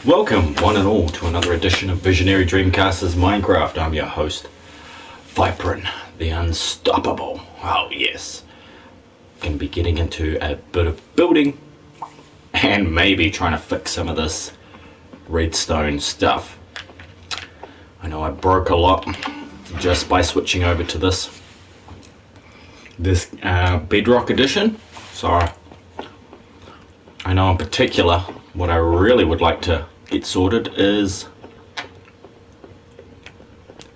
Welcome, one and all, to another edition of Visionary Dreamcaster's Minecraft. I'm your host, Vypran, the Unstoppable. Oh yes, going to be getting into a bit of building and maybe trying to fix some of this redstone stuff. I know I broke a lot just by switching over to this Bedrock edition, so I know in particular what I really would like to get sorted is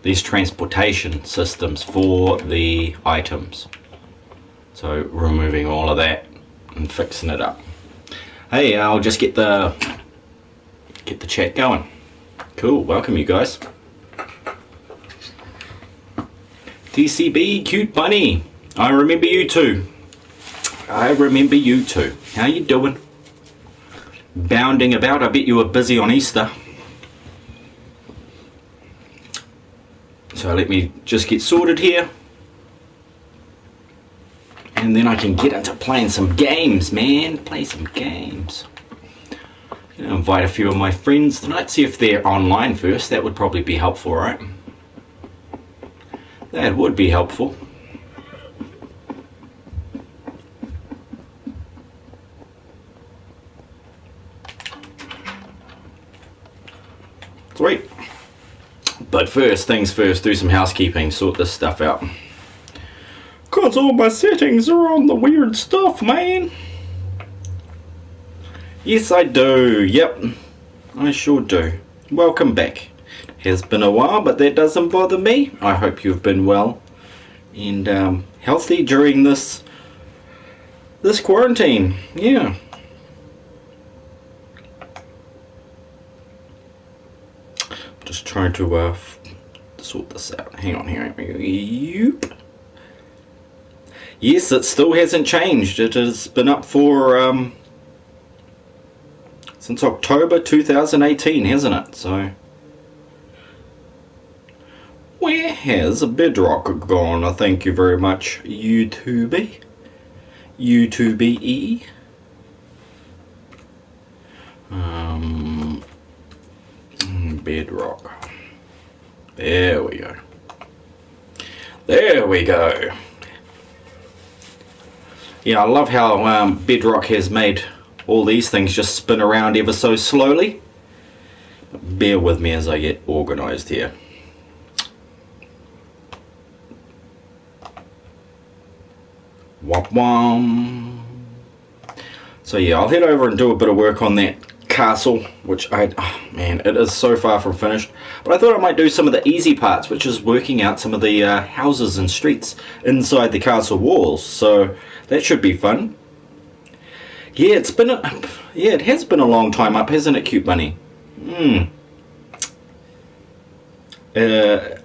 these transportation systems for the items. So removing all of that and fixing it up. Hey, I'll just get the chat going. Cool, welcome you guys. TCB, cute bunny. I remember you too. I remember you too. How you doing? Bounding about. I bet you were busy on Easter. So let me just get sorted here, and then I can get into playing some games, man. Play some games. I'm gonna invite a few of my friends tonight, see if they're online first. That would probably be helpful, right? That would be helpful. Sweet. But first things first, do some housekeeping, sort this stuff out. Cause all my settings are on the weird stuff, man. Yes, I do. Yep, I sure do. Welcome back. Has been a while, but that doesn't bother me. I hope you've been well and healthy during this quarantine. Yeah. Just trying to sort this out. Hang on here. Yep. Yes, it still hasn't changed. It has been up for since October 2018, hasn't it? So where has Bedrock gone? Thank you very much, YouTube. YouTube. Bedrock. There we go. There we go. Yeah, I love how Bedrock has made all these things just spin around ever so slowly. Bear with me as I get organized here. Womp womp. So yeah, I'll head over and do a bit of work on that castle, which man, it is so far from finished. But I thought I might do some of the easy parts, which is working out some of the houses and streets inside the castle walls. So that should be fun. Yeah, it has been a long time up, hasn't it, cute bunny?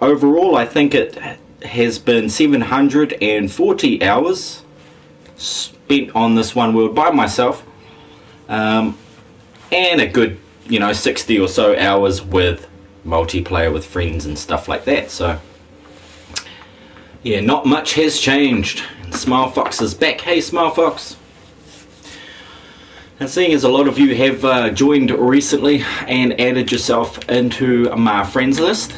Overall, I think it has been 740 hours spent on this one world by myself, and a good 60 or so hours with multiplayer with friends and stuff like that. So yeah, not much has changed. Smile Fox is back. Hey Smile Fox. And seeing as a lot of you have joined recently and added yourself into my friends list,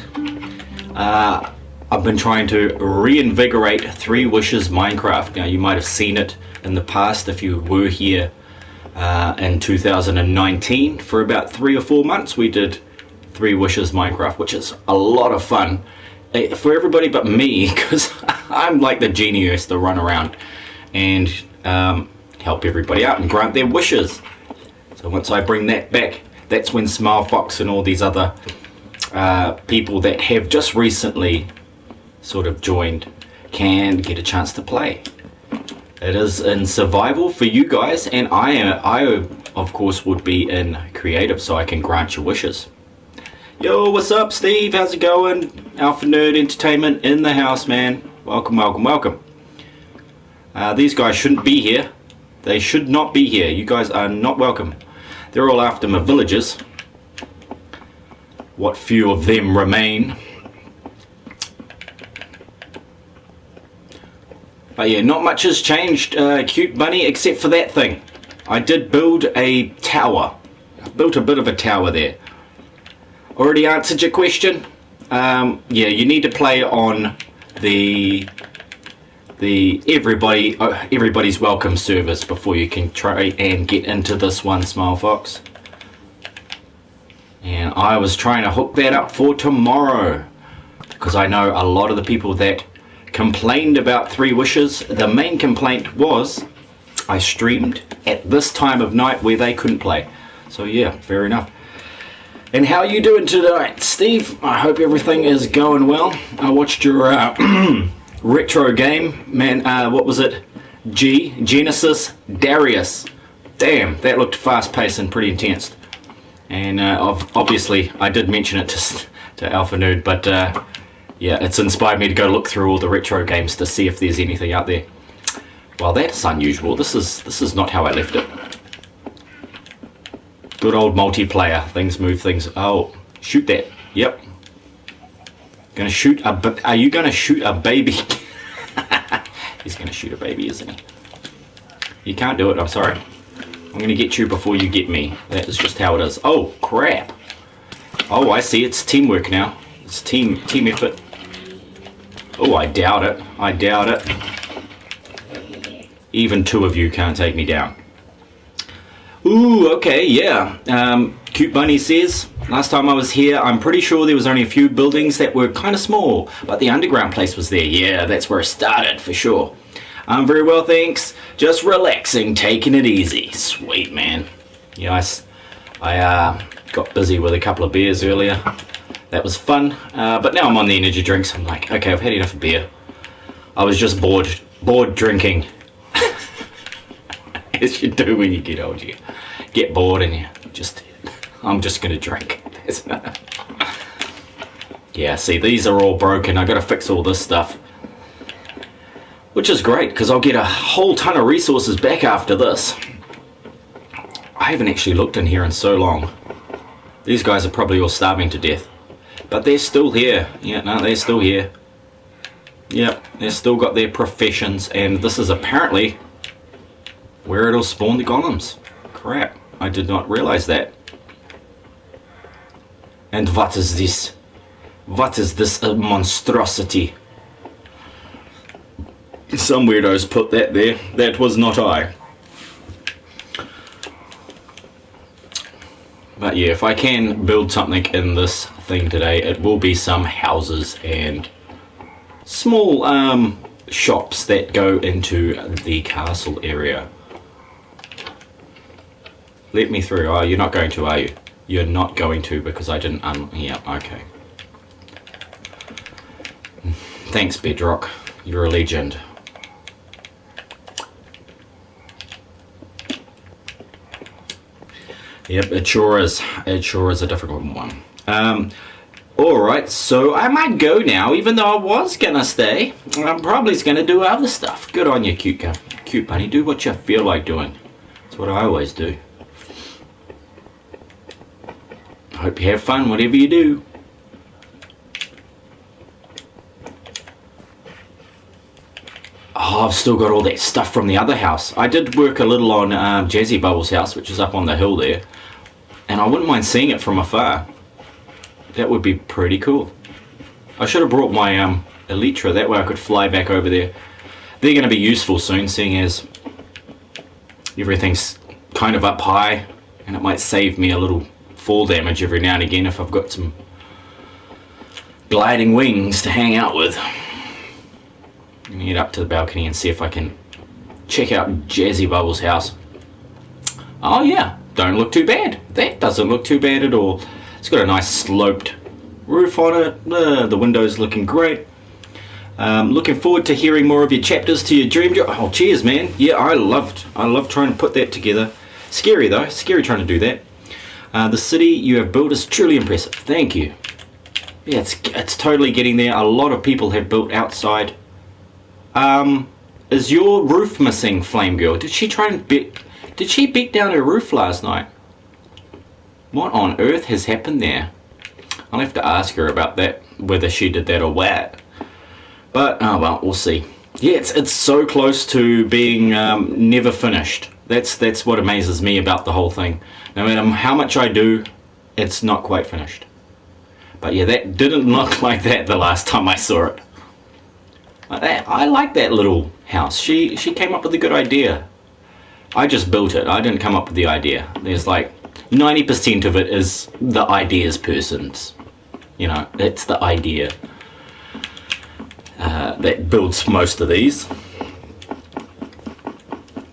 I've been trying to reinvigorate 3 Wishes Minecraft. Now you might have seen it in the past if you were here in 2019. For about 3 or 4 months we did 3 Wishes Minecraft, which is a lot of fun for everybody but me, because I'm like the genie who has to run around and help everybody out and grant their wishes. So once I bring that back, that's when Smile Fox and all these other people that have just recently sort of joined can get a chance to play. It is in survival for you guys, and I of course would be in creative, so I can grant your wishes. Yo, what's up Steve, how's it going? Alpha Nerd Entertainment in the house, man. Welcome, welcome, welcome. These guys shouldn't be here. They should not be here. You guys are not welcome. They're all after my villagers. What few of them remain. But yeah, not much has changed, cute bunny, except for that thing. I did build a tower built a bit of a tower there. Already answered your question. Yeah, you need to play on the everybody's welcome servers before you can try and get into this one, Smile Fox. And I was trying to hook that up for tomorrow, because I know a lot of the people that complained about Three Wishes, the main complaint was I streamed at this time of night where they couldn't play. So yeah, fair enough. And how are you doing tonight, Steve? I hope everything is going well. I watched your retro game, man. What was it? Genesis Darius. Damn, that looked fast-paced and pretty intense. And obviously, I did mention it to Alpha Nerd, but yeah, it's inspired me to go look through all the retro games to see if there's anything out there. Well, that's unusual. This is not how I left it. Good old multiplayer. Things move things. Oh, shoot that. Yep. Gonna shoot a. Are you gonna shoot a baby? He's gonna shoot a baby, isn't he? You can't do it. I'm sorry. I'm gonna get you before you get me. That is just how it is. Oh crap! Oh, I see. It's teamwork now. It's team effort. Oh, I doubt it. I doubt it. Even two of you can't take me down. Ooh, okay, yeah. Cute Bunny says, last time I was here, I'm pretty sure there was only a few buildings that were kind of small, but the underground place was there. Yeah, that's where it started, for sure. I'm very well, thanks. Just relaxing, taking it easy. Sweet, man. Yeah, I got busy with a couple of beers earlier. That was fun, but now I'm on the energy drinks. I'm like, okay, I've had enough of beer. I was just bored drinking. As you do when you get old, you get bored and I'm just gonna drink. Yeah, see, these are all broken. I gotta fix all this stuff, which is great because I'll get a whole ton of resources back after this. I haven't actually looked in here in so long. These guys are probably all starving to death, but they're still here. Yeah, no, they're still here. Yep, they've still got their professions, and this is apparently where it'll spawn the golems. Crap, I did not realize that. And what is this? What is this monstrosity? Some weirdos put that there. That was not I. But yeah, if I can build something in this thing today, it will be some houses and small shops that go into the castle area. Let me through. Oh, you're not going to, are you? You're not going to because I didn't yeah, okay. Thanks, Bedrock. You're a legend. Yep, it sure is. It sure is a difficult one. Alright, so I might go now, even though I was gonna stay. I'm probably gonna do other stuff. Good on you, cute bunny. Do what you feel like doing. That's what I always do. Hope you have fun, whatever you do. Oh, I've still got all that stuff from the other house. I did work a little on Jazzy Bubble's house, which is up on the hill there. And I wouldn't mind seeing it from afar. That would be pretty cool. I should have brought my Elytra, that way I could fly back over there. They're going to be useful soon, seeing as everything's kind of up high. And it might save me a little fall damage every now and again if I've got some gliding wings to hang out with. I'm gonna get up to the balcony and see if I can check out Jazzy Bubble's house. Oh yeah, don't look too bad. That doesn't look too bad at all. It's got a nice sloped roof on it. The window's looking great. Looking forward to hearing more of your chapters to your dream job. Oh cheers, man. Yeah, I loved trying to put that together. Scary though, scary trying to do that. The city you have built is truly impressive. Thank you. Yeah, it's totally getting there. A lot of people have built outside. Is your roof missing, Flame Girl? Did she beat down her roof last night? What on earth has happened there? I'll have to ask her about that, whether she did that or what. But oh well, we'll see. Yeah, it's so close to being never finished. That's what amazes me about the whole thing. No matter how much I do, it's not quite finished. But yeah, that didn't look like that the last time I saw it. I like that little house. She came up with a good idea. I just built it. I didn't come up with the idea. There's like 90% of it is the ideas person's. You know, it's the idea that builds most of these.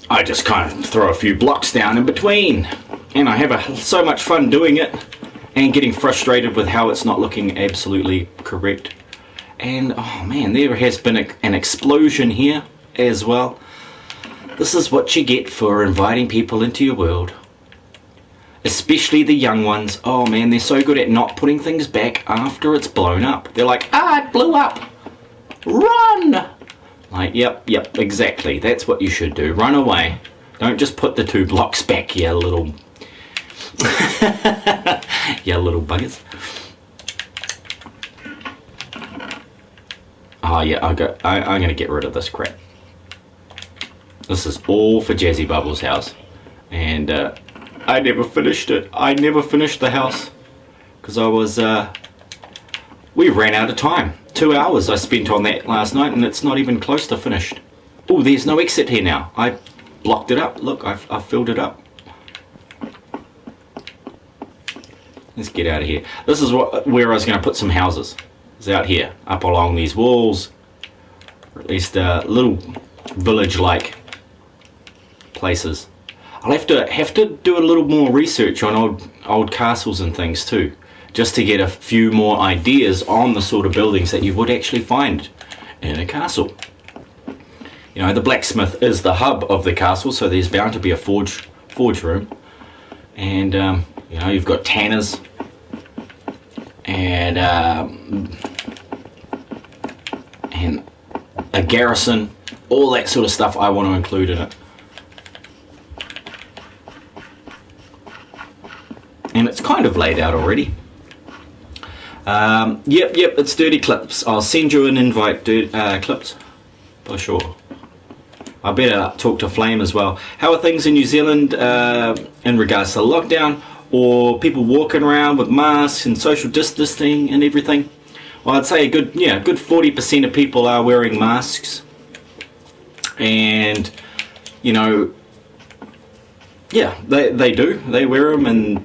I just kind of throw a few blocks down in between, and I have so much fun doing it and getting frustrated with how it's not looking absolutely correct. And oh man, there has been an explosion here as well. This is what you get for inviting people into your world, especially the young ones. Oh man, they're so good at not putting things back after it's blown up. They're like, it blew up, run! Like, yep, exactly. That's what you should do. Run away. Don't just put the 2 blocks back, you little... you little buggers. Oh yeah, I'm going to get rid of this crap. This is all for Jazzy Bubbles' house. And I never finished it. I never finished the house. Because I was... we ran out of time. 2 hours I spent on that last night, and it's not even close to finished. Oh, there's no exit here now. I blocked it up. Look, I filled it up. Let's get out of here. This is where I was going to put some houses. It's out here, up along these walls, or at least little village-like places. I'll have to do a little more research on old castles and things too, just to get a few more ideas on the sort of buildings that you would actually find in a castle. You know, the blacksmith is the hub of the castle, so there's bound to be a forge room. And, you know, you've got tanners and a garrison, all that sort of stuff I want to include in it. And it's kind of laid out already. Yep, it's Dirty Clips. I'll send you an invite, Clips, for sure. I better talk to Flame as well. How are things in New Zealand in regards to lockdown, or people walking around with masks and social distancing and everything? Well, I'd say a good 40% of people are wearing masks, and you know, yeah, they do. They wear them, and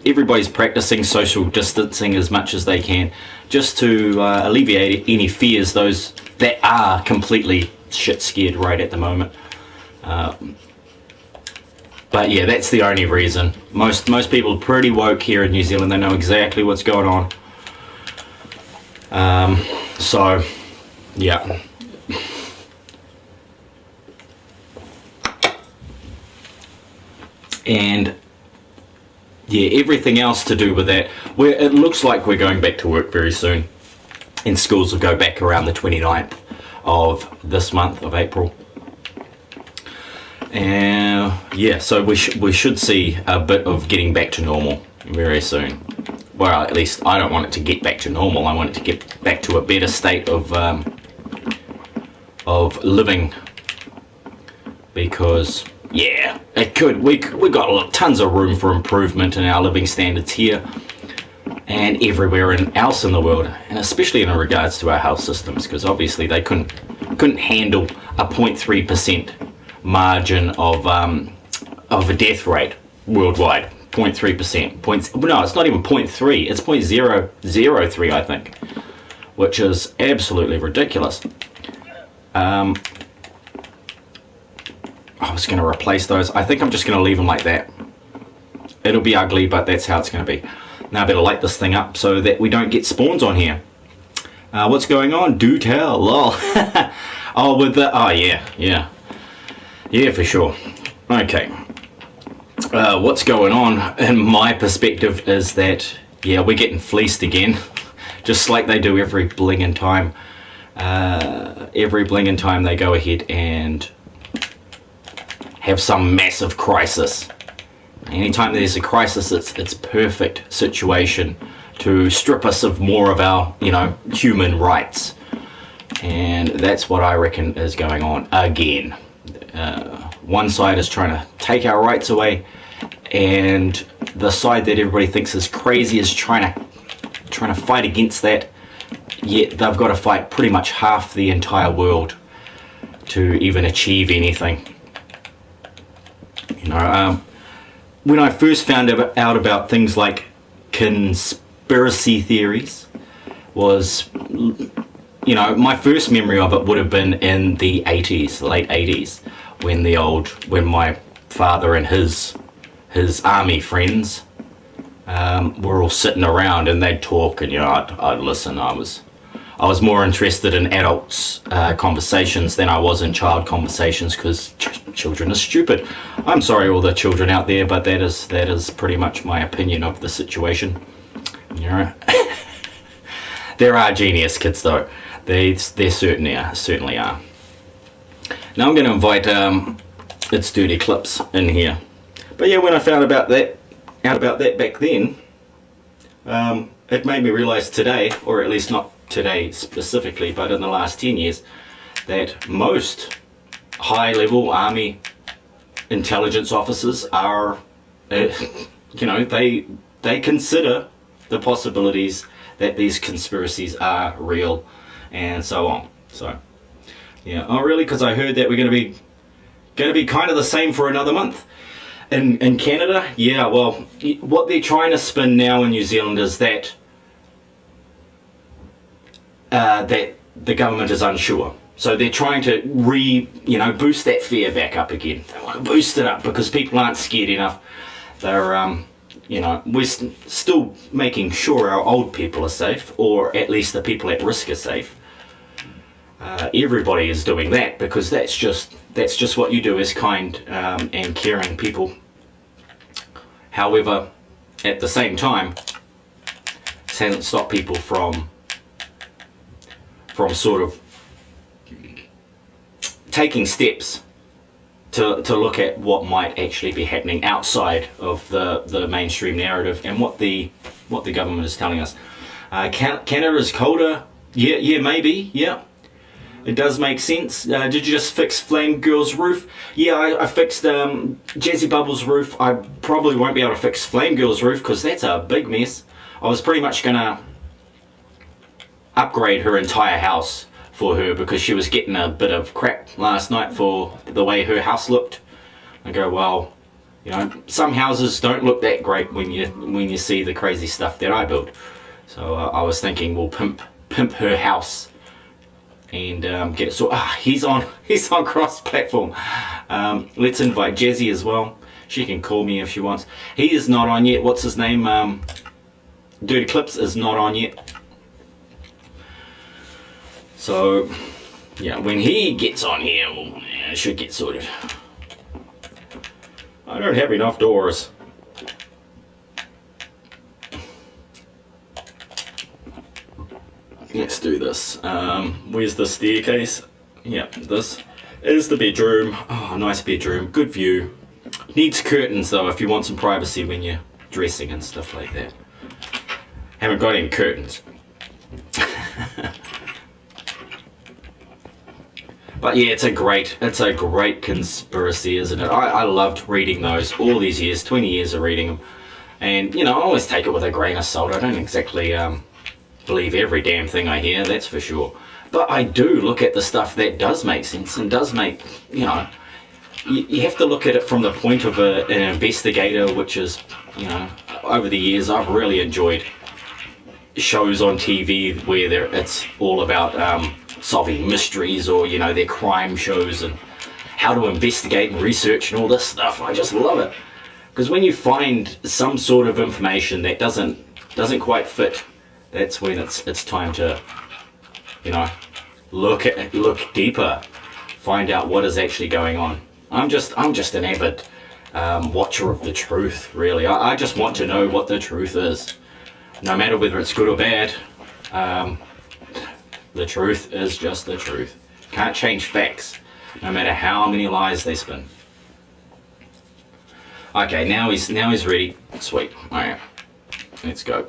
everybody's practicing social distancing as much as they can, just to alleviate any fears those that are completely shit scared right at the moment. But yeah, that's the only reason. Most people are pretty woke here in New Zealand. They know exactly what's going on. So yeah. And yeah, everything else to do with that, it looks like we're going back to work very soon, and schools will go back around the 29th of this month of April. And yeah, so we should see a bit of getting back to normal very soon. Well, at least I don't want it to get back to normal. I want it to get back to a better state of living, because yeah, it could. We got tons of room for improvement in our living standards here and everywhere else in the world, and especially in regards to our health systems, because obviously they couldn't handle a 0.3% margin of a death rate worldwide. 0.3%. No, it's not even 0.3. It's 0.003, I think, which is absolutely ridiculous. I was going to replace those. I think I'm just going to leave them like that. It'll be ugly, but that's how it's going to be. Now I better light this thing up so that we don't get spawns on here. What's going on? Do tell, lol. Oh, with the... Oh, yeah, for sure. Okay. What's going on, in my perspective, is that, yeah, we're getting fleeced again. Just like they do every blingin' time. Every blingin' time they go ahead and have some massive crisis. Anytime there's a crisis, it's perfect situation to strip us of more of our, you know, human rights. And that's what I reckon is going on again. one side is trying to take our rights away, and the side that everybody thinks is crazy is trying to fight against that. Yet they've got to fight pretty much half the entire world to even achieve anything. You know, when I first found out about things like conspiracy theories, was, you know, my first memory of it would have been in the 80s, late 80s, when my father and his army friends were all sitting around and they'd talk, and, you know, I'd listen. I was more interested in adults' conversations than I was in child conversations, because children are stupid. I'm sorry, all the children out there, but that is pretty much my opinion of the situation. You know, there are genius kids though. They certainly are. Now I'm going to invite It's Dirty Clips in here. But yeah, when I found out about that back then, it made me realise today, or at least not today specifically, but in the last 10 years, that most high-level army intelligence officers are, you know, they consider the possibilities that these conspiracies are real, and so on. So, yeah. Oh, really? Because I heard that we're going to be kind of the same for another month. In Canada, yeah. Well, what they're trying to spin now in New Zealand is that that the government is unsure. So they're trying to boost that fear back up again. They want to boost it up because people aren't scared enough. They're we're still making sure our old people are safe, or at least the people at risk are safe. Everybody is doing that because that's just what you do as kind and caring people. However, at the same time, it hasn't stopped people from sort of taking steps to look at what might actually be happening outside of the mainstream narrative and what the government is telling us. Canada is colder. Yeah, maybe. Yeah, it does make sense. Did you just fix Flame Girl's roof? Yeah, I fixed Jazzy Bubble's roof. I probably won't be able to fix Flame Girl's roof because that's a big mess. I was pretty much gonna upgrade her entire house for her because she was getting a bit of crap last night for the way her house looked. I go, well, you know, some houses don't look that great when you see the crazy stuff that I build. So I was thinking we'll pimp her house and get it. So he's on cross-platform. Let's invite Jazzy as well. She can call me if she wants. He is not on yet. What's his name? Dirty Clips is not on yet. So, yeah, when he gets on here, well, yeah, it should get sorted. I don't have enough doors. Let's do this. Where's the staircase? Yeah, this is the bedroom. Oh, nice bedroom, good view. Needs curtains though if you want some privacy when you're dressing and stuff like that. Haven't got any curtains. But yeah, it's a great conspiracy, isn't it? I loved reading those all these years, 20 years of reading them. And, you know, I always take it with a grain of salt. I don't exactly believe every damn thing I hear, that's for sure. But I do look at the stuff that does make sense and does make, you know, you have to look at it from the point of an investigator, which is, you know, over the years I've really enjoyed shows on TV where it's all about solving mysteries, or, you know, their crime shows and how to investigate and research and all this stuff. I just love it, because when you find some sort of information that doesn't quite fit, that's when it's time to, you know, look deeper, find out what is actually going on. I'm just an avid watcher of the truth, really. I just want to know what the truth is, no matter whether it's good or bad. The truth is just the truth. Can't change facts, no matter how many lies they spin. Okay, now he's ready. Sweet. Alright. Let's go.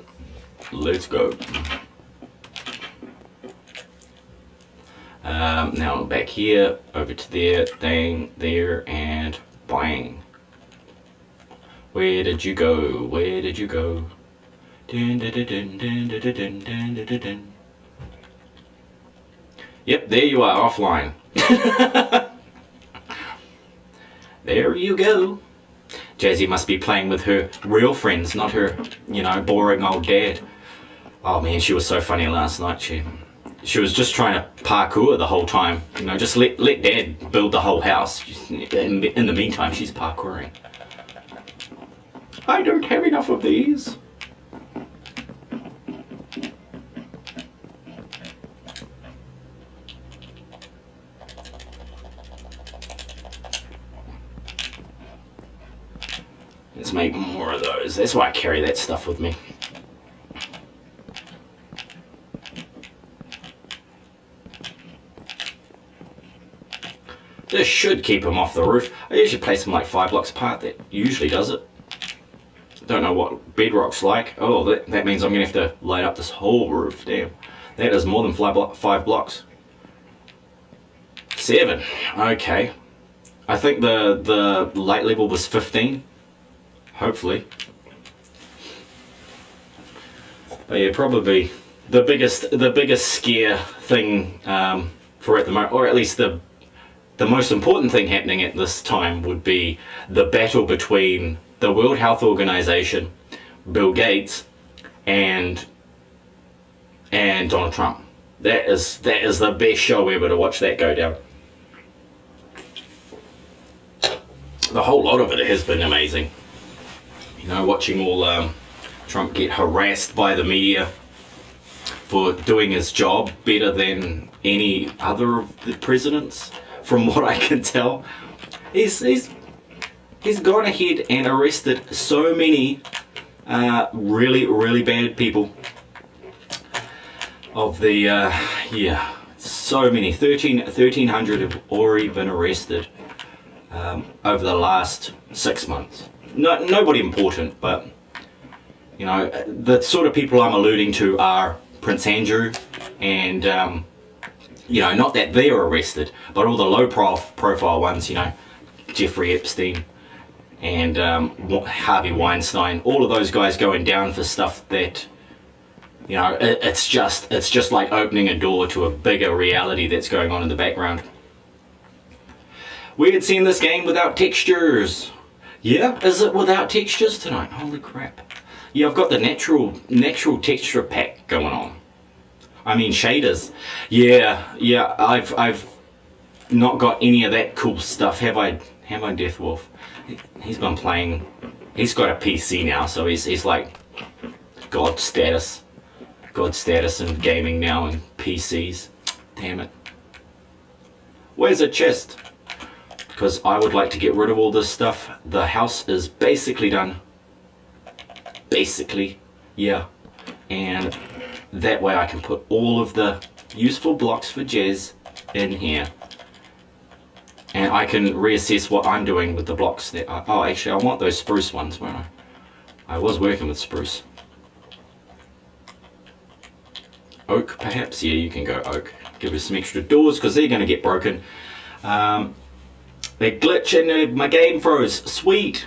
Now back here, over to there, dang, there, and bang. Where did you go? Where did you go? Dun, dun, dun, dun, dun, dun, dun, dun, dun, dun, dun. Yep, there you are, offline. There you go. Jazzy must be playing with her real friends, not her, you know, boring old dad. Oh man, she was so funny last night. She was just trying to parkour the whole time. You know, just let dad build the whole house. In the meantime, she's parkouring. I don't have enough of these. Let's make more of those. That's why I carry that stuff with me. This should keep them off the roof. I usually place them like 5 blocks apart. That usually does it. Don't know what bedrock's like. Oh, that means I'm going to have to light up this whole roof. Damn. That is more than 5 blocks. 7. Okay. I think the light level was 15. Hopefully. But yeah, probably the biggest scare thing for at the moment, or at least the most important thing happening at this time would be the battle between the World Health Organization, Bill Gates, and Donald Trump. That is the best show ever to watch that go down. The whole lot of it has been amazing. You know, watching all Trump get harassed by the media for doing his job better than any other of the presidents, from what I can tell. He's gone ahead and arrested so many really bad people. Of the yeah, so many, 1,300 have already been arrested over the last 6 months. Nobody important, but you know, the sort of people I'm alluding to are Prince Andrew and you know, not that they're arrested, but all the low profile ones, you know, Jeffrey Epstein and Harvey Weinstein, all of those guys going down for stuff that, you know, it's just like opening a door to a bigger reality that's going on in the background. We had seen this game without textures. Yeah, is it without textures tonight? Holy crap. Yeah, I've got the natural texture pack going on. I mean shaders. Yeah, I've not got any of that cool stuff, have I, Deathwolf? He's been playing, he's got a PC now, so he's like God status in gaming now and PCs. Damn it. Where's a chest? Because I would like to get rid of all this stuff. The house is basically done. Basically, yeah. And that way I can put all of the useful blocks for Jazz in here. And I can reassess what I'm doing with the blocks that are, oh, actually I want those spruce ones, won't I? I was working with spruce. Oak, perhaps? Yeah, you can go oak. Give us some extra doors, because they're going to get broken. They glitch and my game froze. Sweet!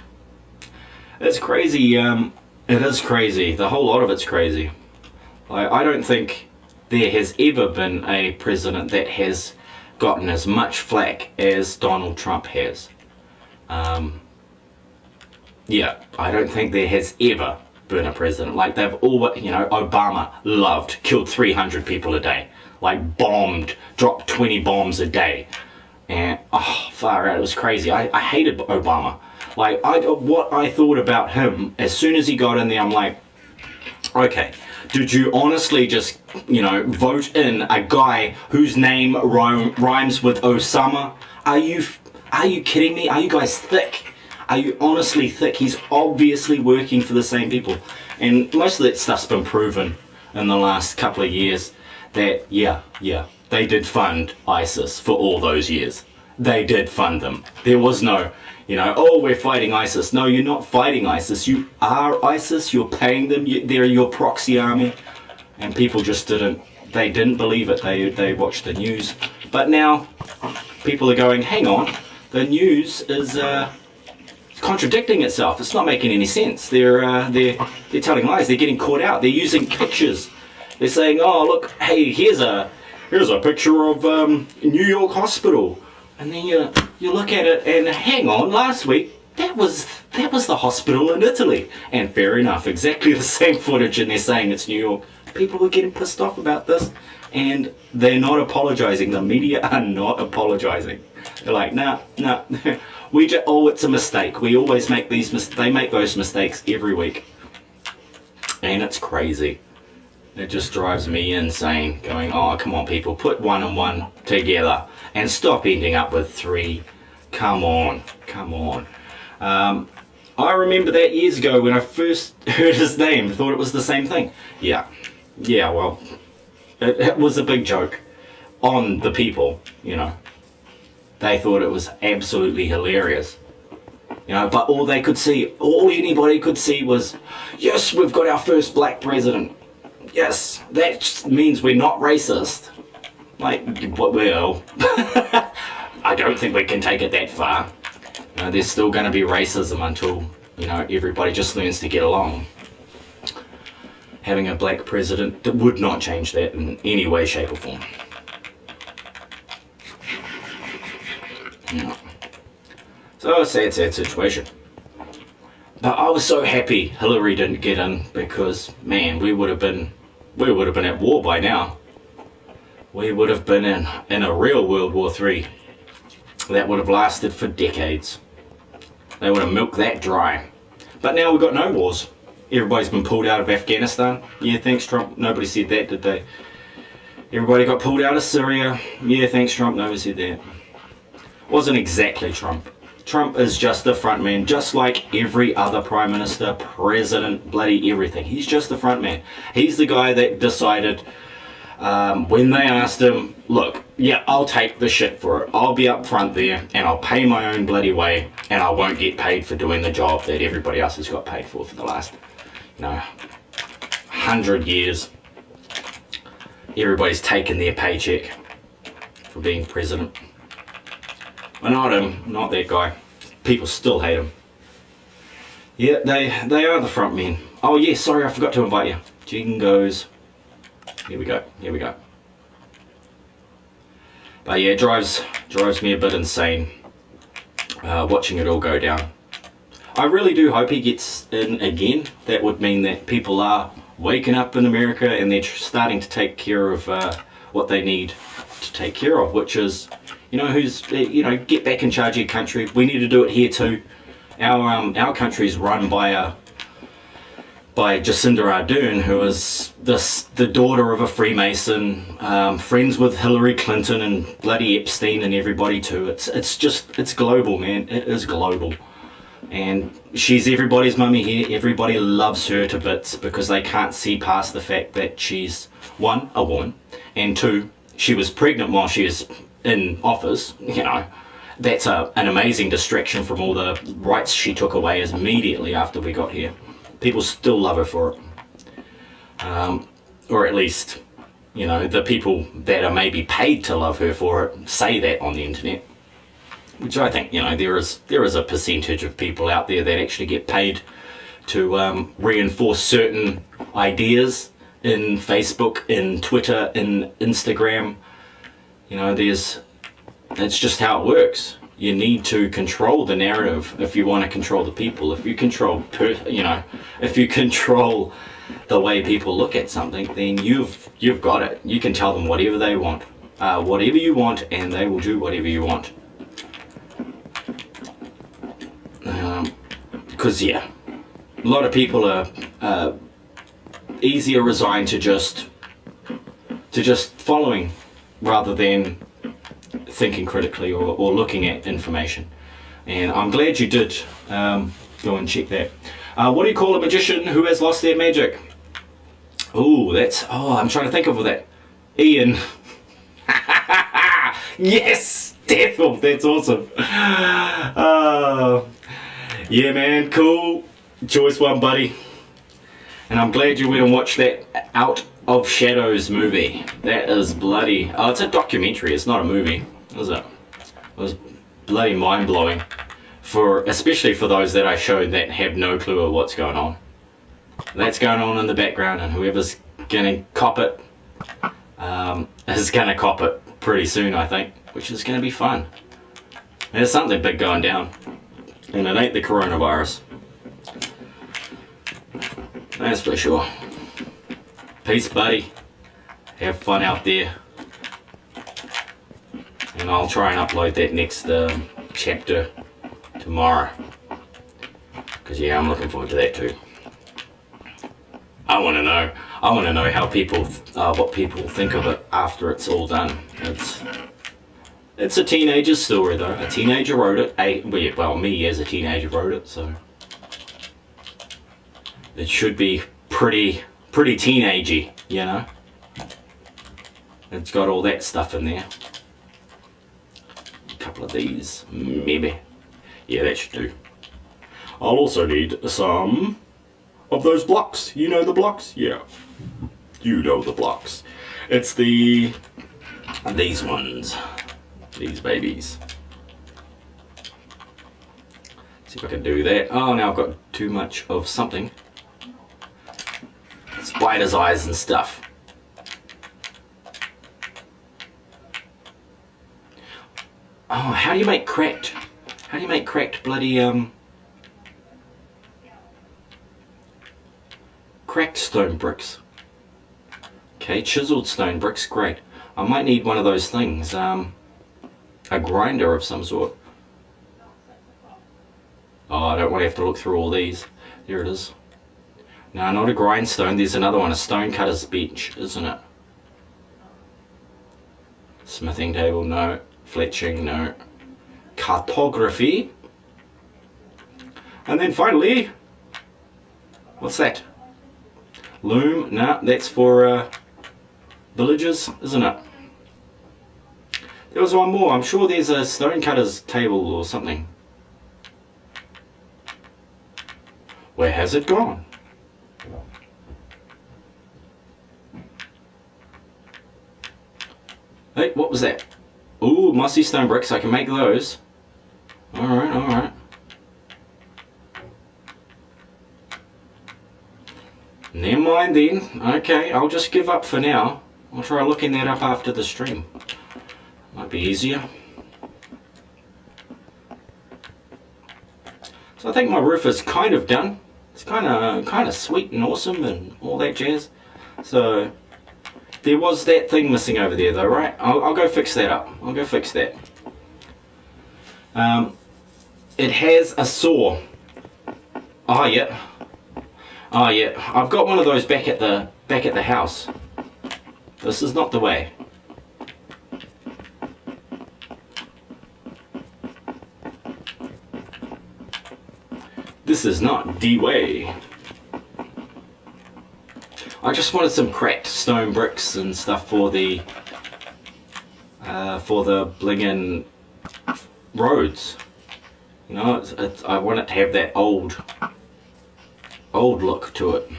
It's crazy. It is crazy. The whole lot of it's crazy. I don't think there has ever been a president that has gotten as much flack as Donald Trump has. Yeah, I don't think there has ever been a president. Like, they've all, you know, Obama killed 300 people a day. Like, dropped 20 bombs a day. And, oh, far out, it was crazy. I hated Obama. Like, what I thought about him, as soon as he got in there, I'm like, okay, did you honestly just, you know, vote in a guy whose name rhymes with Osama? Are you kidding me? Are you guys thick? Are you honestly thick? He's obviously working for the same people. And most of that stuff's been proven in the last couple of years that, yeah, they did fund ISIS for all those years. They did fund them. There was no, you know, oh, we're fighting ISIS. No, you're not fighting ISIS. You are ISIS. You're paying them. They're your proxy army. And people just didn't believe it. They watched the news But now people are going, hang on, the news is contradicting itself. It's not making any sense. They're telling lies. They're getting caught out. They're using pictures. They're saying, oh look, hey, here's a picture of New York hospital, and then you look at it and hang on, last week that was the hospital in Italy, and fair enough, exactly the same footage, and they're saying it's New York. People are getting pissed off about this, and they're not apologizing. The media are not apologizing. They're like, nah, it's a mistake. We always make they make those mistakes every week, and it's crazy. It just drives me insane, going, oh, come on people, put 1 and 1 together and stop ending up with 3. Come on. I remember that years ago when I first heard his name, thought it was the same thing. Yeah, well, it was a big joke on the people, you know. They thought it was absolutely hilarious. You know, but all anybody could see was, yes, we've got our first black president. Yes, that means we're not racist. Like, well, I don't think we can take it that far. You know, there's still going to be racism until, you know, everybody just learns to get along. Having a black president would not change that in any way, shape or form. Yeah. So, sad situation. But I was so happy Hillary didn't get in, because, man, we would have been at war by now. We would have been in a real World War III. That would have lasted for decades. They would have milked that dry. But now we've got no wars. Everybody's been pulled out of Afghanistan. Yeah, thanks Trump. Nobody said that, did they? Everybody got pulled out of Syria. Yeah, thanks Trump. Nobody said that. Wasn't exactly Trump. Trump is just the front man, just like every other prime minister, president, bloody everything. He's just the front man. He's the guy that decided, when they asked him, look, yeah, I'll take the shit for it. I'll be up front there, and I'll pay my own bloody way, and I won't get paid for doing the job that everybody else has got paid for the last, 100 years. Everybody's taken their paycheck for being president. Well, not him, not that guy. People still hate him. Yeah, they are the front men. Oh yeah, sorry, I forgot to invite you. Jingos. Here we go. But yeah, it drives me a bit insane watching it all go down. I really do hope he gets in again. That would mean that people are waking up in America and they're starting to take care of what they need to take care of, which is, get back in charge of your country. We need to do it here too. Our country is run by Jacinda Ardern, who is the daughter of a Freemason, friends with Hillary Clinton and bloody Epstein and everybody too. It's global, man. It is global. And she's everybody's mummy here. Everybody loves her to bits because they can't see past the fact that she's, one, a woman, and two, she was pregnant while she was in office. That's an amazing distraction from all the rights she took away immediately after we got here. People still love her for it. Or at least, the people that are maybe paid to love her for it say that on the internet. Which I think, there is a percentage of people out there that actually get paid to reinforce certain ideas in Facebook, in Twitter, in Instagram. That's just how it works. You need to control the narrative if you want to control the people. If you control, if you control the way people look at something, then you've got it. You can tell them whatever they want, whatever you want, and they will do whatever you want. Because a lot of people are easier resigned to just following rather than thinking critically or looking at information. And I'm glad you did go and check that. What do you call a magician who has lost their magic? I'm trying to think of that. Ian. Yes, Deathel, that's awesome. Yeah, man, cool. Choice one, buddy. And I'm glad you went and watched that out of Shadows movie. That is bloody... Oh, it's a documentary, it's not a movie, is it? It was bloody mind-blowing. Especially for those that I showed that have no clue of what's going on. That's going on in the background, and whoever's gonna cop it is gonna cop it pretty soon, I think, which is gonna be fun. There's something big going down, and it ain't the coronavirus. That's for sure. Peace, buddy. Have fun out there. And I'll try and upload that next chapter tomorrow. Because yeah, I'm looking forward to that too. I want to know how people, what people think of it after it's all done. It's a teenager's story though. A teenager wrote it. Well, me as a teenager wrote it, so it should be pretty teenagey, you know. It's got all that stuff in there. A couple of these, maybe. Yeah, that should do. I'll also need some of those blocks. You know the blocks? Yeah. You know the blocks. It's these ones. These babies. See if I can do that. Oh, now I've got too much of something. Spider's eyes and stuff. Oh, how do you make cracked? How do you make cracked bloody cracked stone bricks? Okay, chiseled stone bricks, great. I might need one of those things, a grinder of some sort. Oh, I don't want to have to look through all these. There it is. No, not a grindstone, there's another one, a stone cutter's bench, isn't it? Smithing table, no. Fletching, no. Cartography. And then finally, what's that? Loom, no, that's for villagers, isn't it? There was one more, I'm sure there's a stone cutter's table or something. Where has it gone? Hey, what was that? Ooh, mossy stone bricks, I can make those. Alright, alright. Never mind then. Okay, I'll just give up for now. I'll try looking that up after the stream. Might be easier. So I think my roof is kind of done. It's kind of sweet and awesome and all that jazz. So there was that thing missing over there though, right? I'll go fix that up. I'll go fix that. It has a saw. Oh yeah. Oh yeah. I've got one of those back at the house. This is not the way. This is not the way. I just wanted some cracked stone bricks and stuff for the blingin' roads. You know, I want it to have that old look to it.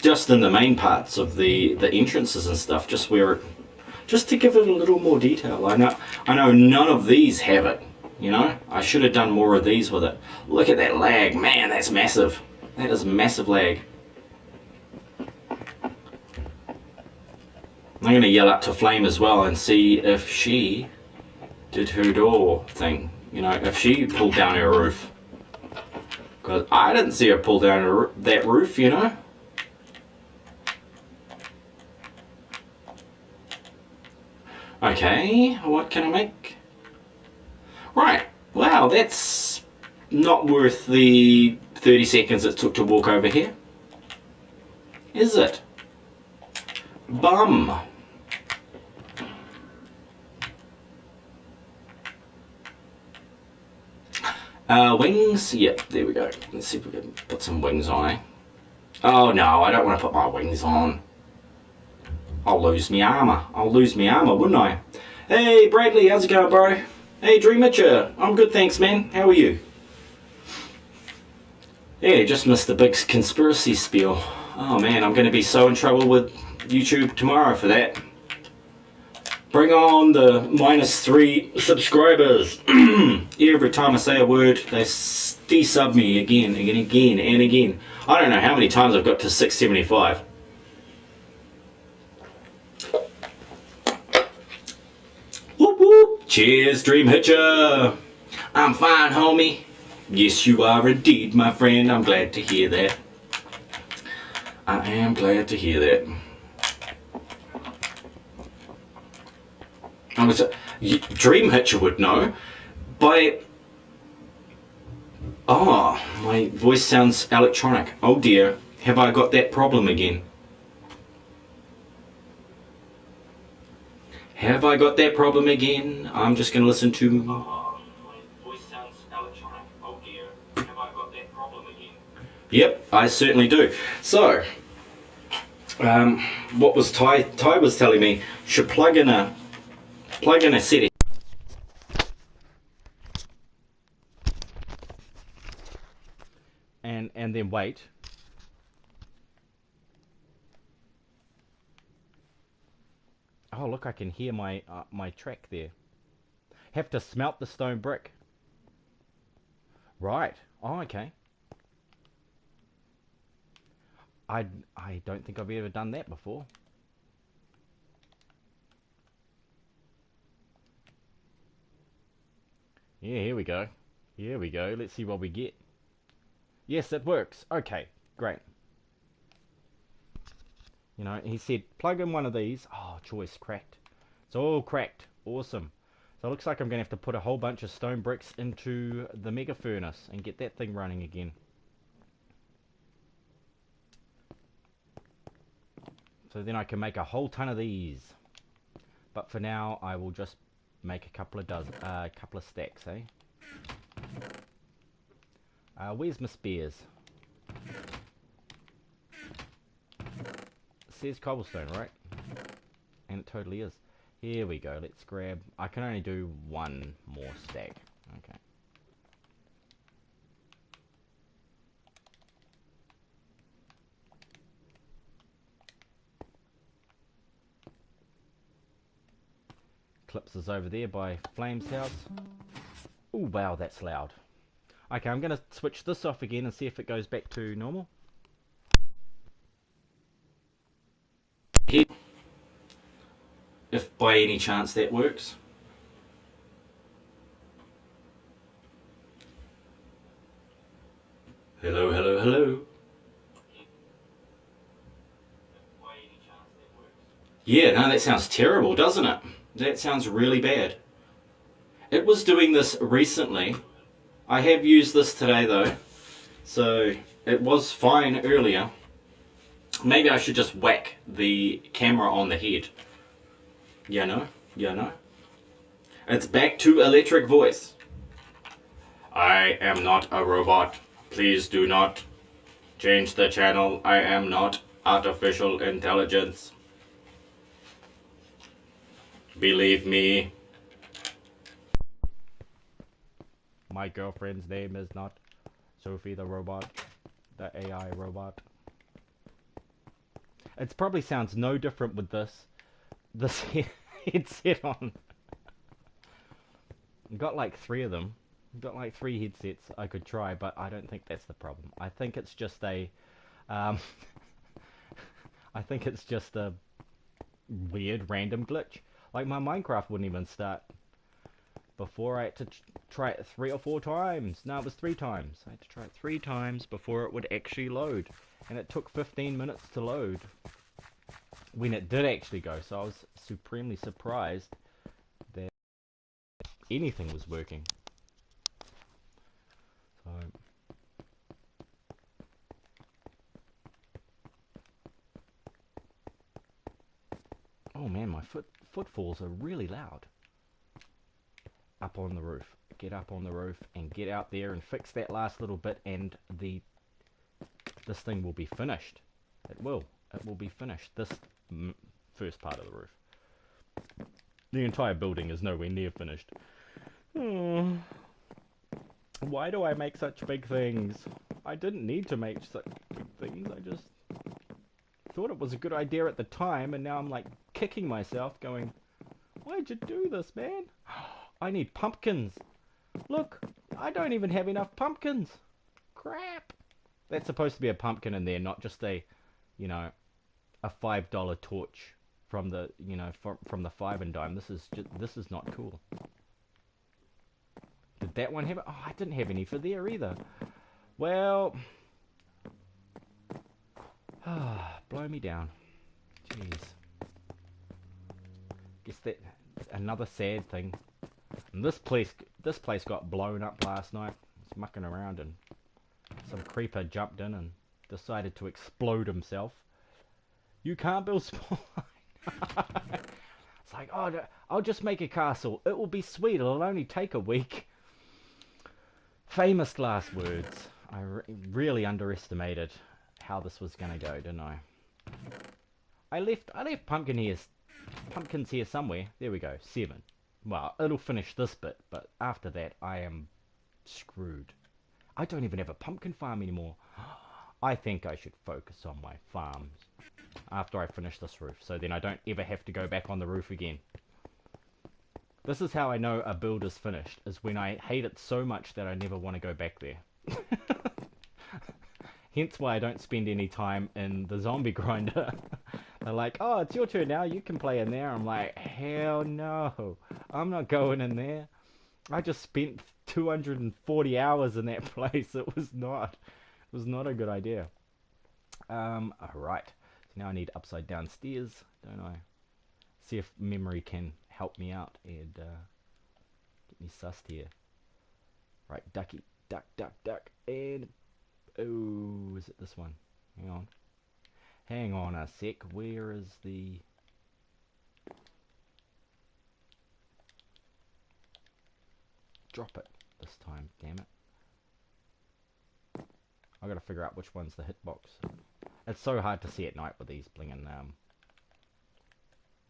Just in the main parts of the entrances and stuff, just to give it a little more detail. I know none of these have it. You know, I should have done more of these with it. Look at that lag, man, that's massive. That is massive lag. I'm going to yell up to Flame as well and see if she did her door thing. You know, if she pulled down her roof. Because I didn't see her pull down that roof, you know. Okay, what can I make? Right, wow, that's not worth the 30 seconds it took to walk over here. Is it? Bum. Wings, yep, there we go. Let's see if we can put some wings on, eh? Oh no, I don't want to put my wings on. I'll lose me armour. I'll lose me armour, wouldn't I? Hey Bradley, how's it going, bro? Hey Dreamcaster, I'm good thanks man, how are you? Yeah, just missed the big conspiracy spiel. Oh man, I'm going to be so in trouble with YouTube tomorrow for that. Bring on the -3 subscribers. Every time I say a word, they desub me again and again and again. I don't know how many times I've got to 675. Whoop whoop. Cheers, Dream Hitcher. I'm fine, homie. Yes, you are indeed, my friend. I'm glad to hear that. I am glad to hear that. Dream Hitcher would know. Oh, my voice sounds electronic. Oh dear, have I got that problem again? Have I got that problem again? I'm just going to listen to... Oh, my voice sounds electronic. Oh dear, have I got that problem again? Yep, I certainly do. So, what was Ty was telling me, should plug in a setting. And then wait. Oh look, I can hear my my track there. Have to smelt the stone brick. Right. Oh, okay. I don't think I've ever done that before. Yeah, here we go. Here we go. Let's see what we get. Yes, it works. Okay, great. You know, he said, plug in one of these. Oh, choice cracked. It's all cracked. Awesome. So it looks like I'm going to have to put a whole bunch of stone bricks into the mega furnace and get that thing running again. So then I can make a whole ton of these. But for now, I will just make a couple of stacks, eh? Where's my spears? It says cobblestone, right? And it totally is. Here we go. Let's grab... I can only do one more stack. Okay. Clips is over there by Flame's house. Oh wow, that's loud. Okay, I'm going to switch this off again and see if it goes back to normal. If by any chance that works. Hello, hello, hello. Yeah, no, that sounds terrible, doesn't it? That sounds really bad. It was doing this recently. I have used this today though, so it was fine earlier. Maybe I should just whack the camera on the head. Yeah, no? Yeah, no? It's back to electric voice. I am not a robot. Please do not change the channel. I am not artificial intelligence. Believe me. My girlfriend's name is not Sophie the robot, the AI robot. It probably sounds no different with this headset on. Got like 3 of them. Got like 3 headsets I could try, but I don't think that's the problem. I think it's just a I think it's just a weird random glitch. Like my Minecraft wouldn't even start. Before I had to try it 3 or 4 times. No, it was 3 times. I had to try it 3 times before it would actually load. And it took 15 minutes to load when it did actually go. So I was supremely surprised that anything was working. So... oh man, my footfalls are really loud. Up on the roof. Get up on the roof and get out there and fix that last little bit, and this thing will be finished. It will be finished. This first part of the roof. The entire building is nowhere near finished. Oh. Why do I make such big things? I didn't need to make such big things. I just thought it was a good idea at the time, and now I'm like kicking myself going, why'd you do this, man? I need pumpkins. Look, I don't even have enough pumpkins. Crap. That's supposed to be a pumpkin in there, not just a, you know, a $5 torch from the, you know, from the Five and Dime. This is not cool. Did that one have it? Oh, I didn't have any for there either. Well, blow me down. Jeez. Guess that's another sad thing. And this place got blown up last night. I was mucking around and some creeper jumped in and decided to explode himself. You can't build spawn. It's like, oh, I'll just make a castle. It will be sweet. It'll only take a week. Famous last words. I really underestimated how this was going to go, didn't I? I left pumpkins here somewhere. There we go, 7. Well, it'll finish this bit, but after that, I am screwed. I don't even have a pumpkin farm anymore. I think I should focus on my farms after I finish this roof, so then I don't ever have to go back on the roof again. This is how I know a build is finished, is when I hate it so much that I never want to go back there. Hence why I don't spend any time in the zombie grinder. They're like, oh, it's your turn now, you can play in there. I'm like, hell no, I'm not going in there. I just spent 240 hours in that place. It was not a good idea. Alright, so now I need upside down stairs, don't I? See if memory can help me out and get me sussed here. Right, ducky, duck, duck, duck, and oh, is it this one? Hang on a sec. Where is the... Drop it this time, damn it. I gotta figure out which one's the hitbox. It's so hard to see at night with these blingin'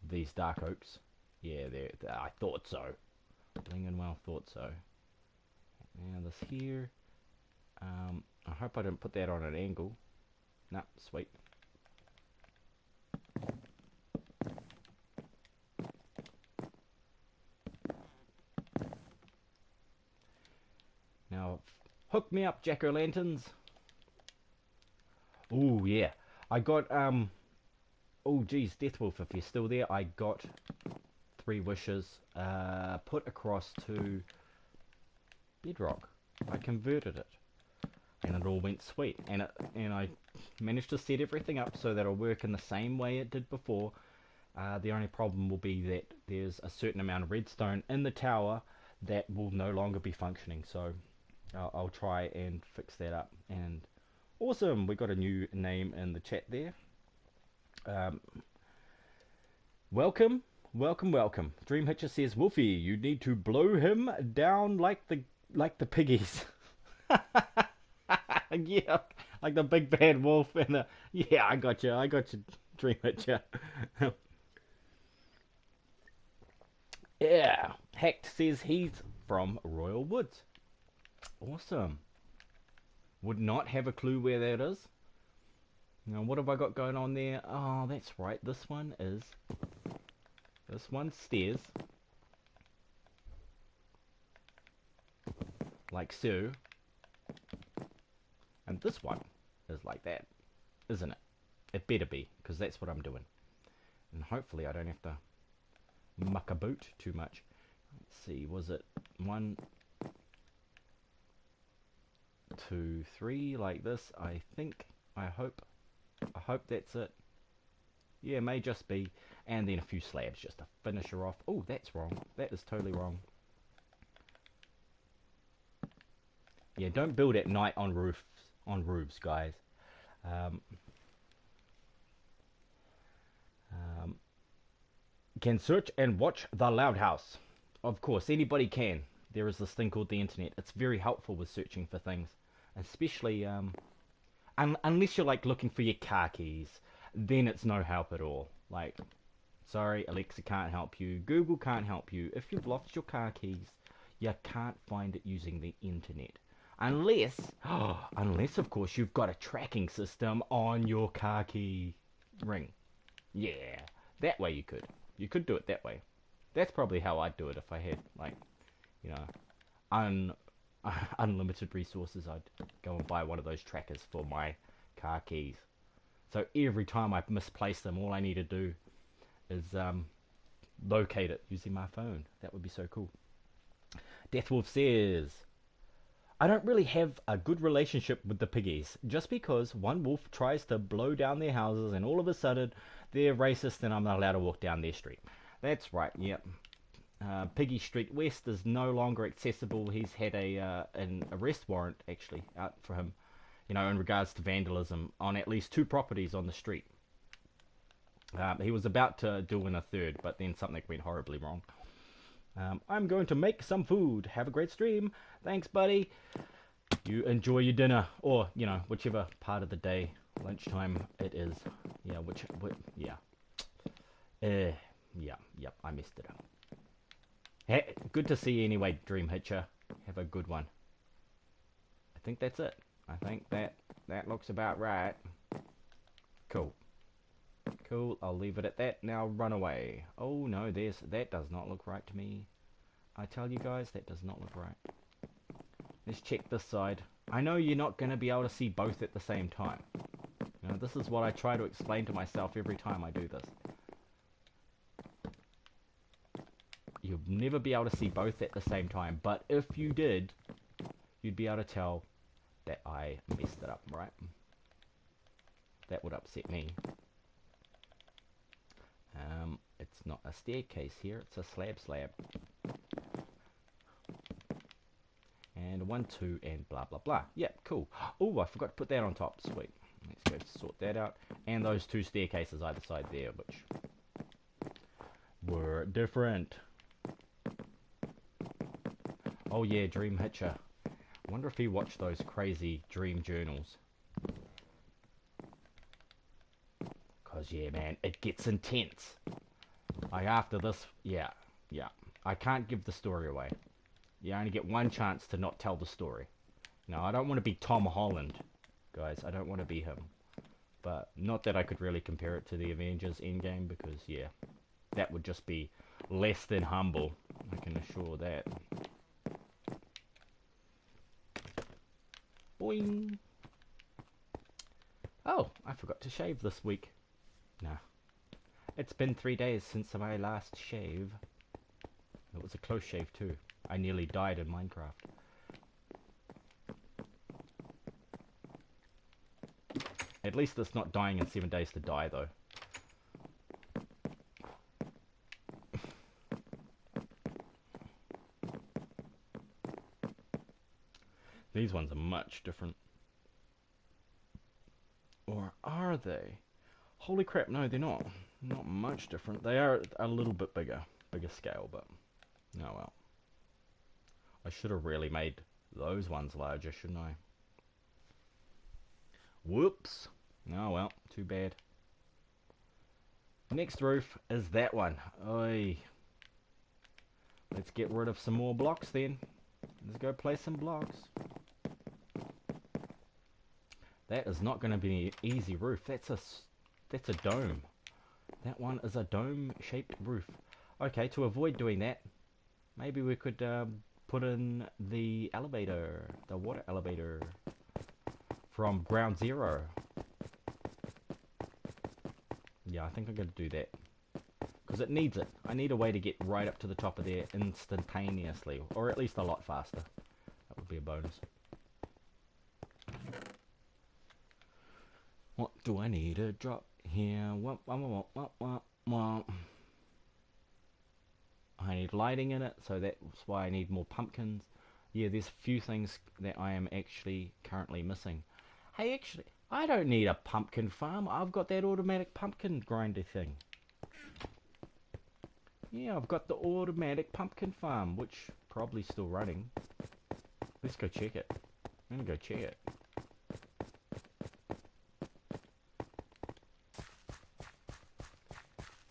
these dark oaks. Yeah, I thought so. Blingin' well thought so. Now this here. I hope I didn't put that on an angle. Nah, sweet. Now, hook me up, jack-o'-lanterns. Oh yeah, I got oh geez, Deathwolf, if you're still there, I got 3 wishes put across to bedrock. I converted it, and it all went sweet. And I managed to set everything up so that it'll work in the same way it did before. The only problem will be that there's a certain amount of redstone in the tower that will no longer be functioning. So I'll try and fix that up. And awesome, we got a new name in the chat there. Welcome. Dream Hitcher says, Wolfie, you need to blow him down like the piggies. Yeah, like the big bad wolf and the... Yeah, I got you, Dream Hitcher. Yeah, Hacked says he's from Royal Woods. Awesome. Would not have a clue where that is. Now, what have I got going on there? Oh, that's right. This one's stairs. Like so. And this one is like that, isn't it? It better be, because that's what I'm doing. And hopefully I don't have to muck about too much. Let's see, was it 1, 2, 3 like this? I think, I hope that's it. Yeah, may just be. And then a few slabs just to finish her off. Oh, that's wrong. That is totally wrong. Yeah, don't build at night on roofs, guys. Can search and watch the Loud House. Of course, anybody can. There is this thing called the internet. It's very helpful with searching for things, especially unless you're like looking for your car keys. Then it's no help at all. Like, sorry, Alexa can't help you. Google can't help you. If you've lost your car keys, you can't find it using the internet. Unless, unless of course you've got a tracking system on your car key ring. Yeah, that way you could. You could do it that way. That's probably how I'd do it if I had, like, you know, unlimited resources. I'd go and buy one of those trackers for my car keys. So every time I misplace them, all I need to do is locate it using my phone. That would be so cool. Deathwolf says, I don't really have a good relationship with the piggies, just because one wolf tries to blow down their houses and all of a sudden they're racist and I'm not allowed to walk down their street. That's right, yep. Piggy Street West is no longer accessible. He's had an arrest warrant actually out for him, you know, in regards to vandalism on at least 2 properties on the street. He was about to do in a third, but then something went horribly wrong. I'm going to make some food. Have a great stream. Thanks, buddy. You enjoy your dinner, or, you know, whichever part of the day, lunchtime it is. Yeah, yep, I messed it up. Hey, good to see you anyway, Dream Hitcher. Have a good one. I think that's it. I think that looks about right. Cool. Cool, I'll leave it at that. Now run away. Oh no, that does not look right to me. I tell you guys, that does not look right. Let's check this side. I know you're not going to be able to see both at the same time. You know, this is what I try to explain to myself every time I do this. You'll never be able to see both at the same time, but if you did, you'd be able to tell that I messed it up, right? That would upset me. It's not a staircase here, it's a slab. And 1, 2, and blah, blah, blah. Yep, cool. Oh, I forgot to put that on top. Sweet. Let's go sort that out. And those 2 staircases either side there, which were different. Oh yeah, Dream Hitcher. I wonder if he watched those crazy dream journals. Cause yeah, man, it gets intense. Like after this, yeah. I can't give the story away. You only get one chance to not tell the story. No, I don't want to be Tom Holland, guys. I don't want to be him. But not that I could really compare it to the Avengers Endgame, because yeah, that would just be less than humble. I can assure that. Boing. Oh, I forgot to shave this week. Nah. It's been 3 days since my last shave. It was a close shave too. I nearly died in Minecraft. At least it's not dying in 7 days to die though. These ones are much different. Or are they? Holy crap, no, they're not. Not much different. They are a little bit bigger scale, but oh well. I should have really made those ones larger, shouldn't I? Whoops. Oh well, too bad. Next roof is that one. Oi. Let's get rid of some more blocks then. Let's go place some blocks. That is not going to be an easy roof. That's a dome. That one is a dome-shaped roof. Okay, to avoid doing that, maybe we could put in the elevator, the water elevator from ground zero. Yeah, I think I'm going to do that. Because it needs it. I need a way to get right up to the top of there instantaneously. Or at least a lot faster. That would be a bonus. What do I need to drop here? I need lighting in it, so that's why I need more pumpkins. Yeah, there's a few things that I am actually currently missing. Hey, actually, I don't need a pumpkin farm. I've got that automatic pumpkin grinder thing. Yeah, I've got the automatic pumpkin farm, which probably still running. Let's go check it. I'm gonna go check it.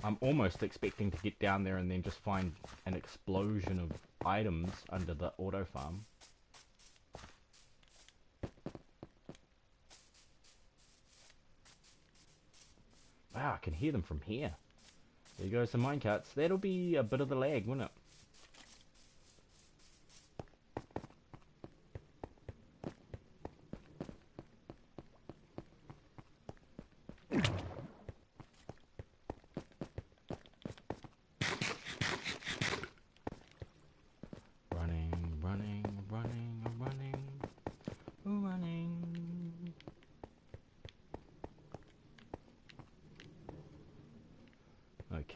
I'm almost expecting to get down there and then just find an explosion of items under the auto farm. Wow, I can hear them from here. There goes some minecarts. That'll be a bit of the lag, wouldn't it?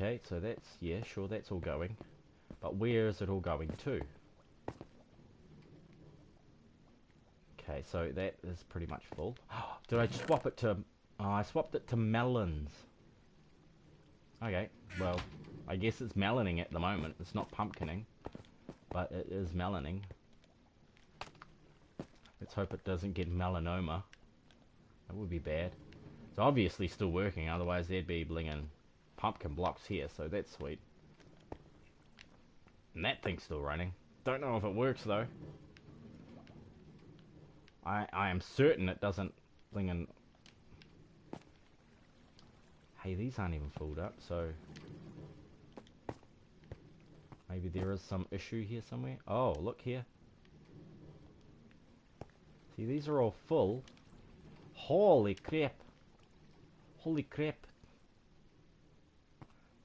Okay, so that's, yeah, sure, that's all going. But where is it all going to? Okay, so that is pretty much full. Did I swap it to... Oh, I swapped it to melons. Okay, well, I guess it's meloning at the moment. It's not pumpkining, but it is meloning. Let's hope it doesn't get melanoma. That would be bad. It's obviously still working, otherwise there'd be blingin' pumpkin blocks here, so that's sweet. And that thing's still running. Don't know if it works though. I am certain it doesn't blingin'... Hey, these aren't even filled up, so... Maybe there is some issue here somewhere. Oh, look here. See, these are all full. Holy crap. Holy crap.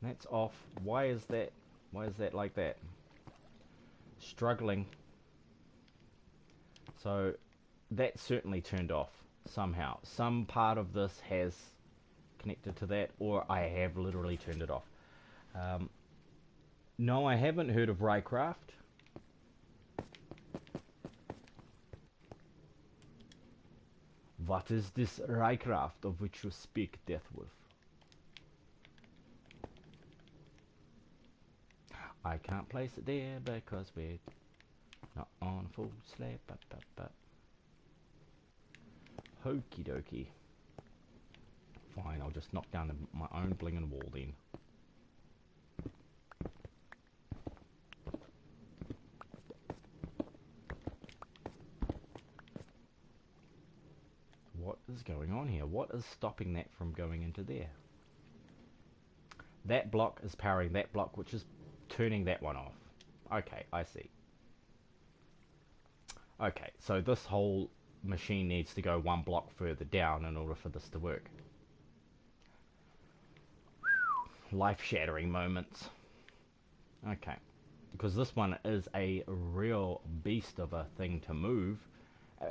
That's off. Why is that? Why is that like that? Struggling. So that certainly turned off somehow. Some part of this has connected to that, or I have literally turned it off. No, I haven't heard of Raycraft. What is this Raycraft of which you speak, Deathwolf? I can't place it there because we're not on full slab. Okie dokie. Fine, I'll just knock down my own blingin' wall then. What is going on here? What is stopping that from going into there? That block is powering that block, which is turning that one off. Okay, I see. Okay, so this whole machine needs to go one block further down in order for this to work. Life-shattering moments. Okay, because this one is a real beast of a thing to move,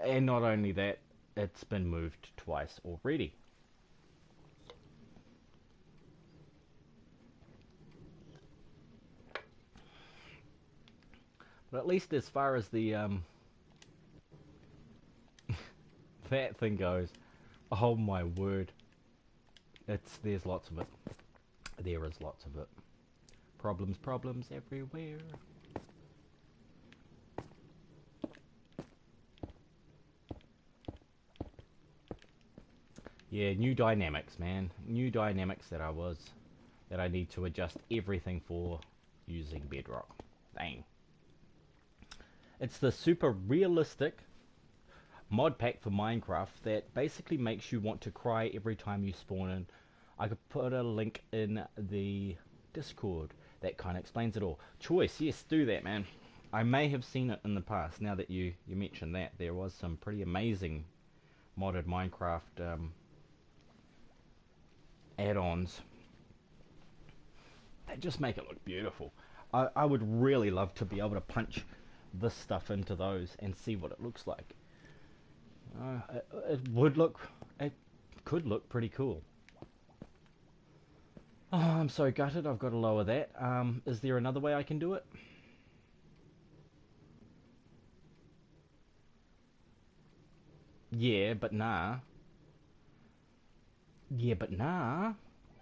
and not only that, it's been moved twice already. But at least as far as the that thing goes, oh my word, there's lots of it. There is lots of it. Problems everywhere. Yeah, new dynamics, man. New dynamics that I need to adjust everything for using Bedrock. Dang. It's the super realistic mod pack for Minecraft that basically makes you want to cry every time you spawn in. I could put a link in the Discord that kind of explains it all. Choice, yes, do that, man. I may have seen it in the past. Now that you mentioned that, there was some pretty amazing modded Minecraft add-ons that just make it look beautiful. I would really love to be able to punch this stuff into those and see what it looks like. It could look pretty cool. Oh, I'm so gutted, I've got to lower that. Is there another way I can do it? Yeah, but nah. Yeah, but nah.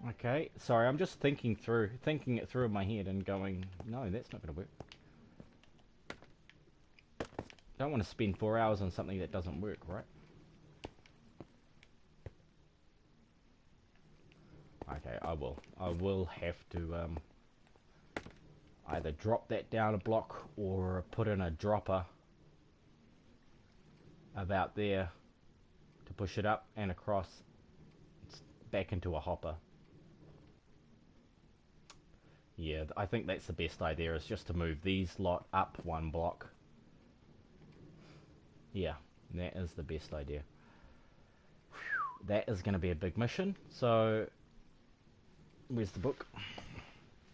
Okay, sorry, I'm just thinking it through in my head and going, no, that's not going to work. Don't want to spend 4 hours on something that doesn't work, right? Okay, I will have to either drop that down a block or put in a dropper about there to push it up and across back into a hopper. Yeah, I think that's the best idea, is just to move these lot up one block. Yeah, that is the best idea. Whew, that is going to be a big mission. So, where's the book?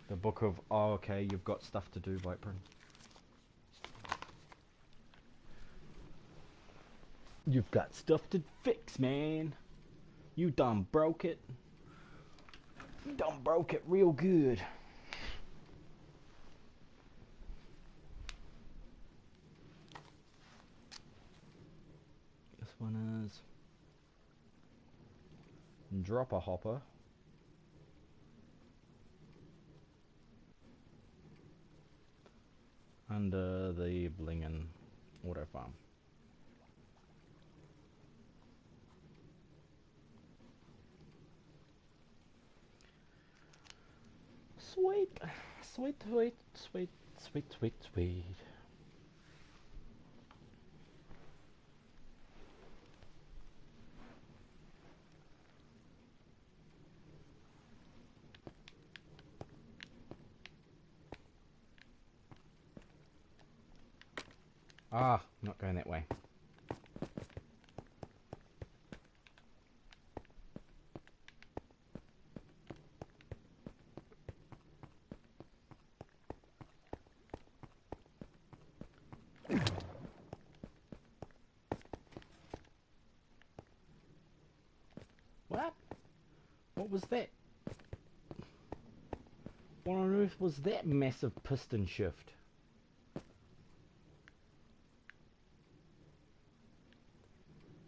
The book of, oh, okay, you've got stuff to do, Vypran. You've got stuff to fix, man. You done broke it. You done broke it real good. This one is Dropper Hopper. Under the Blingin' Auto Farm. Sweet, sweet, sweet, sweet, sweet, sweet, sweet. Ah, not going that way. What? What was that? What on earth was that massive piston shift?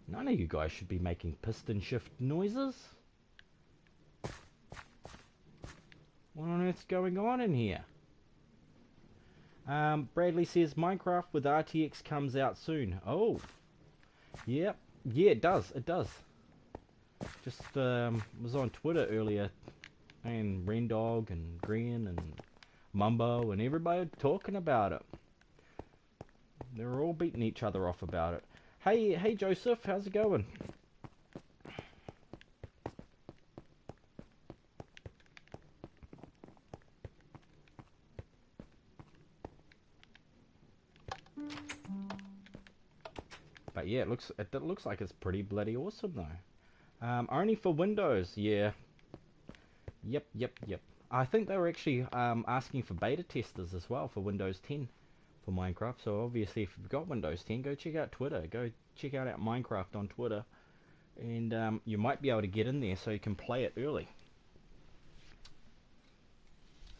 None of you guys should be making piston shift noises. What on earth's going on in here? Bradley says Minecraft with RTX comes out soon. Oh, yep, yeah, it does. It does. Just was on Twitter earlier, and Rendog and Green and Mumbo and everybody talking about it. They were all beating each other off about it. Hey Joseph, how's it going? But yeah, it looks like it's pretty bloody awesome though. Only for Windows, yeah. Yep. I think they were actually asking for beta testers as well for Windows 10 for Minecraft. So obviously, if you've got Windows 10, go check out Twitter. Go check out Minecraft on Twitter, and you might be able to get in there so you can play it early.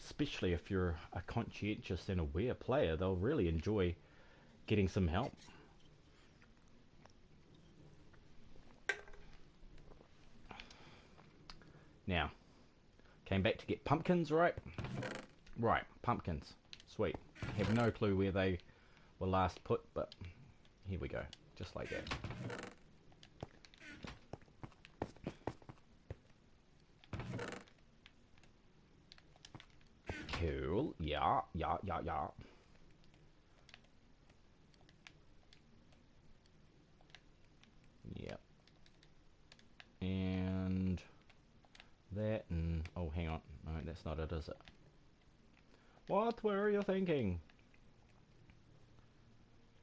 Especially if you're a conscientious and aware player, they'll really enjoy getting some help. Now, came back to get pumpkins, right? Right, pumpkins. Sweet. Have no clue where they were last put, but here we go. Just like that. Cool. Yeah. Yep. And that and... oh, hang on. No, that's not it, is it? What were you thinking?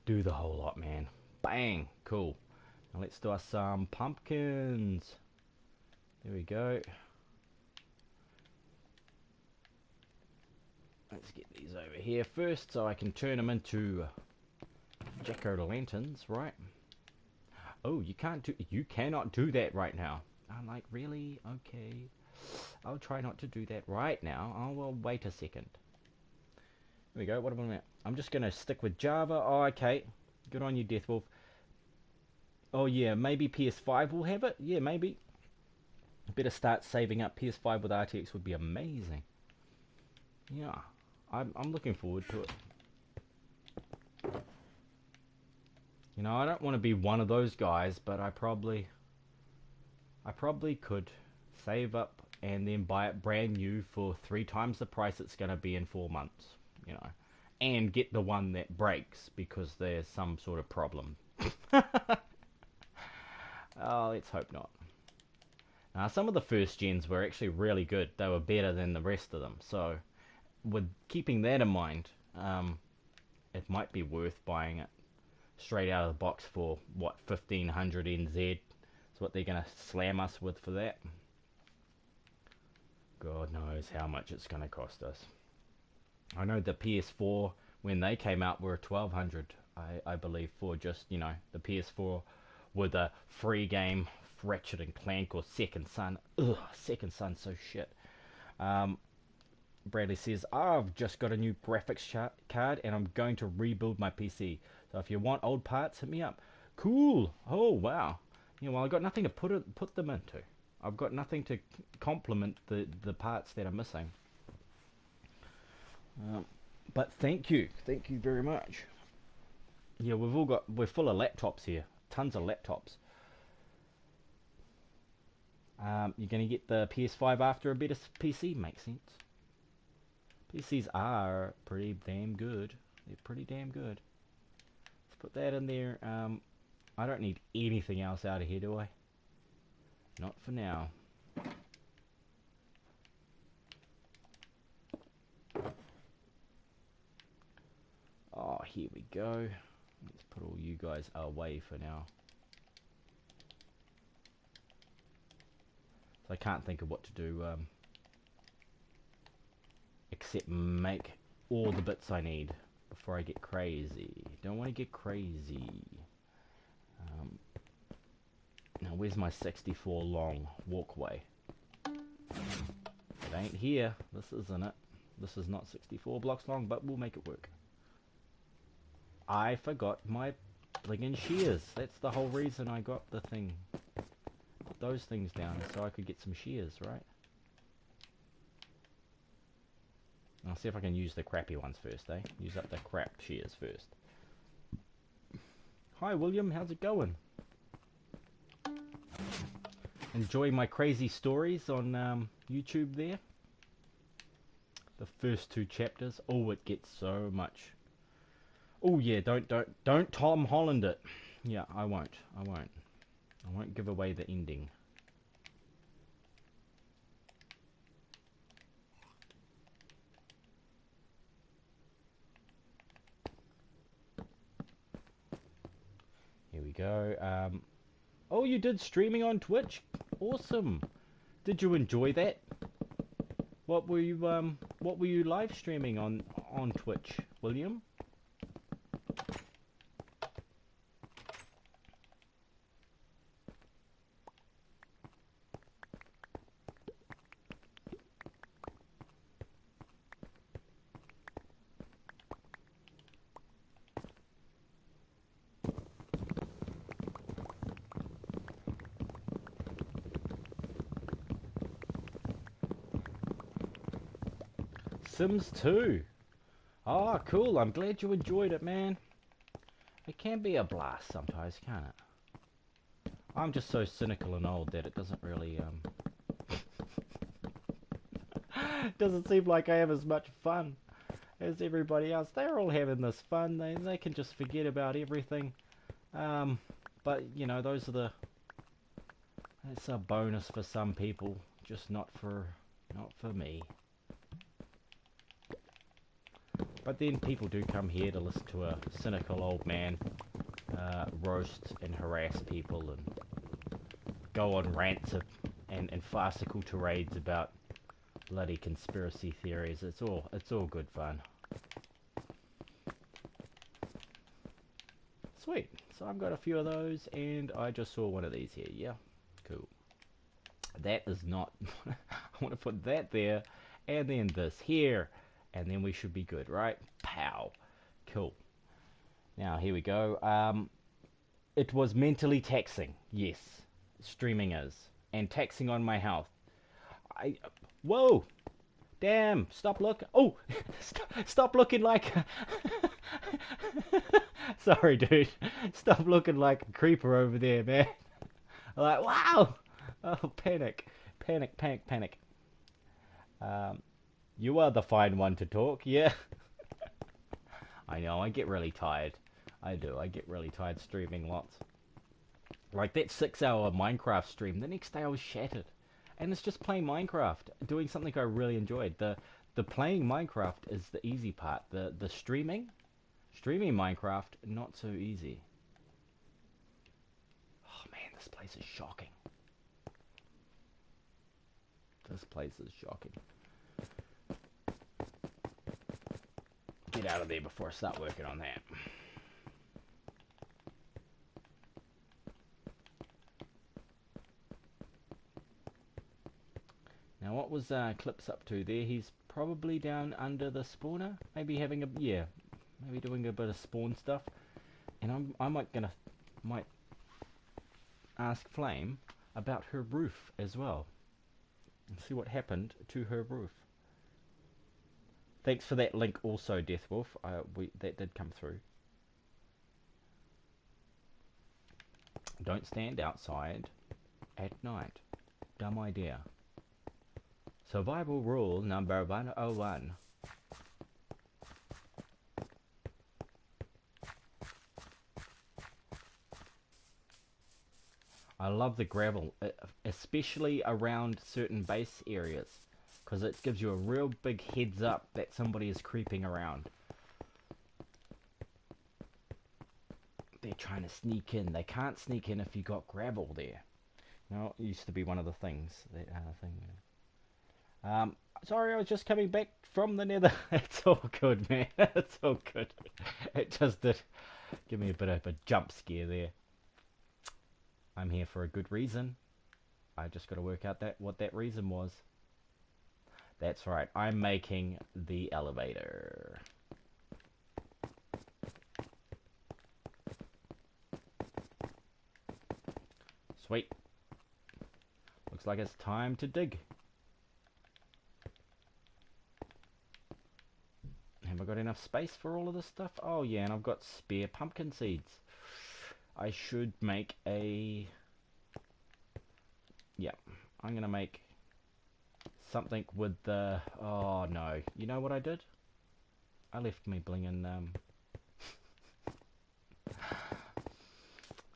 Do the whole lot, man. Bang! Cool. Now let's do us some pumpkins. There we go. Let's get these over here first so I can turn them into jack-o'-lanterns, right? Oh, you cannot do that right now. I'm like, really? Okay. I'll try not to do that right now. Oh, well, wait a second. There we go. What am I at? I'm just going to stick with Java. Oh, okay. Good on you, Deathwolf. Oh, yeah. Maybe PS5 will have it. Yeah, maybe. Better start saving up. PS5 with RTX would be amazing. Yeah. I'm looking forward to it. You know, I don't want to be one of those guys, but I probably could save up and then buy it brand new for 3 times the price it's going to be in 4 months, you know, and get the one that breaks because there's some sort of problem. Oh, let's hope not. Some of the first gens were actually really good. They were better than the rest of them. So, with keeping that in mind, it might be worth buying it straight out of the box for what, 1500 NZ. That's what they're gonna slam us with for that. God knows how much it's gonna cost us. I know the PS4 when they came out were 1200, I believe, for just, you know, the PS4 with a free game, Ratchet and Clank or Second Son. Ugh, Second Son's so shit. Bradley says, I've just got a new graphics card and I'm going to rebuild my PC. So if you want old parts, hit me up. Cool. Oh, wow. Yeah, well, I've got nothing to put them into. I've got nothing to complement the parts that are missing. But thank you very much. Yeah, we're full of laptops here, tons of laptops. You're gonna get the PS5 after a better PC, makes sense. PCs are pretty damn good. They're pretty damn good. Let's put that in there. I don't need anything else out of here, do I? Not for now. Oh, here we go. Let's put all you guys away for now. So I can't think of what to do except make all the bits I need before I get crazy. Don't want to get crazy. Now where's my 64 long walkway? It ain't here. This isn't it. This is not 64 blocks long, but we'll make it work. I forgot my friggin' shears. That's the whole reason I got the thing. Put those things down so I could get some shears, right? I'll see if I can use the crappy ones first, eh? Use up the crap shears first. Hi William, how's it going? Enjoy my crazy stories on YouTube there. The first 2 chapters. Oh, it gets so much. Oh yeah, don't Tom Holland it. Yeah, I won't give away the ending. Here we go. Oh, you did streaming on Twitch? Awesome. Did you enjoy that? What were you live streaming on Twitch, William? Sims 2. Oh, cool. I'm glad you enjoyed it, man. It can be a blast sometimes, can't it? I'm just so cynical and old that it doesn't really, doesn't seem like I have as much fun as everybody else. They're all having this fun. They can just forget about everything. But, you know, that's a bonus for some people, just not for me. But then people do come here to listen to a cynical old man roast and harass people and go on rants and farcical tirades about bloody conspiracy theories. It's all good fun. Sweet. So I've got a few of those, and I just saw one of these here. Yeah, cool. That is not. I want to put that there, and then this here. And then we should be good, right? Pow. Cool. Now, here we go. It was mentally taxing. Yes. Streaming is. And taxing on my health. Whoa! Damn! Stop looking. Oh! Stop looking like... Sorry, dude. Stop looking like a creeper over there, man. Like, wow! Oh, panic. Panic. You are the fine one to talk, yeah. I know, I get really tired. I do, I get really tired streaming lots. Like that 6-hour Minecraft stream, the next day I was shattered. And it's just playing Minecraft, doing something I really enjoyed. The the playing Minecraft is the easy part. The streaming Minecraft, not so easy. Oh man, this place is shocking. This place is shocking. Get out of there before I start working on that. Now what was Clips up to there? He's probably down under the spawner, maybe having a maybe doing a bit of spawn stuff. And I might ask Flame about her roof as well, and see what happened to her roof. Thanks for that link also, Deathwolf. That did come through. Don't stand outside at night. Dumb idea. Survival rule number 101. I love the gravel, especially around certain base areas, because it gives you a real big heads up that somebody is creeping around. They're trying to sneak in. They can't sneak in if you got gravel there. No, it used to be one of the things. Sorry, I was just coming back from the nether. It's all good, man. It's all good. It just did give me a bit of a jump scare there. I'm here for a good reason. I just got to work out what that reason was. That's right. I'm making the elevator. Sweet. Looks like it's time to dig. Have I got enough space for all of this stuff? Oh yeah, and I've got spare pumpkin seeds. I should make a... Yeah, I'm going to make something with the... Oh no, you know what I did? I left me blingin'...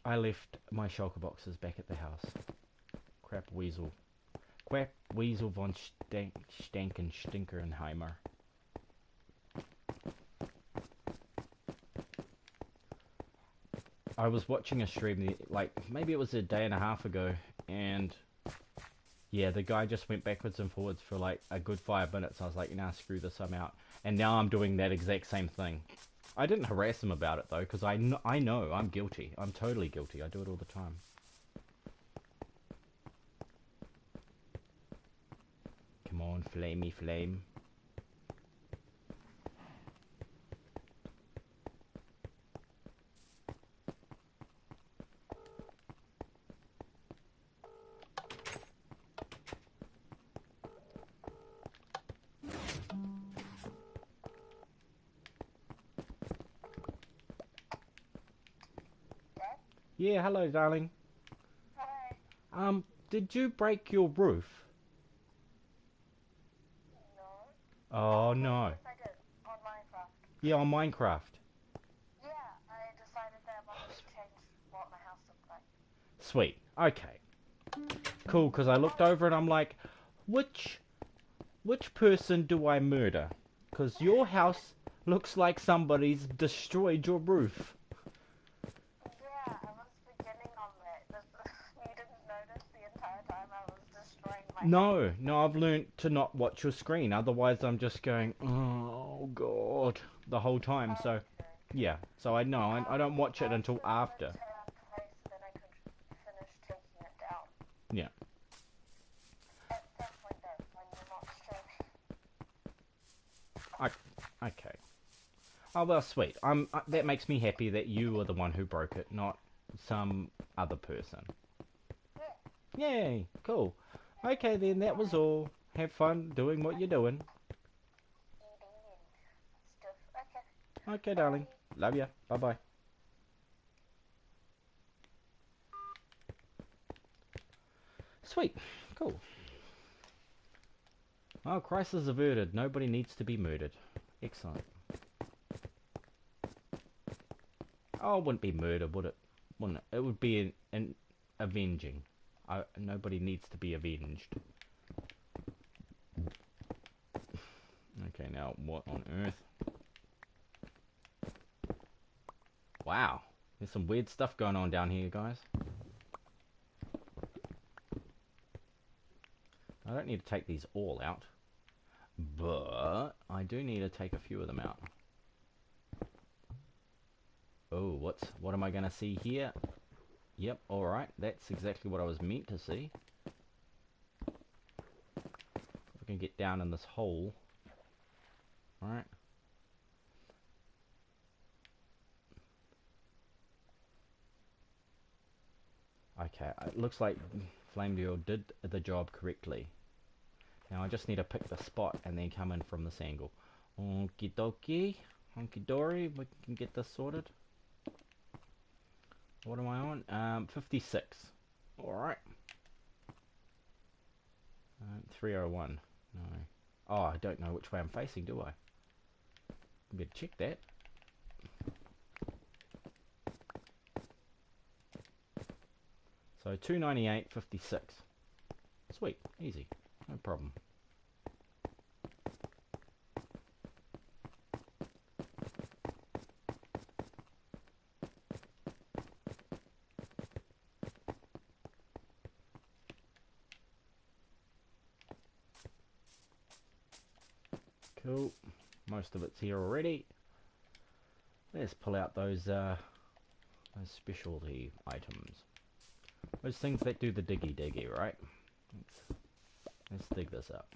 I left my shulker boxes back at the house. Crap weasel. Crap weasel von Stanken Stinkerenheimer. I was watching a stream, like, maybe it was a day and a half ago, and yeah, the guy just went backwards and forwards for like a good 5 minutes. I was like, nah, screw this, I'm out. And now I'm doing that exact same thing. I didn't harass him about it though, because I know I'm guilty. I'm totally guilty. I do it all the time. Come on, flamey flame. Yeah, hello, darling. Hi. Did you break your roof? No. Oh, no. Yes, I did. On Minecraft. Yeah, on Minecraft. Yeah, I decided that I wanted to change what my house looked like. Sweet. Okay. Cool, because I looked over and I'm like, which person do I murder? Because your house looks like somebody's destroyed your roof. Yeah, I was beginning on that. You didn't notice the entire time I was destroying my house? No, I've learnt to not watch your screen. Otherwise, I'm just going, oh, God, the whole time. So, Okay. yeah. So I know, I don't watch it until after. Place, then I could finish taking it down. Yeah. At some point though, when you're not streaming. Okay. Oh, well, sweet. That makes me happy that you are the one who broke it, not some other person. Yeah. Yay, cool. Okay, then, that was all. Have fun doing what you're doing. Eating and stuff. Okay. Okay, darling. Love ya. Bye-bye. Sweet. Cool. Oh, crisis averted. Nobody needs to be murdered. Excellent. Oh, it wouldn't be murder, would it? Wouldn't it? It would be an avenging. Nobody needs to be avenged. Okay, now what on earth? Wow, there's some weird stuff going on down here, guys. I don't need to take these all out, but I do need to take a few of them out. Oh, what am I going to see here? Yep, alright, that's exactly what I was meant to see. We can get down in this hole. Alright. Okay, it looks like Flame Duel did the job correctly. Now I just need to pick the spot and then come in from this angle. Okie dokie, honky dory, we can get this sorted. What am I on? 56. Alright. 301. No. Oh, I don't know which way I'm facing, do I? Better check that. So 298.56. Sweet, easy, no problem. Cool, most of it's here already. Let's pull out those specialty items. Those things that do the diggy, right? Let's dig this up.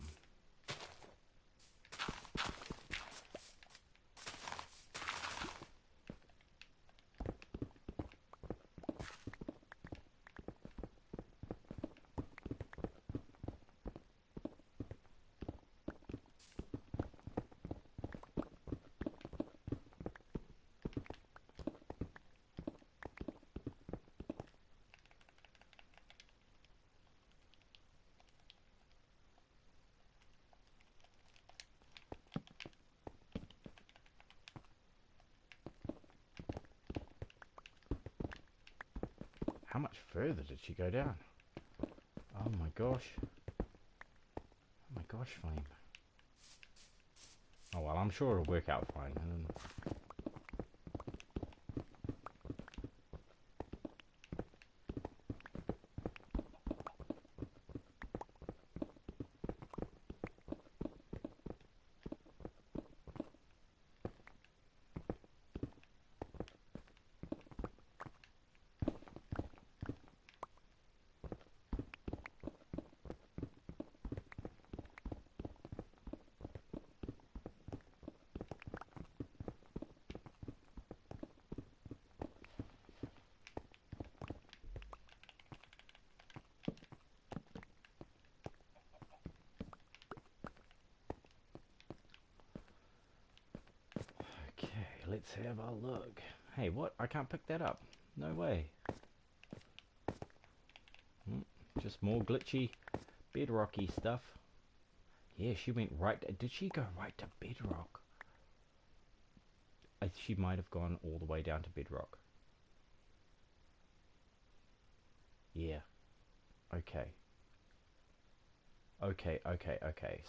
How much further did she go down? Oh my gosh. Oh my gosh, Flame. Oh well, I'm sure it'll work out fine. Let's have a look. Hey, what? I can't pick that up. No way. Just more glitchy, bedrocky stuff. Yeah, she went right... Did she go right to bedrock? She might have gone all the way down to bedrock. Yeah. Okay. Okay.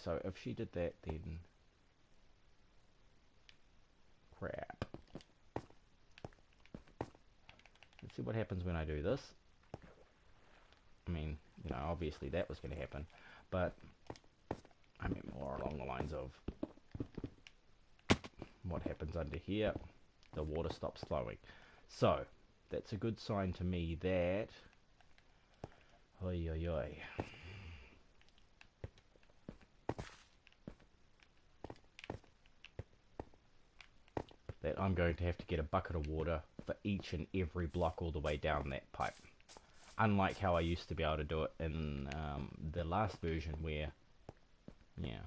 So if she did that, then... Crap. Let's see what happens when I do this. I mean, you know, obviously that was going to happen, but I mean more along the lines of what happens under here. The water stops flowing. So, that's a good sign to me that... Oi, oi, oi. That I'm going to have to get a bucket of water for each and every block all the way down that pipe. Unlike how I used to be able to do it in the last version where, yeah.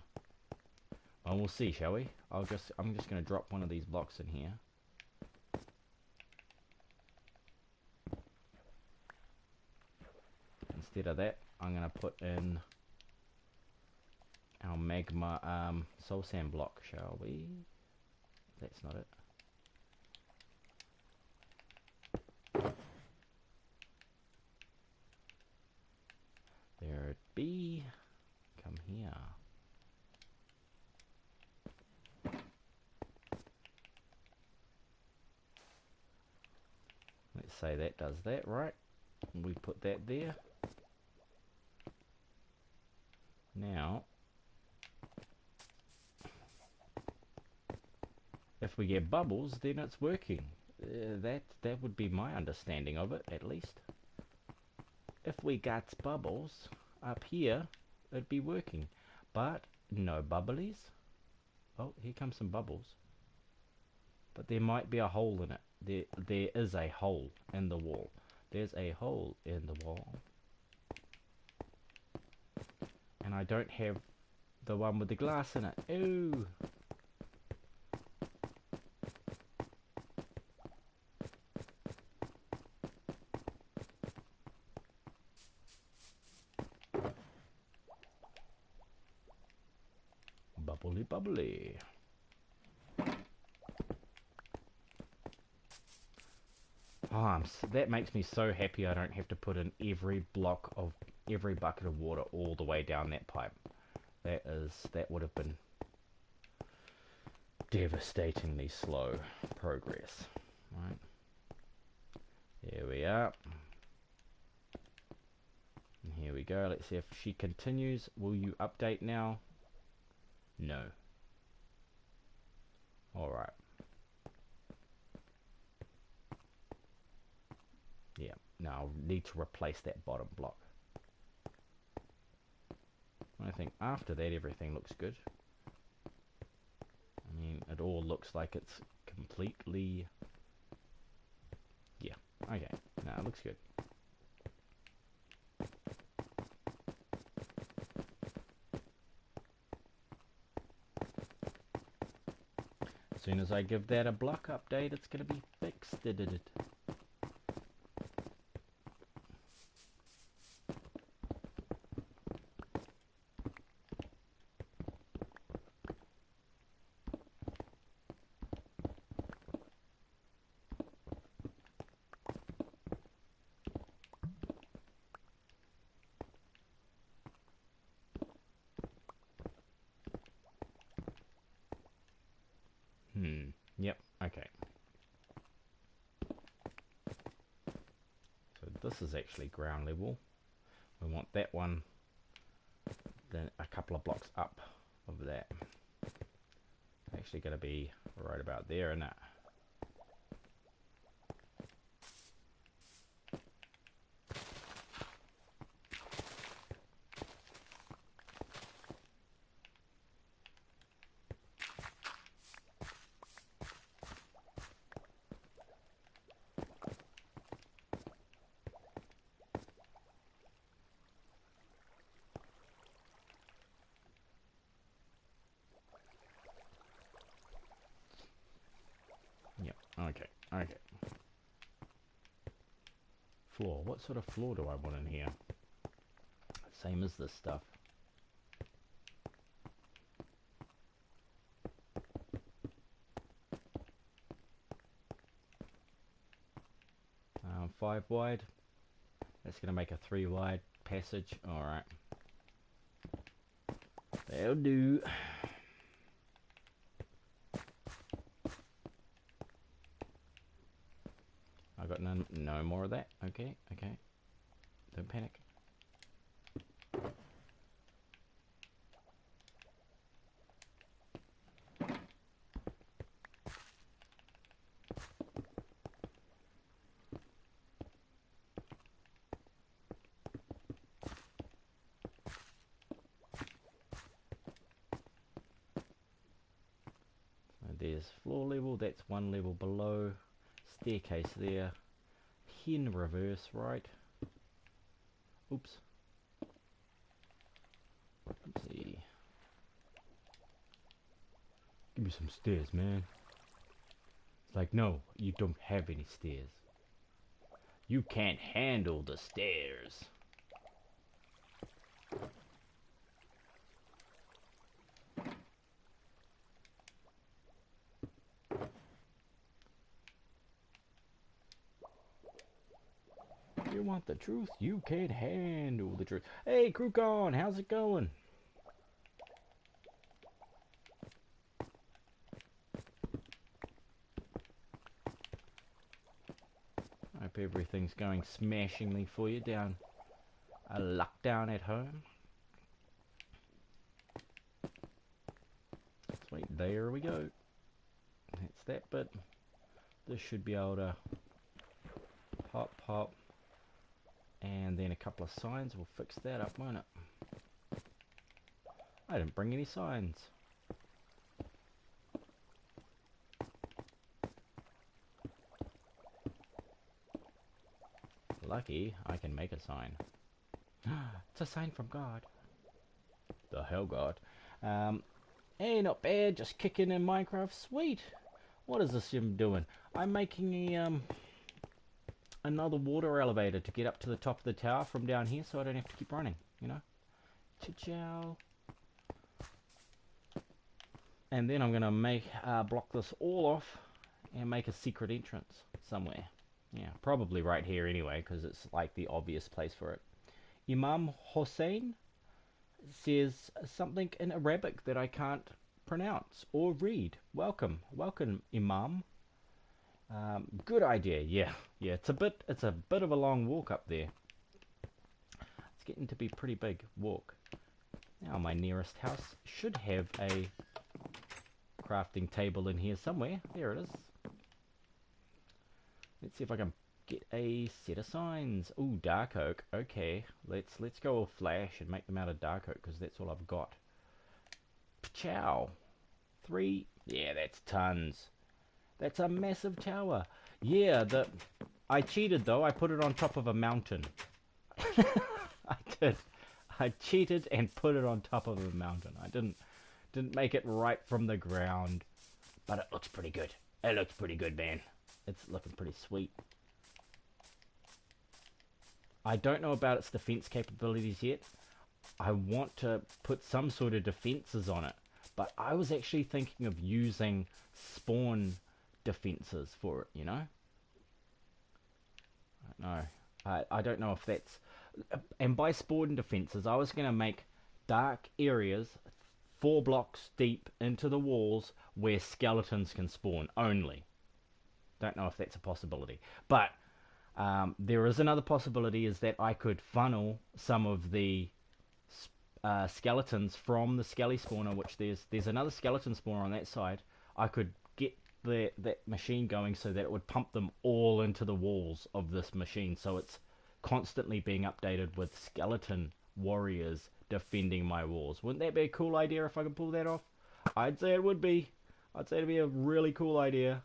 Well, we'll see, shall we? I'm just going to drop one of these blocks in here. Instead of that, I'm going to put in our magma soul sand block, shall we? That's not it. There it be. Come here. say that does that, right? We put that there. Now, if we get bubbles, then it's working. That would be my understanding of it, at least. If we got bubbles up here, it'd be working. But no bubblies. Oh, here comes some bubbles. But there might be a hole in it. There is a hole in the wall. There's a hole in the wall. And I don't have the one with the glass in it. Ooh. Bubbly bubbly. Oh, that makes me so happy I don't have to put in every bucket of water all the way down that pipe. That would have been devastatingly slow progress. Right. There we are. And here we go. Let's see if she continues. Will you update now? No. Alright. Yeah, now I'll need to replace that bottom block. I think after that everything looks good. I mean, it all looks like it's completely... Yeah, okay. No, it looks good. As soon as I give that a block update, it's going to be fixed. Yep, okay. So this is actually ground level. We want that one then a couple of blocks up of that. Actually going to be right about there, isn't it? Okay, okay. Floor. What sort of floor do I want in here? Same as this stuff. 5 wide. That's going to make a 3 wide passage. Alright. That'll do. I got no more of that. Okay, okay. Don't panic. There's floor level, that's 1 level below. Staircase there. Hen reverse, right? Oops. Oopsie. Give me some stairs, man. It's like, no, you don't have any stairs. You can't handle the stairs. You want the truth? You can't handle the truth. Hey, Krukon, how's it going? Hope everything's going smashingly for you down a lockdown at home. Sweet, there we go. That's that bit. This should be able to pop, pop, and then a couple of signs will fix that up, won't it? I didn't bring any signs. Lucky I can make a sign. It's a sign from God. The Hellgod. Hey, not bad, just kicking in Minecraft. Sweet. What is this I'm doing? I'm making a another water elevator to get up to the top of the tower from down here, so I don't have to keep running, you know. Cha-chow. And then I'm gonna make block this all off and make a secret entrance somewhere. Yeah, probably right here anyway, because it's like the obvious place for it. Imam Hossein says something in Arabic that I can't pronounce or read. Welcome, welcome, Imam. Good idea. Yeah. It's a bit of a long walk up there. It's getting to be pretty big walk. Now my nearest house should have a crafting table in here somewhere. There it is. Let's see if I can get a set of signs. Ooh, dark oak. Okay, let's go all flash and make them out of dark oak, because that's all I've got. Chow. 3. Yeah, that's tons. That's a massive tower. Yeah, I cheated though. I put it on top of a mountain. I did. I cheated and put it on top of a mountain. I didn't make it right from the ground, but it looks pretty good. It looks pretty good, man. It's looking pretty sweet. I don't know about its defense capabilities yet. I want to put some sort of defenses on it, but I was actually thinking of using spawn defenses for it, you know? I don't know if that's... And by spawn defenses, I was going to make dark areas 4 blocks deep into the walls where skeletons can spawn only. Don't know if that's a possibility. But there is another possibility, is that I could funnel some of the skeletons from the skelly spawner, which there's another skeleton spawner on that side. I could get that machine going so that it would pump them all into the walls of this machine, so it's constantly being updated with skeleton warriors defending my walls. Wouldn't that be a cool idea if I could pull that off? I'd say it would be. I'd say it'd be a really cool idea.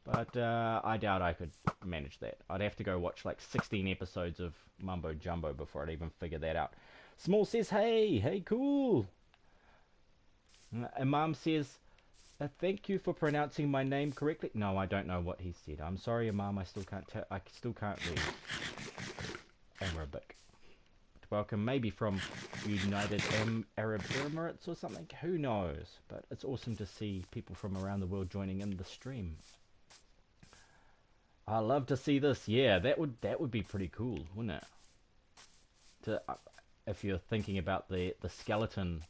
But I doubt I could manage that. I'd have to go watch like 16 episodes of Mumbo Jumbo before I'd even figure that out. Small says, hey, cool. Imam says, thank you for pronouncing my name correctly. No, I don't know what he said. I'm sorry, Imam. I still can't read Arabic. Welcome, maybe from United Arab Emirates or something. Who knows? But it's awesome to see people from around the world joining in the stream. I love to see this. Yeah, that would be pretty cool, wouldn't it? If you're thinking about the skeleton,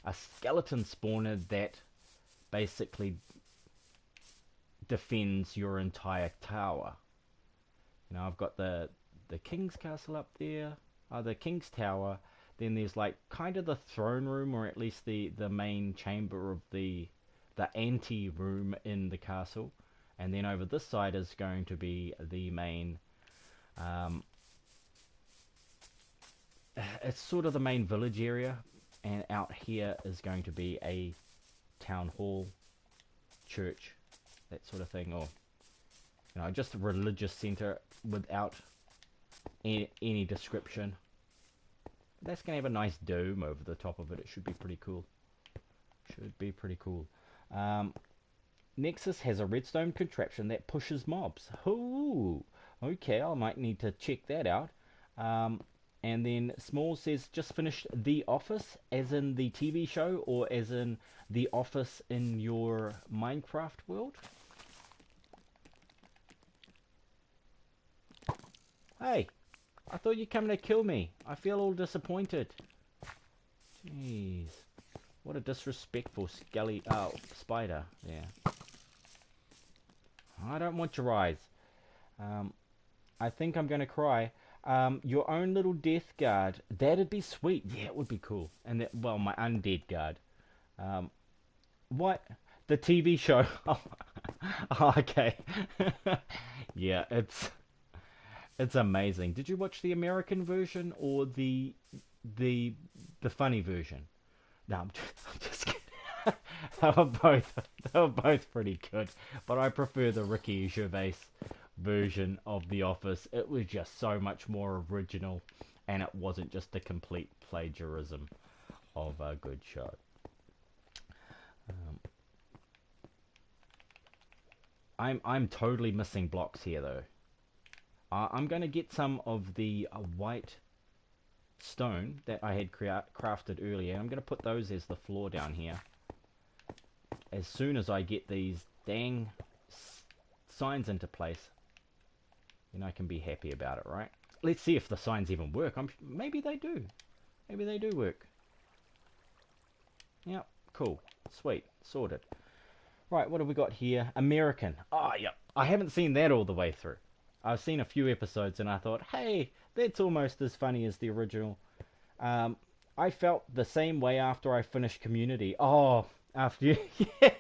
a skeleton spawner that basically defends your entire tower. You know, I've got the King's Castle up there, the King's Tower. Then there's like kind of the throne room, or at least the main chamber of the ante room in the castle. And then over this side is going to be the main, it's sort of the main village area. And out here is going to be a town hall, church, that sort of thing. Or, you know, just a religious center without any description. That's going to have a nice dome over the top of it. It should be pretty cool. Should be pretty cool. Nexus has a redstone contraption that pushes mobs. Ooh, okay, I might need to check that out. And then Small says, just finished The Office, as in the TV show, or as in The Office in your Minecraft world? Hey, I thought you'd come to kill me. I feel all disappointed. Jeez. What a disrespectful spider. Yeah. I don't want your eyes. I think I'm gonna cry. Your own little death guard. That'd be sweet. Yeah, it would be cool. And that, well, my undead guard. Um, what? The TV show. Oh, okay. Yeah, it's amazing. Did you watch the American version or the the funny version? No, I'm just kidding. They were both they were both pretty good, but I prefer the Ricky Gervais version of The Office. It was just so much more original, and it wasn't just a complete plagiarism of a good show. Um, I'm totally missing blocks here though. I'm going to get some of the white stone that I had crafted earlier. I'm going to put those as the floor down here. As soon as I get these dang signs into place, then I can be happy about it, right? Let's see if the signs even work. Maybe they do. Maybe they do work. Yep, cool. Sweet. Sorted. Right, what have we got here? American. Oh, yeah. I haven't seen that all the way through. I've seen a few episodes and I thought, hey, that's almost as funny as the original. I felt the same way after I finished Community. Oh, after you... Yeah.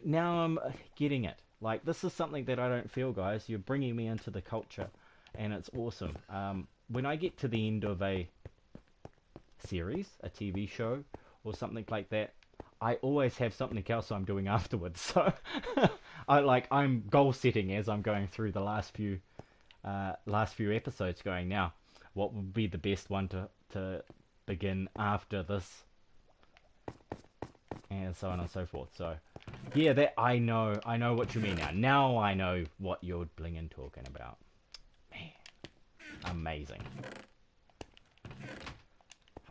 Now I'm getting it. Like, this is something that I don't feel, guys. You're bringing me into the culture, and it's awesome. When I get to the end of a series, a TV show, or something like that, I always have something else I'm doing afterwards. So I'm goal setting as I'm going through the last few episodes. Going now, what would be the best one to begin after this, and so on and so forth. So yeah, that I know what you mean now. Now I know what you're blinging talking about. Man, amazing.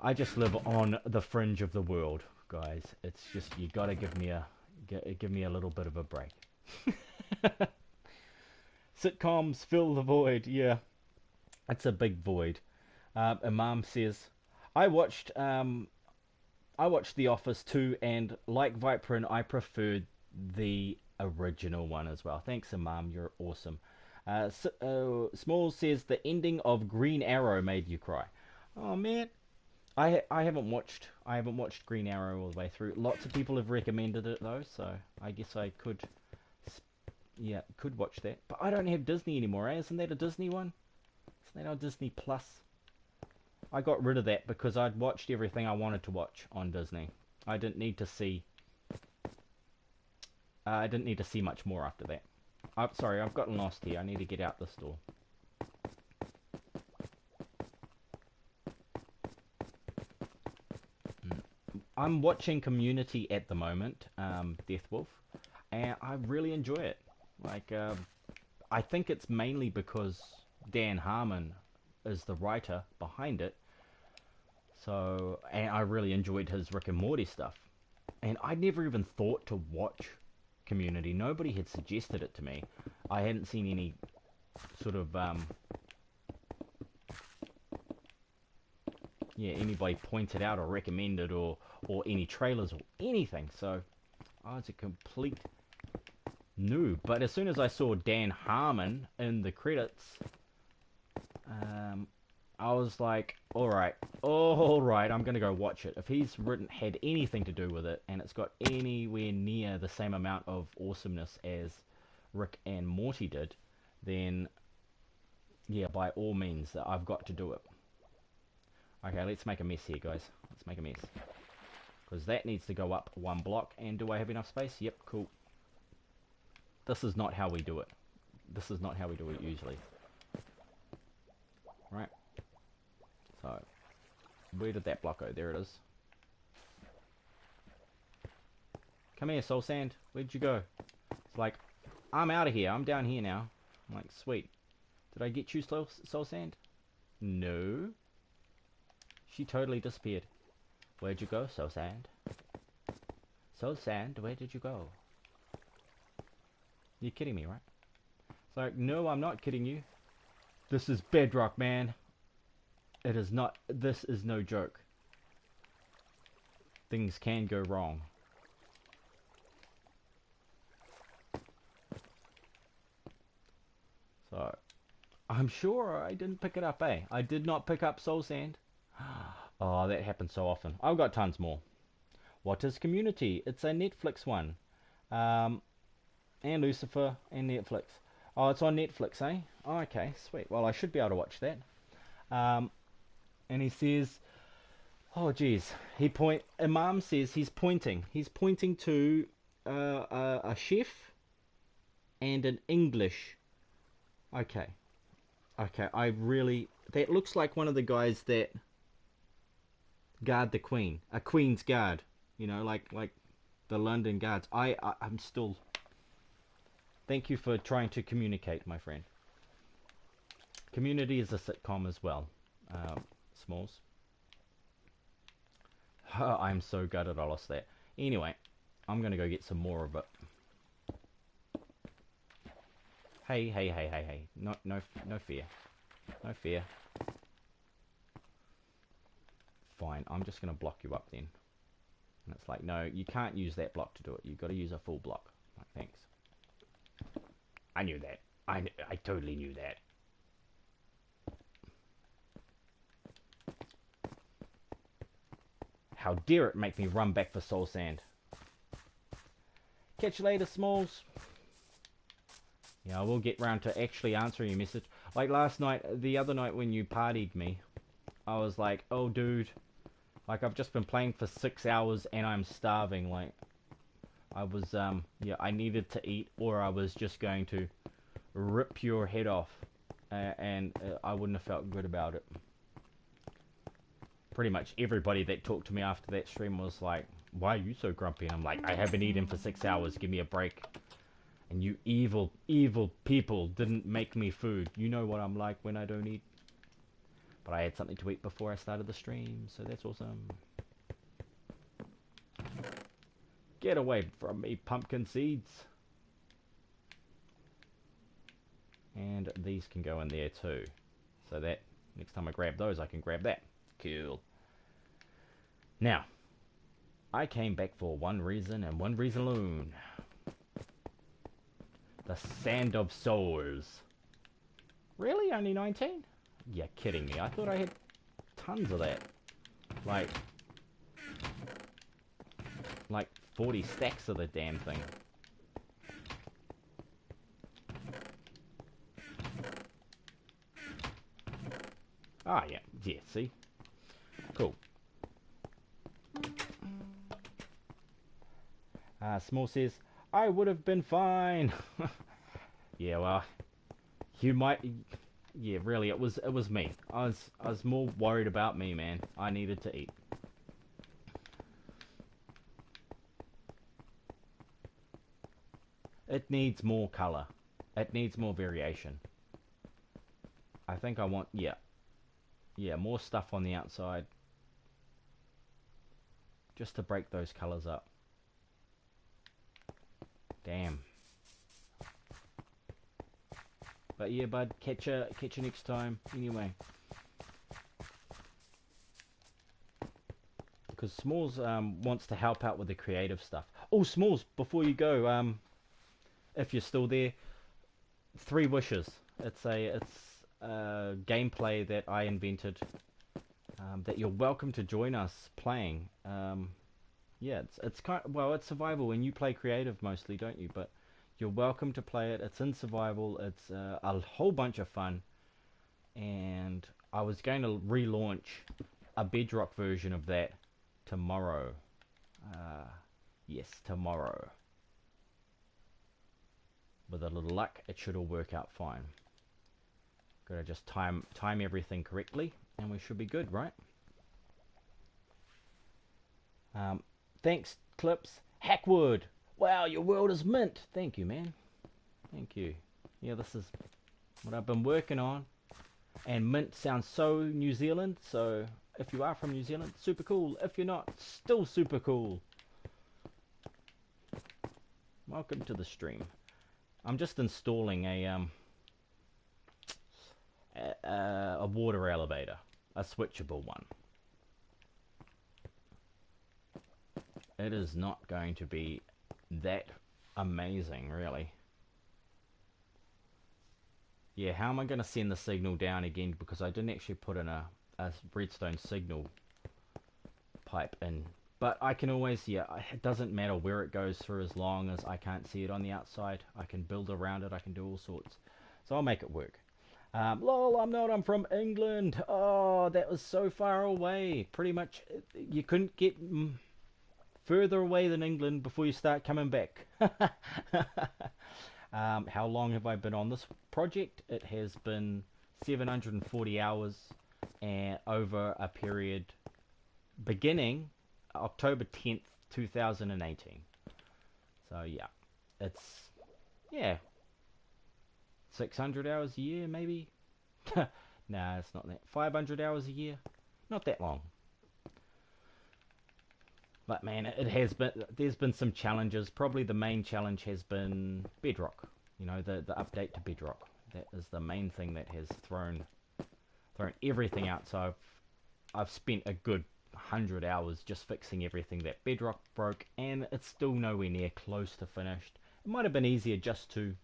I just live on the fringe of the world, guys. It's just, you gotta give me a little bit of a break. Sitcoms fill the void. Yeah, it's a big void. Imam says, I watched The Office too, and like Vypran, I preferred the original one as well. Thanks, Imam. You're awesome. Small says the ending of Green Arrow made you cry. Oh man, I haven't watched Green Arrow all the way through. Lots of people have recommended it though, so I guess I could watch that. But I don't have Disney anymore, eh? Isn't that a Disney one? Isn't that on Disney Plus? I got rid of that because I'd watched everything I wanted to watch on Disney. I didn't need to see much more after that. I'm sorry, I've gotten lost here. I need to get out this door. I'm watching Community at the moment, Deathwolf, and I really enjoy it. Like, I think it's mainly because Dan Harmon is the writer behind it. So, and I really enjoyed his Rick and Morty stuff. And I never even thought to watch Community. Nobody had suggested it to me. I hadn't seen any sort of anybody pointed out or recommended or any trailers or anything. So I was a complete noob. But as soon as I saw Dan Harmon in the credits, I was like, all right, I'm gonna go watch it. If he's had anything to do with it, and it's got anywhere near the same amount of awesomeness as Rick and Morty did, then yeah, by all means, I've got to do it. Okay, let's make a mess here, guys. Let's make a mess. Because that needs to go up one block. And do I have enough space? Yep, cool. This is not how we do it. This is not how we do it usually. Right. So, where did that block go? There it is. Come here, Soul Sand. Where'd you go? It's like, I'm out of here. I'm down here now. I'm like, sweet. Did I get you, Soul Sand? No. She totally disappeared. Where'd you go, Soul Sand? Soul Sand, where did you go? You're kidding me, right? It's like, no, I'm not kidding you. This is bedrock, man. It is not. This is no joke. Things can go wrong. I'm sure I didn't pick it up, eh? I did not pick up Soul Sand. Oh, that happens so often. I've got tons more. What is Community? It's a Netflix one. And Lucifer and Netflix. Oh, it's on Netflix, eh? Oh, okay, sweet. Well, I should be able to watch that. And he says, oh, geez. Imam says he's pointing. He's pointing to a chef and an English. Okay. Okay, that looks like one of the guys that guard the Queen. A Queen's guard. You know, like the London guards. I'm still... Thank you for trying to communicate, my friend. Community is a sitcom as well. Smalls. Oh, I'm so gutted I lost that. Anyway, I'm going to go get some more of it. Hey. No fear. No fear. Fine, I'm just going to block you up then. And it's like, no, you can't use that block to do it. You've got to use a full block. Like, thanks. I knew that. I totally knew that. How dare it make me run back for Soul Sand. Catch you later, Smalls. Yeah, I will get round to actually answering your message. Like the other night when you partied me, I was like, oh dude, like I've just been playing for 6 hours and I'm starving. Like, I was, yeah, I needed to eat or I was just going to rip your head off. And I wouldn't have felt good about it. Pretty much everybody that talked to me after that stream was like, why are you so grumpy? And I'm like, I haven't eaten for 6 hours, give me a break. And you evil people didn't make me food. You know what I'm like when I don't eat. But I had something to eat before I started the stream, so that's awesome. Get away from me, pumpkin seeds. And these can go in there too. So that next time I grab those, I can grab that. Cool. Now, I came back for one reason and one reason alone. The Sand of Souls. Really? Only 19? You're kidding me. I thought I had tons of that. Like 40 stacks of the damn thing. Ah, yeah. Yeah, see? Cool. Small says, I would have been fine. Yeah, well, you might... Yeah, really, it was me. I was more worried about me, man. I needed to eat. It needs more color. It needs more variation. I think I want... Yeah. Yeah, more stuff on the outside. Just to break those colors up. Damn. But yeah, bud, catch you next time. Anyway. Because Smalls wants to help out with the creative stuff. Oh, Smalls, before you go, if you're still there, 3 Wishes. It's a gameplay that I invented. That you're welcome to join us playing. Yeah, it's kind of, well, it's survival, and you play creative mostly, don't you? But you're welcome to play it. It's in survival. It's a whole bunch of fun. And I was going to relaunch a Bedrock version of that tomorrow. Yes, tomorrow. With a little luck, it should all work out fine. Gotta just time everything correctly, and we should be good, right? Thanks, Clips. Hackwood! Wow, your world is mint! Thank you, man. Thank you. Yeah, this is what I've been working on. And mint sounds so New Zealand, so if you are from New Zealand, super cool. If you're not, still super cool. Welcome to the stream. I'm just installing a water elevator. A switchable one. It is not going to be that amazing, really. Yeah, how am I going to send the signal down again? Because I didn't actually put in a redstone signal pipe in. But I can always, yeah, it doesn't matter where it goes through as long as I can't see it on the outside. I can build around it, I can do all sorts. So I'll make it work. Lol, I'm from England. Oh, that was so far away. Pretty much, you couldn't get further away than England before you start coming back. How long have I been on this project? It has been 740 hours and over a period beginning October 10th, 2018. So yeah, it's, yeah, 600 hours a year maybe. Nah, it's not that. 500 hours a year, not that long. But man, it has been, there's been some challenges. Probably the main challenge has been Bedrock. You know, the update to Bedrock. That is the main thing that has thrown everything out. So I've spent a good 100 hours just fixing everything that Bedrock broke, and it's still nowhere near close to finished. It might have been easier just to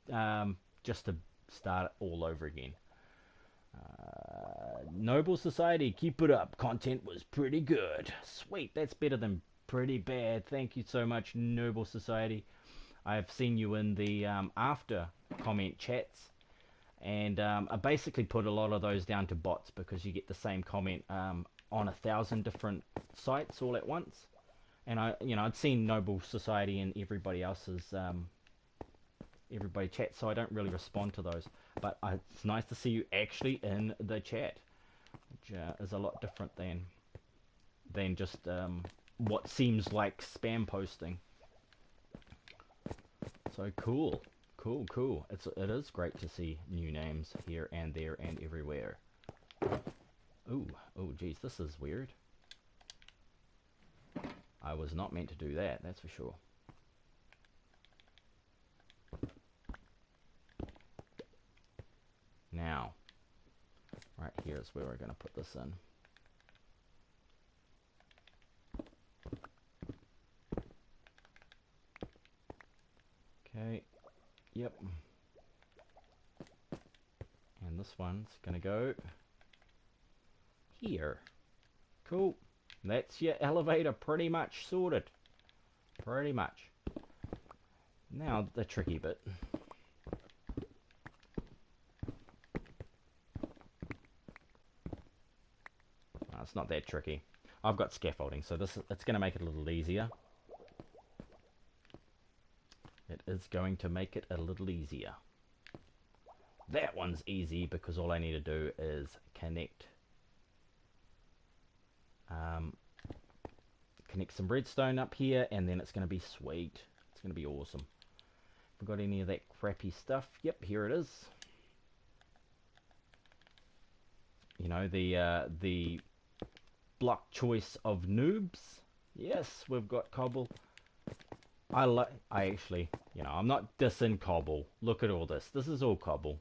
start it all over again. Noble Society, keep it up. Content was pretty good. Sweet, that's better than pretty bad. Thank you so much, Noble Society. I've seen you in the after comment chats, and I basically put a lot of those down to bots because you get the same comment on 1,000 different sites all at once. And I'd seen Noble Society and everybody else's everybody chat, so I don't really respond to those. But it's nice to see you actually in the chat, which is a lot different than just what seems like spam posting. So cool. It is great to see new names here and there and everywhere. Oh geez, this is weird. I was not meant to do that, that's for sure. Now, right here is where we're going to put this in. Okay, yep. And this one's going to go here. Cool. That's your elevator pretty much sorted. Pretty much. Now the tricky bit. It's not that tricky. I've got scaffolding, so it's going to make it a little easier. It is going to make it a little easier. That one's easy because all I need to do is connect some redstone up here, and then it's going to be sweet. It's going to be awesome. Have we got any of that crappy stuff? Yep, here it is. You know, the block choice of noobs. Yes, we've got cobble. I actually, I'm not dissing cobble. Look at all this. This is all cobble.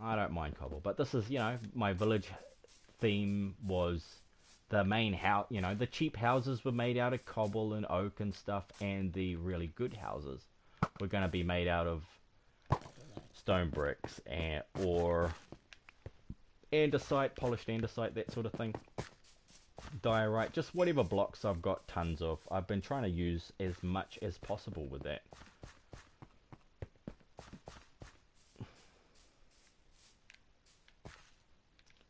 I don't mind cobble, but this is, my village theme was the main house. The cheap houses were made out of cobble and oak and stuff, and the really good houses were going to be made out of stone bricks or andesite, polished andesite, that sort of thing. Diorite, just whatever blocks I've got tons of. I've been trying to use as much as possible with that.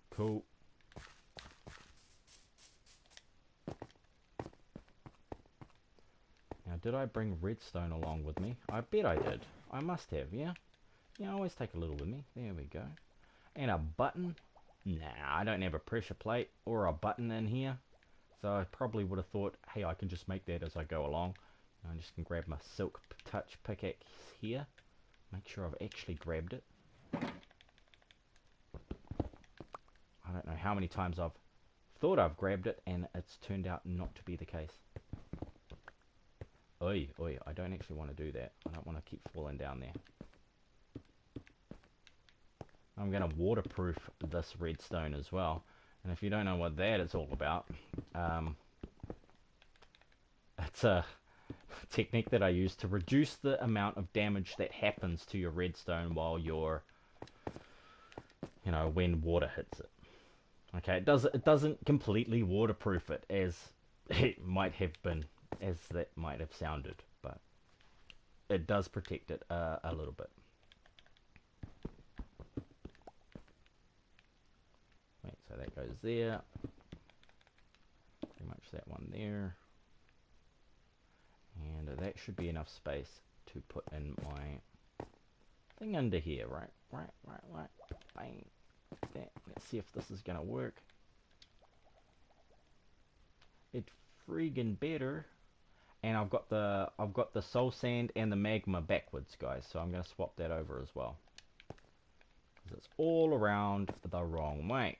Cool. Now, did I bring redstone along with me? I bet I did. I must have, yeah? Yeah, I always take a little with me. There we go. And a button. Nah, I don't have a pressure plate or a button in here. So I probably would have thought, hey, I can just make that as I go along. I just can grab my silk touch pickaxe here. Make sure I've actually grabbed it. I don't know how many times I've thought I've grabbed it and it's turned out not to be the case. Oi, I don't actually want to do that. I don't want to keep falling down there. I'm going to waterproof this redstone as well. And if you don't know what that is all about, it's technique that I use to reduce the amount of damage that happens to your redstone while you're, you know, when water hits it. Okay, it doesn't completely waterproof it as it might have been, as that might have sounded, but it does protect it a little bit. Wait, so that goes there. Pretty much that one there. And that should be enough space to put in my thing under here, right? Bang. That. Let's see if this is gonna work. It friggin' better. And I've got the soul sand and the magma backwards, guys. So I'm gonna swap that over as well, because it's all around the wrong way.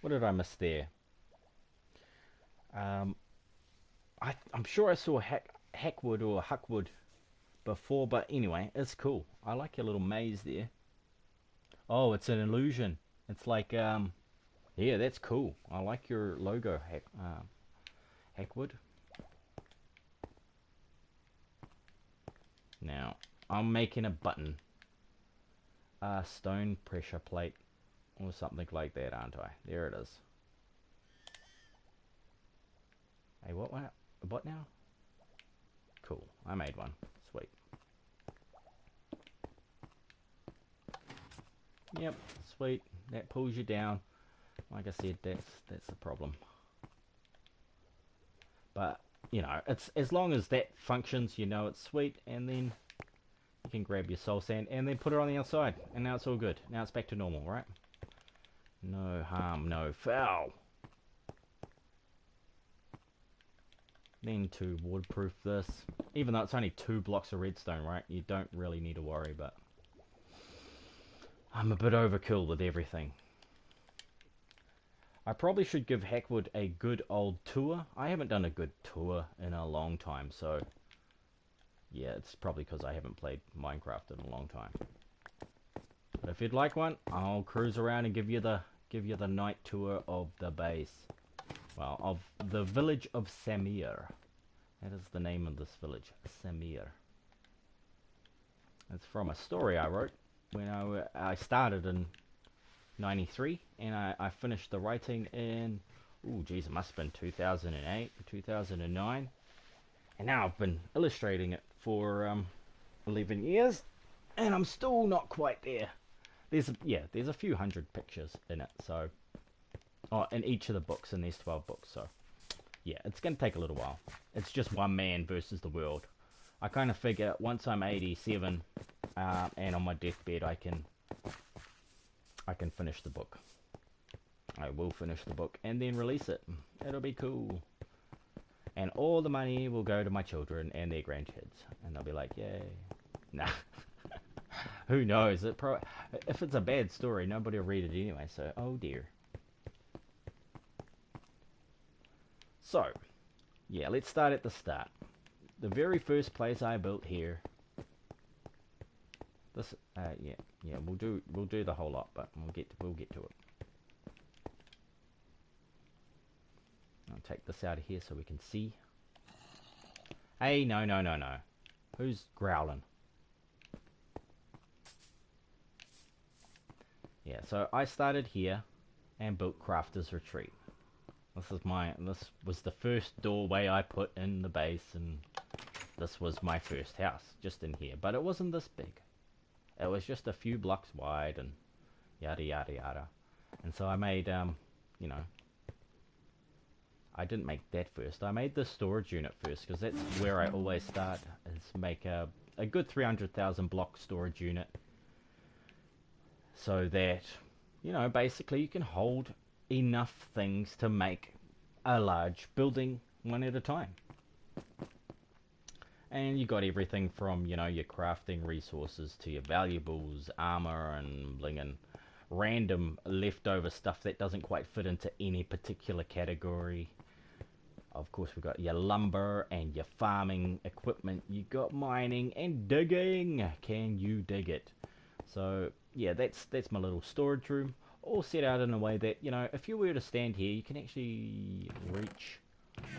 What did I miss there? I'm sure I saw Hackwood or Huckwood before, but anyway, it's cool. I like your little maze there. Oh, it's an illusion. It's like, yeah, that's cool. I like your logo, Hackwood. Now, I'm making a button. A stone pressure plate or something like that, aren't I? There it is. Hey, what now? Cool, I made one. Sweet. Yep, sweet. That pulls you down. Like I said, that's the problem. But, you know, it's as long as that functions, you know it's sweet, and then you can grab your soul sand and then put it on the outside, and now it's all good. Now it's back to normal, right? No harm, no foul. Then to waterproof this, even though it's only 2 blocks of redstone, right? You don't really need to worry, but I'm a bit overkill with everything. I probably should give Hackwood a good old tour. I haven't done a good tour in a long time, so yeah, it's probably because I haven't played Minecraft in a long time. But if you'd like one, I'll cruise around and give you the night tour of the base. Well, of the village of Samir. That is the name of this village, Samir. It's from a story I wrote when I started in '93, and I finished the writing in, ooh, geez, it must have been 2008, 2009. And now I've been illustrating it for 11 years, and I'm still not quite there. There's a few hundred pictures in it, so, oh, in each of the books, and there's 12 books, so yeah, it's gonna take a little while. It's just one man versus the world. I kind of figure once I'm 87 and on my deathbed, I can finish the book. I will finish the book and then release it. It'll be cool. And all the money will go to my children and their grandkids. And they'll be like, yay. Nah. Who knows? If it's a bad story, nobody will read it anyway, so, oh dear. So, yeah, let's start at the start. The very first place I built here. This, yeah, we'll do the whole lot, but we'll get to it. I'll take this out of here so we can see. Hey, no. Who's growling? Yeah, so I started here and built Crafter's Retreat. This was the first doorway I put in the base, and this was my first house, just in here. But it wasn't this big. It was just a few blocks wide and yada yada yada. And so I made, you know, I didn't make that first. I made the storage unit first, because that's where I always start, is make a good 300,000 block storage unit. So that, you know, basically you can hold enough things to make a large building one at a time. And you got everything from, you know, your crafting resources to your valuables, armor, and bling, and random leftover stuff that doesn't quite fit into any particular category. Of course, we've got your lumber and your farming equipment. You got mining and digging. Can you dig it? So yeah, that's my little storage room, all set out in a way that, you know, if you were to stand here, you can actually reach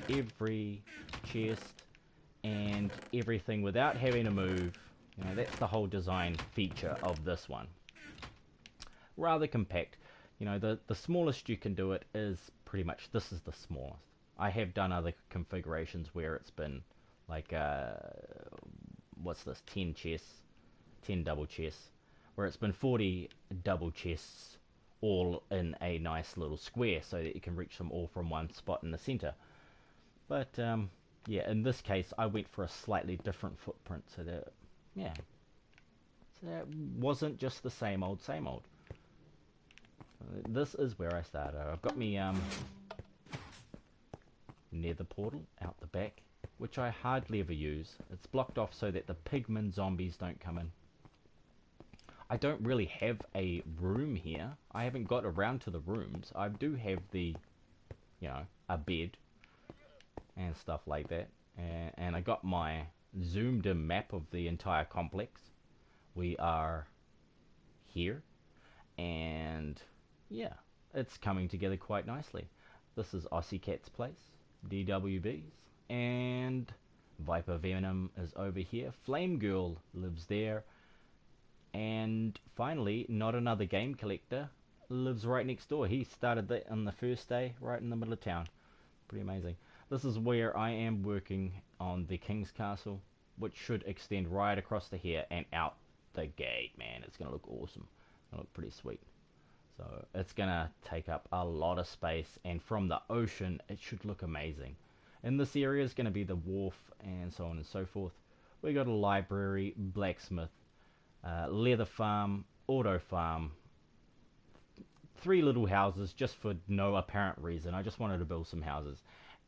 every chest and everything without having to move. You know, that's the whole design feature of this one. Rather compact. You know, the smallest you can do it is pretty much, this is the smallest. I have done other configurations where it's been like, what's this, 10 chests, 10 double chests, where it's been 40 double chests all in a nice little square so that you can reach them all from one spot in the center. But yeah, in this case I went for a slightly different footprint so that, yeah, so that wasn't just the same old. This is where I started. I've got me nether portal out the back, which I hardly ever use. It's blocked off so that the pigman zombies don't come in. I don't really have a room here. I haven't got around to the rooms. I do have the, you know, a bed and stuff like that. And I got my zoomed in map of the entire complex. We are here. And yeah, it's coming together quite nicely. This is Aussie Cat's place, DWB's, and Viper Venom is over here. Flame Girl lives there. And finally, Not Another Game Collector lives right next door. He started that on the first day, right in the middle of town. Pretty amazing. This is where I am working on the King's Castle, which should extend right across to here and out the gate. Man, it's going to look awesome. It's going to look pretty sweet. So it's going to take up a lot of space, and from the ocean, it should look amazing. In this area is going to be the wharf and so on and so forth. We got a library, blacksmith, leather farm, auto farm, 3 little houses just for no apparent reason. I just wanted to build some houses,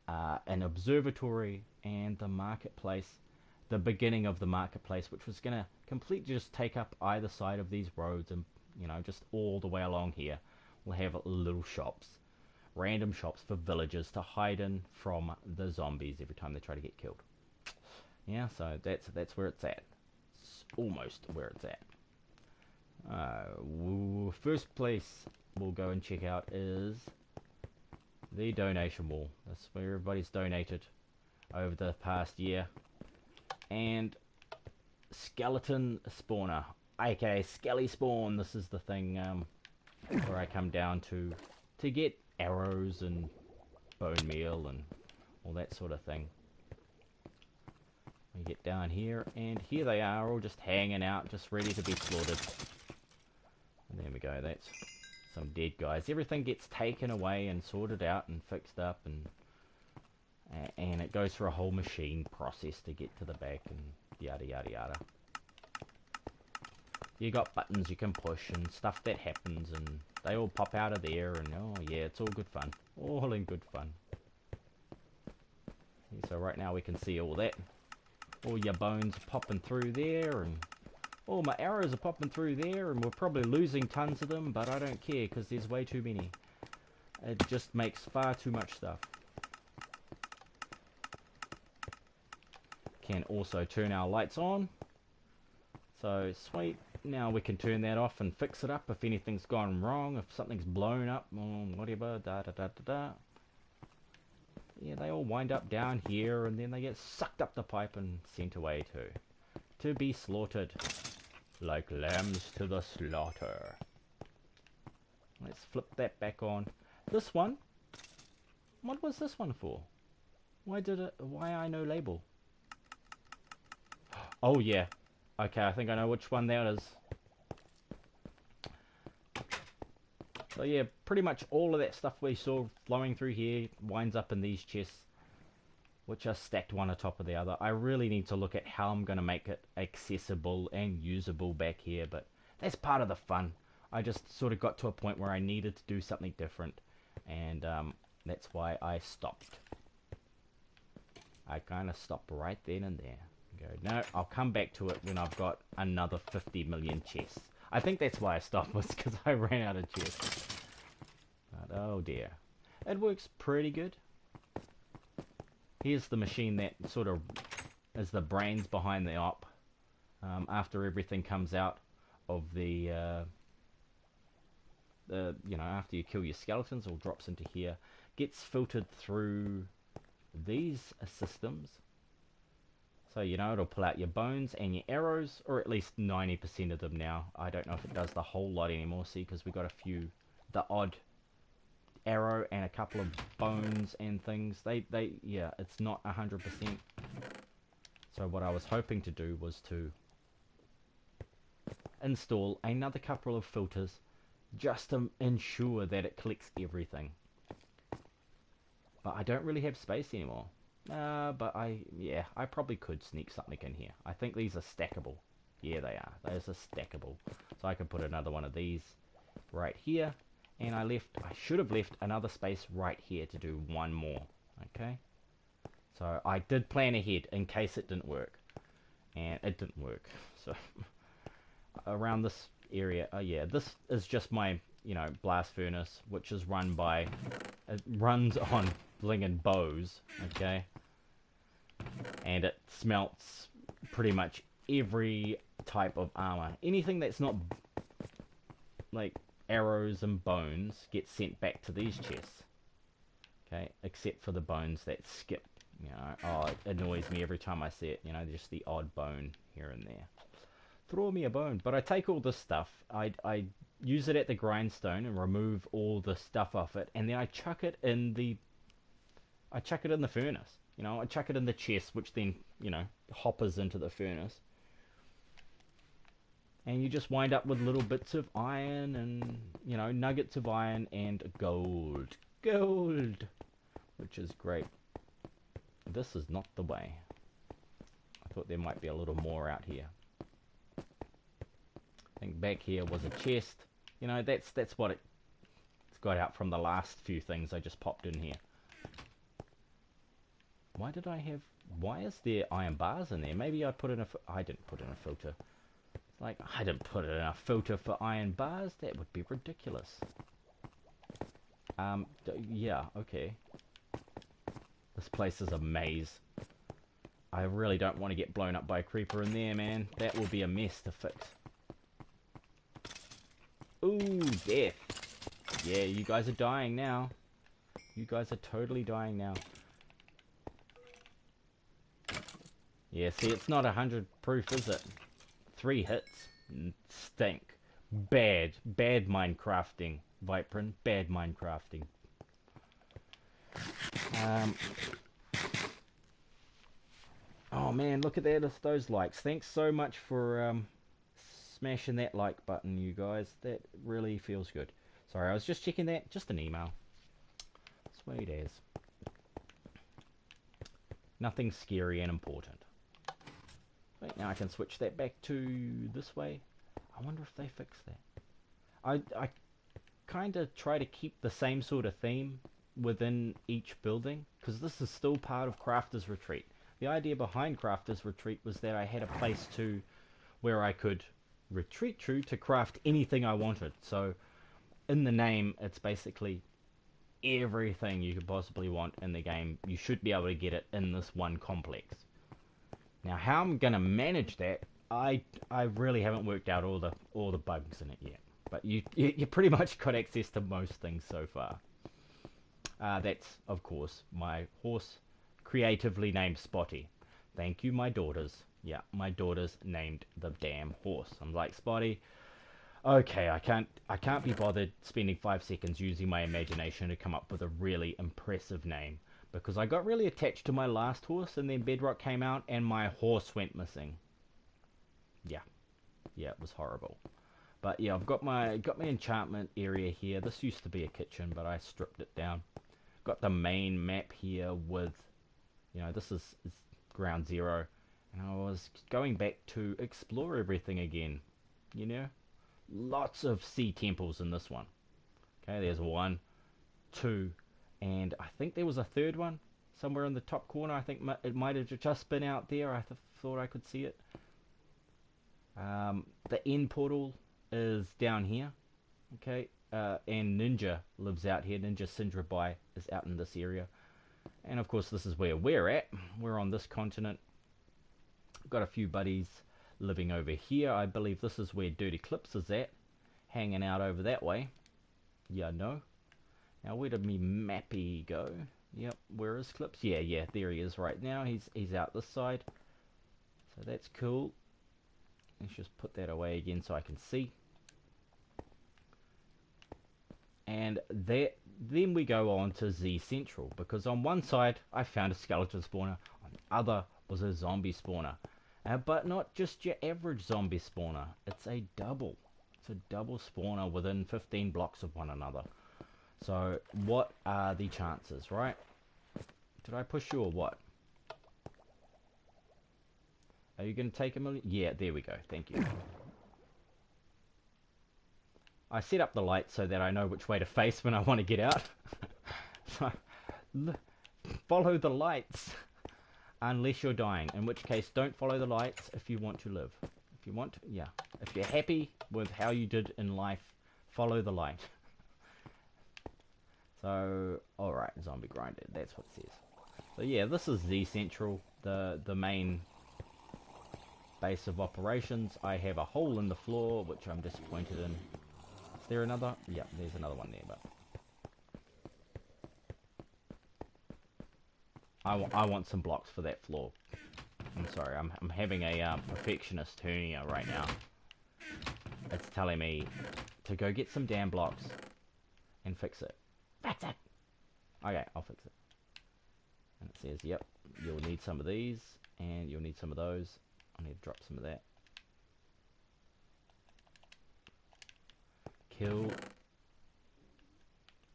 an observatory, and the marketplace, the beginning of the marketplace, which was going to completely just take up either side of these roads, and you know, just all the way along here we'll have little shops, random shops for villagers to hide in from the zombies every time they try to get killed. Yeah, so that's where it's at. Almost where it's at. First place we'll go and check out is the donation wall. That's where everybody's donated over the past year. And skeleton spawner, aka skelly spawn. This is the thing where I come down to get arrows and bone meal and all that sort of thing. We get down here, and here they are, all just hanging out, just ready to be slaughtered. And there we go, that's some dead guys. Everything gets taken away and sorted out and fixed up, and it goes through a whole machine process to get to the back, and yada yada yada. You got buttons you can push and stuff that happens, and they all pop out of there, and oh yeah, it's all good fun. All in good fun. So right now we can see all that. All your bones are popping through there, and all my arrows are popping through there, and we're probably losing tons of them, but I don't care because there's way too many. It just makes far too much stuff. Can also turn our lights on. So sweet. Now we can turn that off and fix it up if anything's gone wrong, if something's blown up, or whatever, da da da da da. Yeah, they all wind up down here, and then they get sucked up the pipe and sent away to be slaughtered like lambs to the slaughter. Let's flip that back on. This one, what was this one for? Why I no label? Oh yeah, okay, I think I know which one that is. So yeah, pretty much all of that stuff we saw flowing through here winds up in these chests, which are stacked one on top of the other. I really need to look at how I'm going to make it accessible and usable back here, but that's part of the fun. I just sort of got to a point where I needed to do something different, and that's why I stopped. I kind of stopped right then and there. Go, no, I'll come back to it when I've got another 50 million chests. I think that's why I stopped, was because I ran out of chests. But oh dear. It works pretty good. Here's the machine that sort of is the brains behind the op. After everything comes out of the you know, after you kill your skeletons, all drops into here, gets filtered through these systems. So, you know, it'll pull out your bones and your arrows, or at least 90% of them now. I don't know if it does the whole lot anymore, see, because we got a few, the odd arrow and a couple of bones and things. Yeah, it's not 100%. So what I was hoping to do was to install another couple of filters just to ensure that it collects everything. But I don't really have space anymore. But I probably could sneak something in here. I think these are stackable. Yeah, they are. Those are stackable. So I could put another one of these right here. And I should have left another space right here to do one more. Okay? So I did plan ahead in case it didn't work. And it didn't work. So around this area, oh yeah, this is just my, you know, blast furnace, which is run by, it runs on blingin' bows, okay? And it smelts pretty much every type of armor. Anything that's not like arrows and bones gets sent back to these chests, okay? Except for the bones that skip, you know. Oh, it annoys me every time I see it, you know, just the odd bone here and there. Throw me a bone. But I take all this stuff, I use it at the grindstone and remove all the stuff off it, and then I chuck it in the furnace. You know, I chuck it in the chest, which then, you know, hoppers into the furnace. And you just wind up with little bits of iron and, you know, nuggets of iron and gold. Gold! Which is great. This is not the way. I thought there might be a little more out here. I think back here was a chest. You know, that's what it's got out from the last few things I just popped in here. Why is there iron bars in there? Maybe I didn't put in a filter. Like, I didn't put in a filter for iron bars. That would be ridiculous. Yeah, okay. This place is a maze. I really don't want to get blown up by a creeper in there, man. That will be a mess to fix. Ooh, death. Yeah, you guys are dying now. You guys are totally dying now. Yeah, see, it's not 100 proof, is it? 3 hits. Stink. Bad Minecrafting, Vypran. Bad Minecrafting. Oh man, look at that, those likes. Thanks so much for smashing that like button, you guys. That really feels good. Sorry, I was just checking that. Just an email. Sweet as. Nothing scary and important. Wait, now I can switch that back to this way. I wonder if they fix that. I kind of try to keep the same sort of theme within each building, because this is still part of Crafter's Retreat. The idea behind Crafter's Retreat was that I had a place where I could retreat to craft anything I wanted. So in the name, it's basically everything you could possibly want in the game. You should be able to get it in this one complex. Now, how I'm gonna manage that, I really haven't worked out all the bugs in it yet. But you pretty much got access to most things so far. That's of course my horse, creatively named Spotty. Thank you, my daughters. Yeah, my daughters named the damn horse. I'm like, Spotty, okay, I can't be bothered spending 5 seconds using my imagination to come up with a really impressive name, because I got really attached to my last horse, and then Bedrock came out and my horse went missing. Yeah, it was horrible. But yeah, I've got my enchantment area here. This used to be a kitchen, but I stripped it down. Got the main map here with, you know, this is ground zero, and I was going back to explore everything again. You know, lots of sea temples in this one. Okay, there's 1, 2, and I think there was a third one somewhere in the top corner. I think it might have just been out there. I thought I could see it. The end portal is down here. Okay, and Ninja lives out here. Ninja Sindrabai is out in this area. And of course this is where we're at. We're on this continent. Got a few buddies living over here. I believe this is where Dirty Clips is at, hanging out over that way. Yeah, no. Now where did me mappy go? Yep, where is Clips? Yeah, there he is right now. He's out this side. So that's cool. Let's just put that away again so I can see. And then we go on to Z Central, because on one side I found a skeleton spawner, on the other was a zombie spawner. But not just your average zombie spawner, it's a double. It's a double spawner within 15 blocks of one another. So what are the chances, right? Did I push you or what? Are you going to take a million? Yeah, there we go, thank you. I set up the light so that I know which way to face when I want to get out. So, follow the lights. Unless you're dying, in which case don't follow the lights if you want to live. If you want to, yeah. If you're happy with how you did in life, follow the light. So, alright, zombie grinder, that's what it says. So yeah, this is Z Central, the main base of operations. I have a hole in the floor, which I'm disappointed in. Is there another? Yeah, there's another one there, but I want some blocks for that floor. I'm sorry, I'm having a perfectionist hernia right now. It's telling me to go get some damn blocks and fix it. Fix it! Okay, I'll fix it. And it says, yep, you'll need some of these, and you'll need some of those. I need to drop some of that. Kill.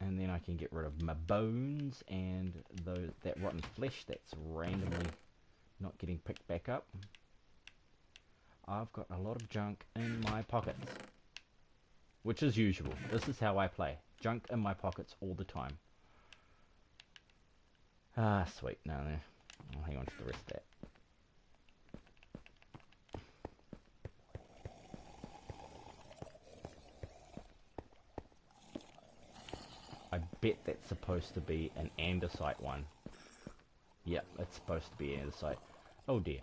And then I can get rid of my bones and that rotten flesh that's randomly not getting picked back up. I've got a lot of junk in my pockets, which is usual. This is how I play. Junk in my pockets all the time. Ah, sweet. No, I'll hang on to the rest of that. I bet that's supposed to be an andesite one. Yep, it's supposed to be andesite. Oh dear.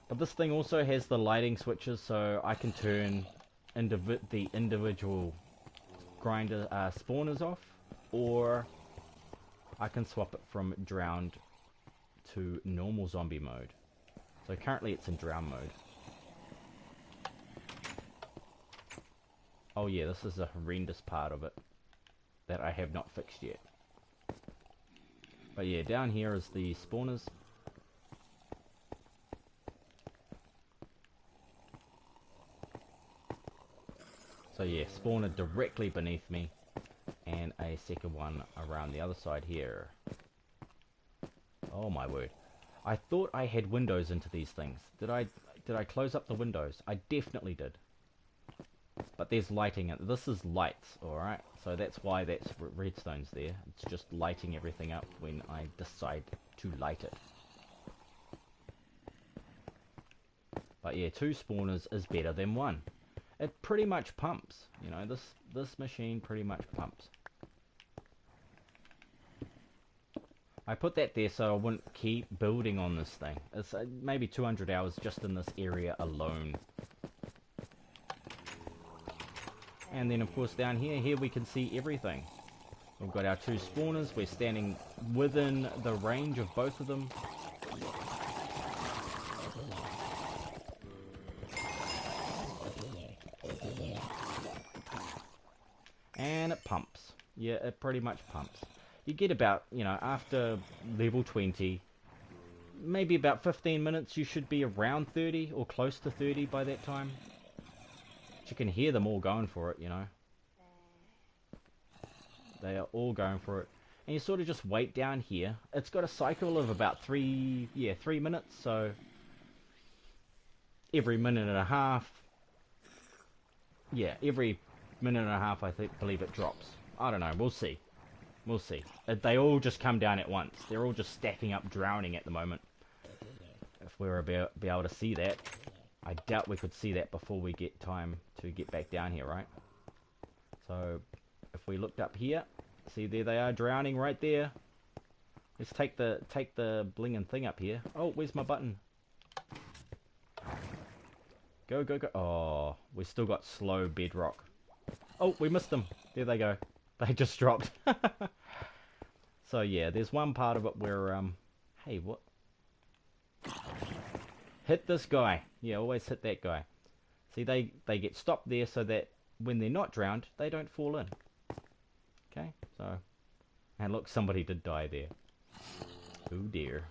But this thing also has the lighting switches, so I can turn the individual grinder spawners off, or I can swap it from drowned to normal zombie mode. So currently it's in drown mode. Oh yeah, this is a horrendous part of it that I have not fixed yet. But yeah, down here is the spawners. So yeah, spawner directly beneath me, and a second one around the other side here. Oh my word. I thought I had windows into these things. Did I close up the windows? I definitely did. But there's lighting, and this is lights, alright? So that's why that's redstone's there. It's just lighting everything up when I decide to light it. But yeah, 2 spawners is better than 1. It pretty much pumps, you know, this machine pretty much pumps. I put that there so I wouldn't keep building on this thing. It's maybe 200 hours just in this area alone. And then of course down here we can see everything. We've got our 2 spawners, we're standing within the range of both of them. And it pumps. Yeah, it pretty much pumps. You get about, you know, after level 20, maybe about 15 minutes, you should be around 30 or close to 30 by that time. You can hear them all going for it, you know. They are all going for it. And you sort of just wait down here. It's got a cycle of about 3 minutes, so every minute and a half. Yeah, every minute and a half I believe it drops. I don't know, we'll see. We'll see. They all just come down at once. They're all just stacking up, drowning at the moment. If we were to be able to see that. I doubt we could see that before we get time to get back down here, right? So, if we looked up here, see there they are drowning right there. Let's take the blinging thing up here. Oh, where's my button? Go, go, go. Oh, we still got slow bedrock. Oh, we missed them. There they go. They just dropped. So yeah, there's one part of it where, hey, what? Hit this guy. Yeah, always hit that guy. See, they get stopped there so that when they're not drowned, they don't fall in. Okay, so... And look, somebody did die there. Oh dear.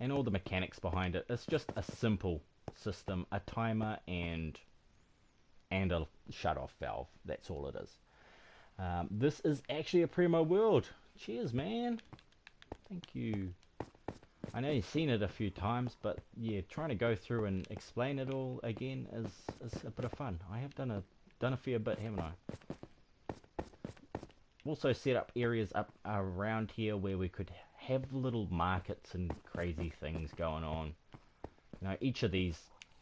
And all the mechanics behind it. It's just a simple system. A timer and a shut-off valve. That's all it is. This is actually a Primo world. Cheers, man. Thank you. I know you've seen it a few times, but yeah, trying to go through and explain it all again is a bit of fun. I have done a fair bit, haven't I? Also set up areas up around here where we could have little markets and crazy things going on. You know, each of these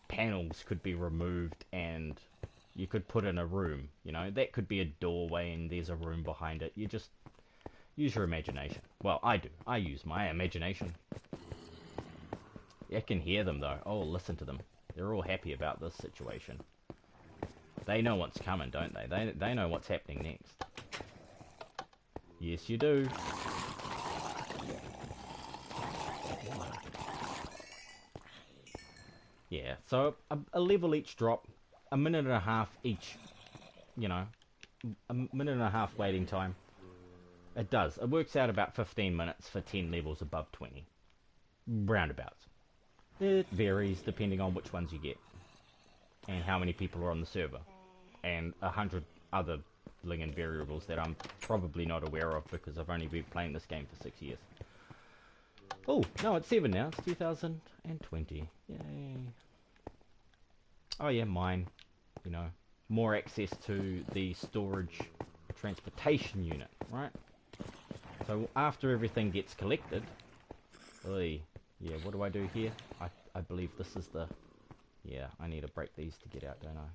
panels could be removed and you could put in a room. You know, that could be a doorway and there's a room behind it. You just use your imagination. Well, I do. I use my imagination. I can hear them though. Oh, listen to them. They're all happy about this situation. They know what's coming, don't they? They know what's happening next. Yes, you do. Yeah, so a level each drop, a minute and a half each, you know, a minute and a half waiting time. It does. It works out about 15 minutes for 10 levels above 20. Roundabouts. It varies depending on which ones you get and how many people are on the server and 100 other and variables that I'm probably not aware of because I've only been playing this game for 6 years. Oh, no, it's 7 now. It's 2020. Yay. Oh yeah, mine. You know, more access to the storage transportation unit, right? So after everything gets collected, yeah, what do I do here? I believe this is the... Yeah, I need to break these to get out, don't I?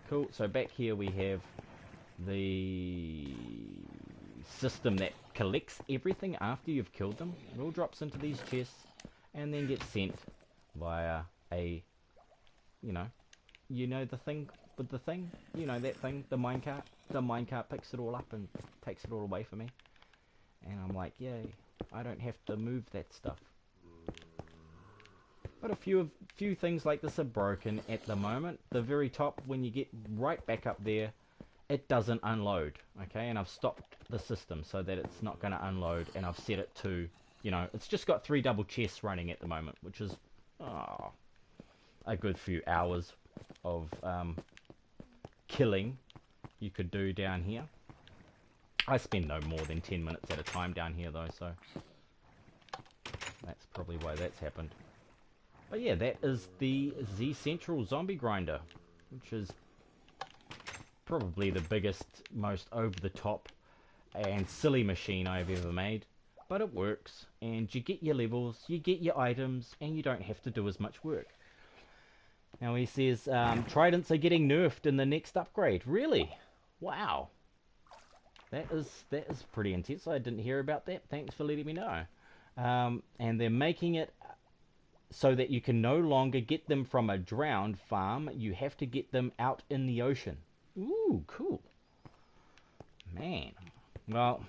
Cool, so back here we have the system that collects everything after you've killed them. It all drops into these chests and then gets sent via a, you know the thing with the thing? You know that thing, the minecart? The minecart picks it all up and takes it all away for me. And I'm like, yay, I don't have to move that stuff. But a few things like this are broken at the moment. The very top, when you get right back up there, it doesn't unload, okay? And I've stopped the system so that it's not going to unload, and I've set it to, you know, it's just got 3 double chests running at the moment, which is a good few hours of killing you could do down here. I spend no more than 10 minutes at a time down here, though, so that's probably why that's happened. But yeah, that is the Z Central Zombie Grinder, which is probably the biggest, most over-the-top and silly machine I've ever made. But it works, and you get your levels, you get your items, and you don't have to do as much work. Now he says, tridents are getting nerfed in the next upgrade. Really? Wow. That is pretty intense. I didn't hear about that. Thanks for letting me know. And they're making it so that you can no longer get them from a drowned farm. You have to get them out in the ocean. Ooh, cool. Man. Well,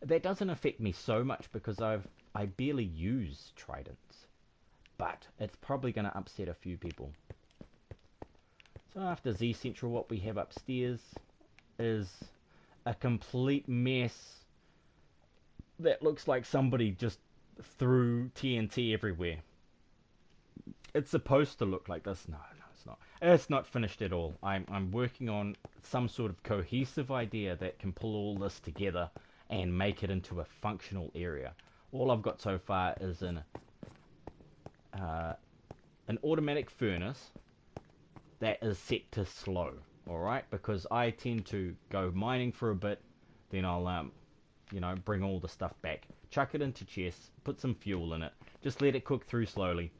that doesn't affect me so much because I barely use tridents. But it's probably going to upset a few people. So after Z Central, what we have upstairs is a complete mess that looks like somebody just threw TNT everywhere. It's supposed to look like this. No, it's not. It's not finished at all. I'm working on some sort of cohesive idea that can pull all this together and make it into a functional area. All I've got so far is an automatic furnace that is set to slow. Alright, because I tend to go mining for a bit, then I'll you know, bring all the stuff back, chuck it into chests, put some fuel in it, just let it cook through slowly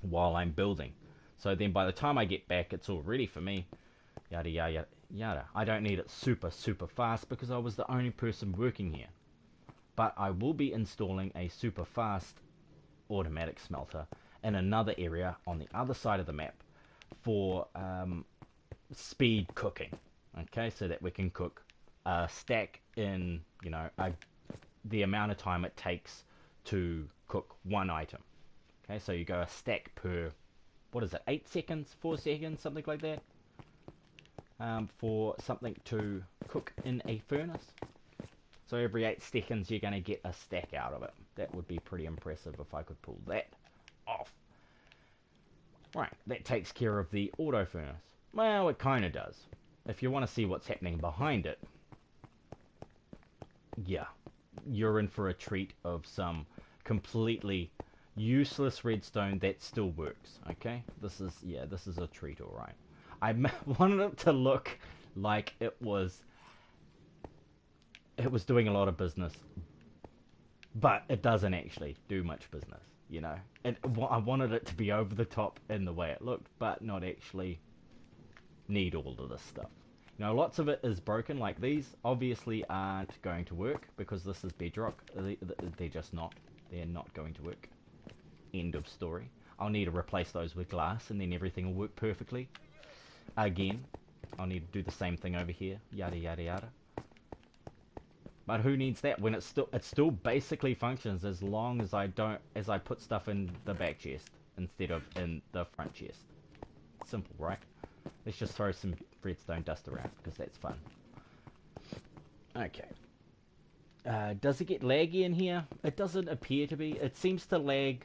while I'm building. So then by the time I get back, it's all ready for me. Yada yada yada. I don't need it super fast because I was the only person working here. But I will be installing a super fast automatic smelter in another area on the other side of the map for speed cooking. Okay, so that we can cook a stack in, you know, the amount of time it takes to cook one item. Okay, so you go a stack per, what is it, 8 seconds, 4 seconds, something like that, for something to cook in a furnace. So every 8 seconds you're going to get a stack out of it. That would be pretty impressive if I could pull that off. Right, that takes care of the auto furnace. Well, it kind of does. If you want to see what's happening behind it, yeah, you're in for a treat of some completely useless redstone that still works. Okay, this is a treat, all right. I wanted it to look like it was doing a lot of business, but it doesn't actually do much business. You know, I wanted it to be over the top in the way it looked, but not actually need all of this stuff. You know, lots of it is broken, like these obviously aren't going to work because this is bedrock. They're just not. They're not going to work. End of story. I'll need to replace those with glass and then everything will work perfectly. Again, I'll need to do the same thing over here. Yada yada yada. But who needs that when it still basically functions as long as I put stuff in the back chest instead of in the front chest. Simple, right? Let's just throw some redstone dust around because that's fun. Okay. Does it get laggy in here? It doesn't appear to be. It seems to lag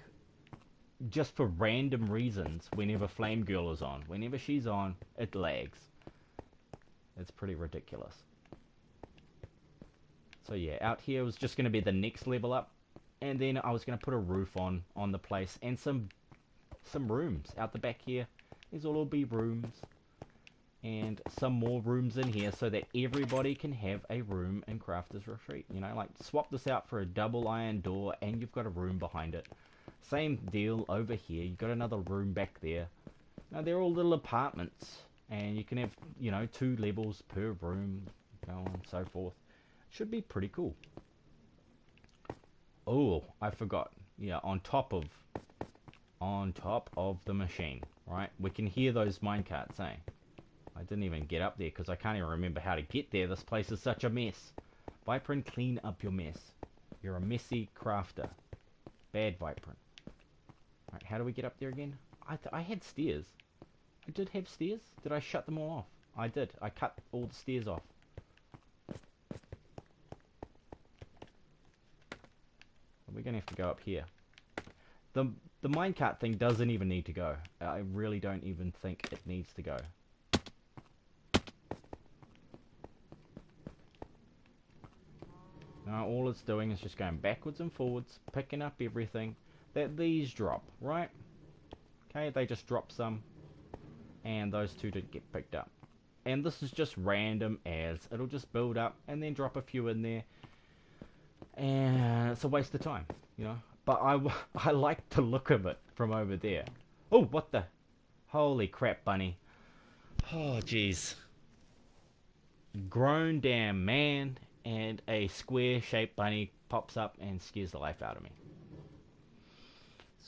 just for random reasons whenever Flame Girl is on. Whenever she's on, it lags. It's pretty ridiculous. So yeah, out here was just going to be the next level up, and then I was going to put a roof on the place and some rooms out the back here. These will all be rooms, and some more rooms in here so that everybody can have a room in Crafter's Retreat. You know, like swap this out for a double iron door, and you've got a room behind it. Same deal over here. You've got another room back there. Now they're all little apartments, and you can have, you know, 2 levels per room, so on and so forth. Should be pretty cool. Oh, I forgot. Yeah, on top of the machine, right? We can hear those minecarts, eh? I didn't even get up there because I can't even remember how to get there. This place is such a mess. Vypran, clean up your mess. You're a messy crafter. Bad Vypran. Right, how do we get up there again? I had stairs. I did have stairs. Did I shut them all off? I did. I cut all the stairs off. We're going to have to go up here. The minecart thing doesn't even need to go. I really don't even think it needs to go. Now all it's doing is just going backwards and forwards, picking up everything that these drop, right? Okay, they just drop some, and those 2 didn't get picked up. And this is just random as it'll just build up and then drop a few in there. And it's a waste of time, you know. But I like the look of it from over there. Oh, what the? Holy crap, bunny. Oh, jeez. Grown damn man and a square-shaped bunny pops up and scares the life out of me.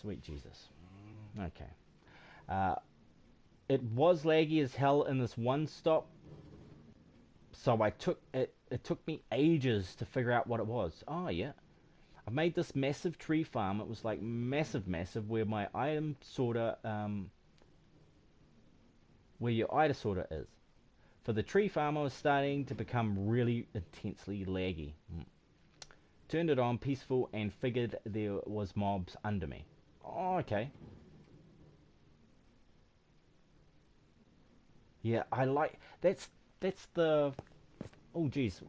Sweet Jesus. Okay. It was laggy as hell in this one stop. So it took me ages to figure out what it was. Oh, yeah. I made this massive tree farm. It was like massive, where my item sorter, where your item sorter is. For the tree farm, I was starting to become really intensely laggy. Turned it on peaceful and figured there was mobs under me. Oh, okay. Yeah, I like... That's the... Oh, geez.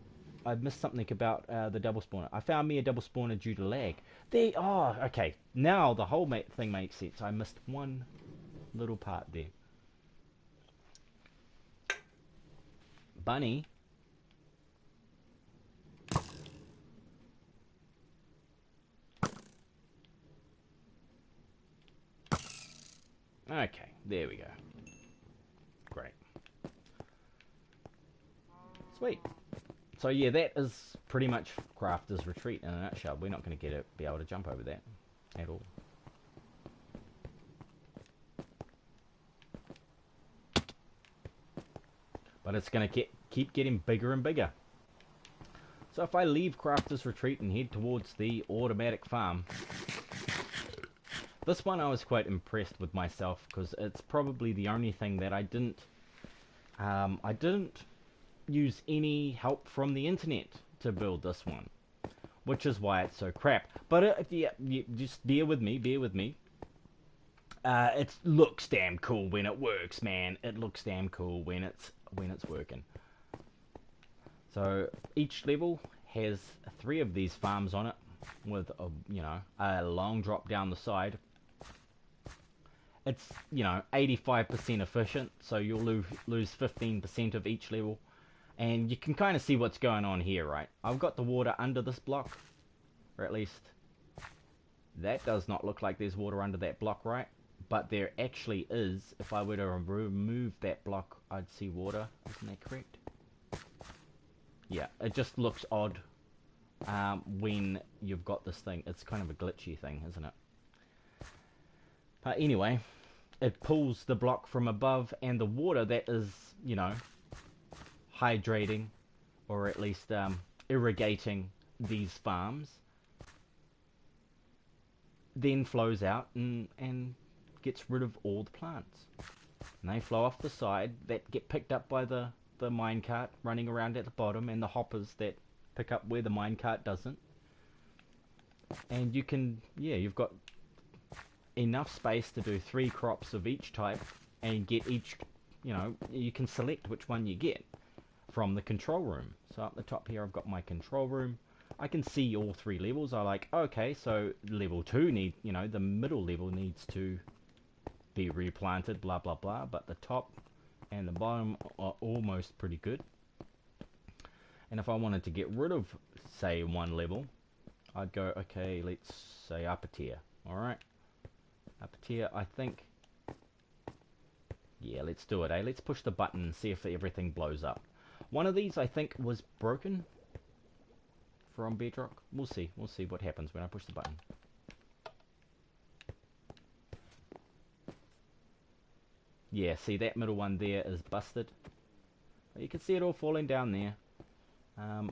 I missed something about the double spawner. I found me a double spawner due to lag. Oh, okay. Now the whole thing makes sense. I missed one little part there. Bunny. Okay, there we go. Great. Sweet. So yeah, that is pretty much Crafter's Retreat in a nutshell. We're not going to be able to jump over that at all. But it's going to keep getting bigger and bigger. So if I leave Crafter's Retreat and head towards the automatic farm, this one I was quite impressed with myself because it's probably the only thing that I didn't use any help from the internet to build this one, which is why it's so crap. But yeah, just bear with me. It looks damn cool when it works, man. It looks damn cool when it's working. So each level has 3 of these farms on it, with a long drop down the side. It's 85% efficient, so you'll lose 15% of each level, and you can kind of see what's going on here, right? I've got the water under this block, or at least that does not look like there's water under that block, right? But there actually is. If I were to remove that block, I'd see water. Isn't that correct? Yeah, it just looks odd when you've got this thing. It's kind of a glitchy thing, isn't it? But anyway, it pulls the block from above, and the water that is, hydrating, or at least irrigating these farms, then flows out and gets rid of all the plants. And they flow off the side, that get picked up by the minecart running around at the bottom, and the hoppers that pick up where the minecart doesn't. And you can, you've got enough space to do 3 crops of each type, and get each, you can select which one you get from the control room. So up the top here I've got my control room. I can see all 3 levels. I like, okay, so level 2 the middle level needs to be replanted, blah blah blah, but the top and the bottom are almost pretty good. And if I wanted to get rid of, say, one level, I'd go, okay, let's say upper tier. Alright, upper tier, I think, yeah, let's do it, eh? Let's push the button and see if everything blows up. One of these I think was broken from Bedrock. We'll see what happens when I push the button. Yeah, see, that middle one there is busted. You can see it all falling down there. Now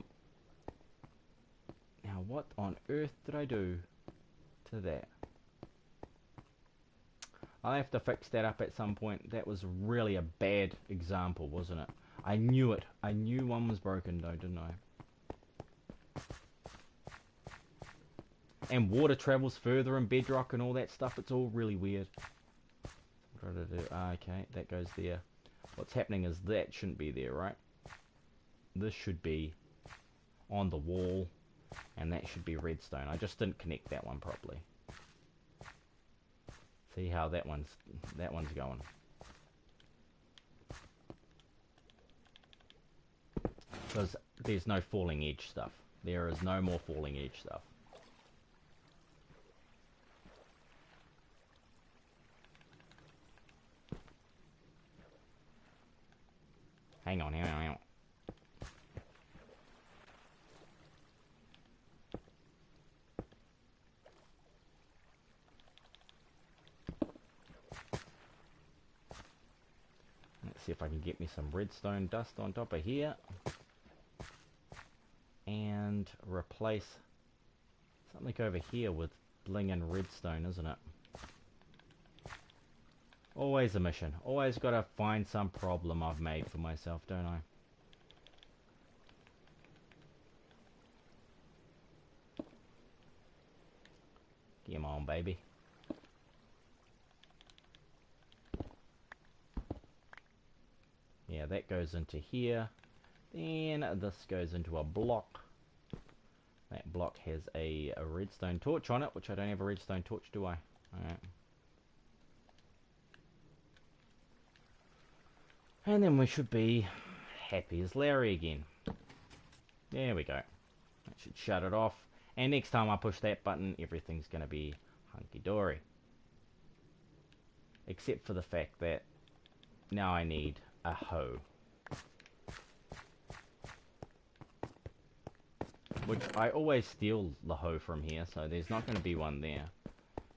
what on earth did I do to that? I'll have to fix that up at some point. That was really a bad example, wasn't it? I knew it. I knew one was broken though, didn't I? And water travels further in Bedrock and all that stuff. It's all really weird. What did I do? Okay, that goes there. What's happening is that shouldn't be there, right? This should be on the wall, and that should be redstone. I just didn't connect that one properly. See how that one's going. Because there's no falling edge stuff. There is no more falling edge stuff. Hang on. Let's see if I can get me some redstone dust on top of here. And replace something over here with bling and redstone, isn't it? Always a mission. Always got to find some problem I've made for myself, don't I? Come on, baby. Yeah, that goes into here. Then this goes into a block. That block has a redstone torch on it, which I don't have a redstone torch, do I? Alright. And then we should be happy as Larry again. There we go. That should shut it off. And next time I push that button, everything's going to be hunky-dory. Except for the fact that now I need a hoe. which I always steal the hoe from here, so there's not going to be one there.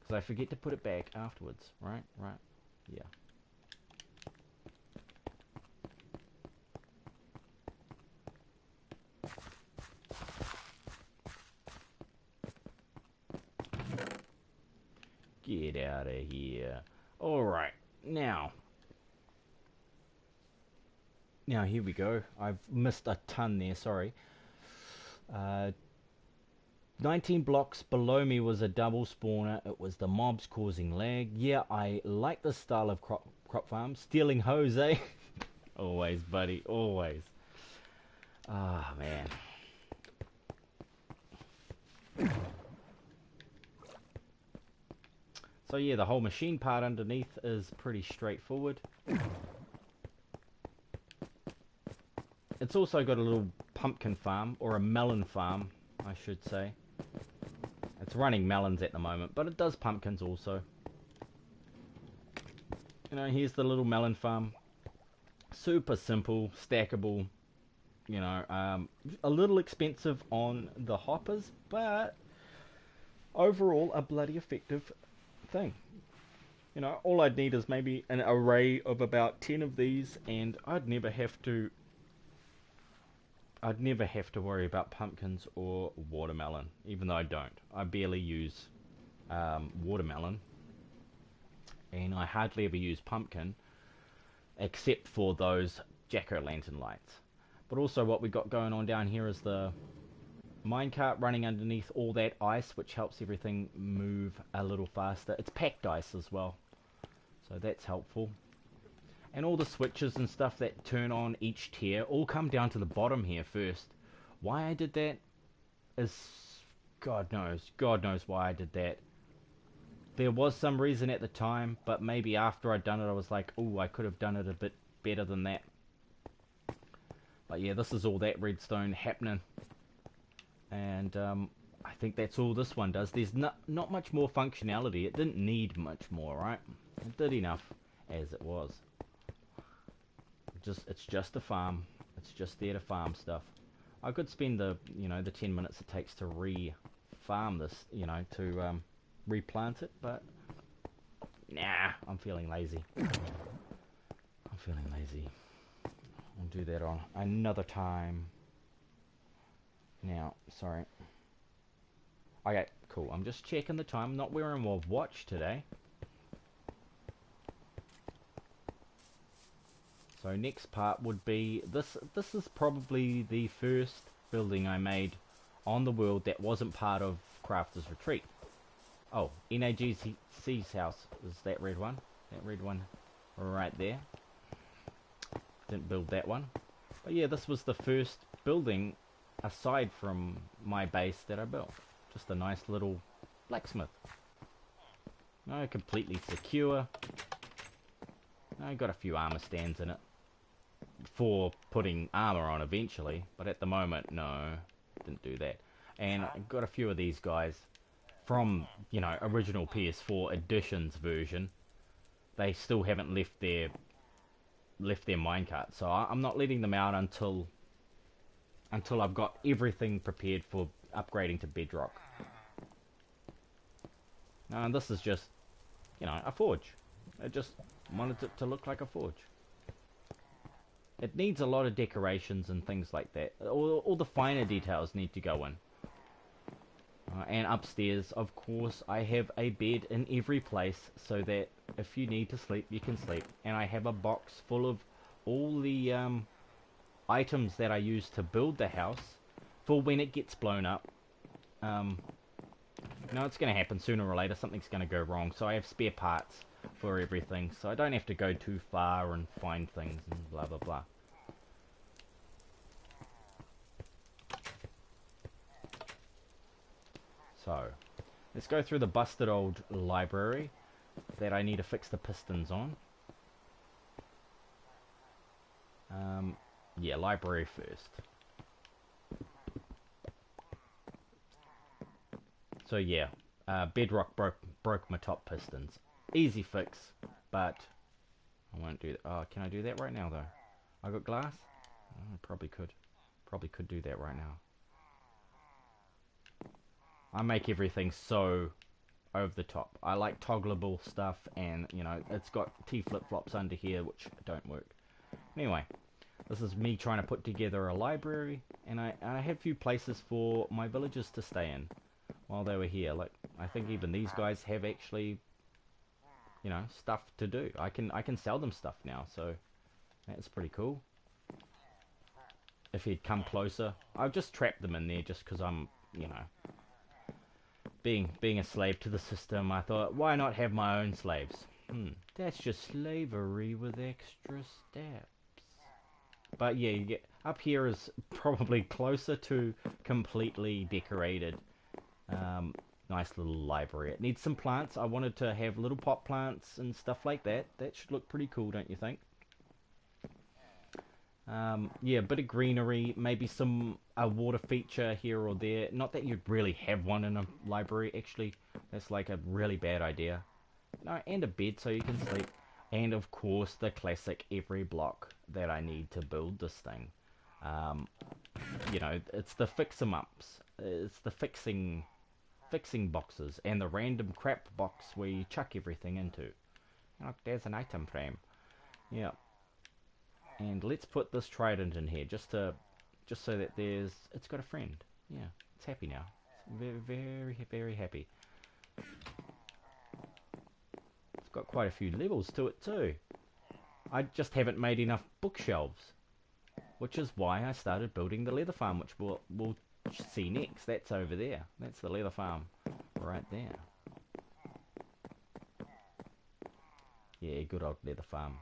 Because I forget to put it back afterwards, right? Right? Yeah. Get out of here. Alright, now here we go. I've missed a ton there, sorry. 19 blocks below me was a double spawner. It was the mobs causing lag. Yeah, I like this style of crop farm. Stealing Jose. Always, buddy, always. Ah, man. So yeah, the whole machine part underneath is pretty straightforward. It's also got a little pumpkin farm, or a melon farm, I should say. It's running melons at the moment, but it does pumpkins also. You know, here's the little melon farm. Super simple, stackable. You know, a little expensive on the hoppers, but overall a bloody effective thing. You know, all I'd need is maybe an array of about 10 of these, and I'd never have to worry about pumpkins or watermelon, even though I don't. I barely use watermelon, and I hardly ever use pumpkin, except for those jack-o'-lantern lights. But also what we got going on down here is the minecart running underneath all that ice, which helps everything move a little faster. It's packed ice as well, so that's helpful. And all the switches and stuff that turn on each tier all come down to the bottom here first. Why I did that is God knows why I did that. There was some reason at the time, but maybe after I'd done it I was like, oh, I could have done it a bit better than that. But yeah, this is all that redstone happening. And I think that's all this one does. There's not much more functionality. It didn't need much more, right? It did enough as it was. It's just a farm. It's just there to farm stuff. I could spend the 10 minutes it takes to re-farm this, to replant it, but nah, I'm feeling lazy. I'll do that on another time. Now, sorry. Okay, cool. I'm just checking the time. I'm not wearing my watch today. So next part would be this. This is probably the first building I made on the world that wasn't part of Crafter's Retreat. Oh, NAGC's house is that red one. That red one right there. Didn't build that one. But yeah, this was the first building aside from my base that I built. Just a nice little blacksmith. No, completely secure. I got a few armor stands in it for putting armor on eventually, but at the moment, no, didn't do that. And I got a few of these guys from, original PS4 Editions version. They still haven't left their minecart, so I'm not letting them out until I've got everything prepared for upgrading to bedrock. And this is just, a forge. I just wanted it to look like a forge. It needs a lot of decorations and things like that. All the finer details need to go in. And upstairs, of course, I have a bed in every place so that if you need to sleep, you can sleep. And I have a box full of all the items that I use to build the house for when it gets blown up. It's going to happen sooner or later. Something's going to go wrong. So I have spare parts for everything. So I don't have to go too far and find things and blah, blah, blah. So, let's go through the busted old library that I need to fix the pistons on. Yeah, library first. So yeah, bedrock broke my top pistons. Easy fix, but I won't do that. Oh, can I do that right now though? I got glass? Oh, I probably could. Probably could do that right now. I make everything so over the top. I like toggleable stuff, and you know, it's got T flip-flops under here which don't work. Anyway, this is me trying to put together a library, and I had a few places for my villagers to stay in while they were here. Like, I think even these guys have actually, you know, stuff to do. I can sell them stuff now, so that's pretty cool. If he'd come closer, I've just trapped them in there just because I'm, you know, being a slave to the system. I thought, why not have my own slaves? That's just slavery with extra steps. But yeah, you get up here is probably closer to completely decorated. Nice little library. It needs some plants. I wanted to have little pot plants and stuff like that. That should look pretty cool, don't you think? Yeah, a bit of greenery, maybe a water feature here or there. Not that you'd really have one in a library, actually. That's like a really bad idea. No, and a bed so you can sleep. And of course, the classic every block that I need to build this thing. You know, it's the fix-em-ups. It's the fixing boxes and the random crap box where you chuck everything into. Oh, there's an item frame. Yeah. And let's put this trident in here just so that it's got a friend. Yeah, it's happy now. It's very, very happy. It's got quite a few levels to it too. I just haven't made enough bookshelves, which is why I started building the leather farm, which we'll see next. That's over there. That's the leather farm right there. Yeah, good old leather farm.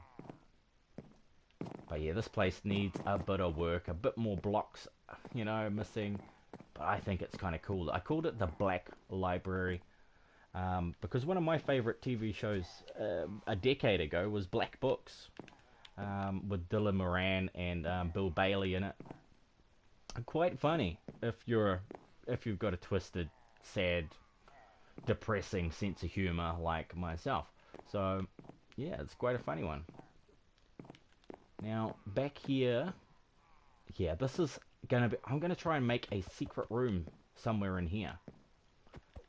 But yeah, this place needs a bit of work, a bit more blocks, you know, missing. But I think it's kind of cool. I called it the Black Library because one of my favorite TV shows a decade ago was Black Books with Dylan Moran and Bill Bailey in it. Quite funny if you've got a twisted, sad, depressing sense of humor like myself. So yeah, it's quite a funny one. Now, back here, yeah, this is gonna be, I'm gonna try and make a secret room somewhere in here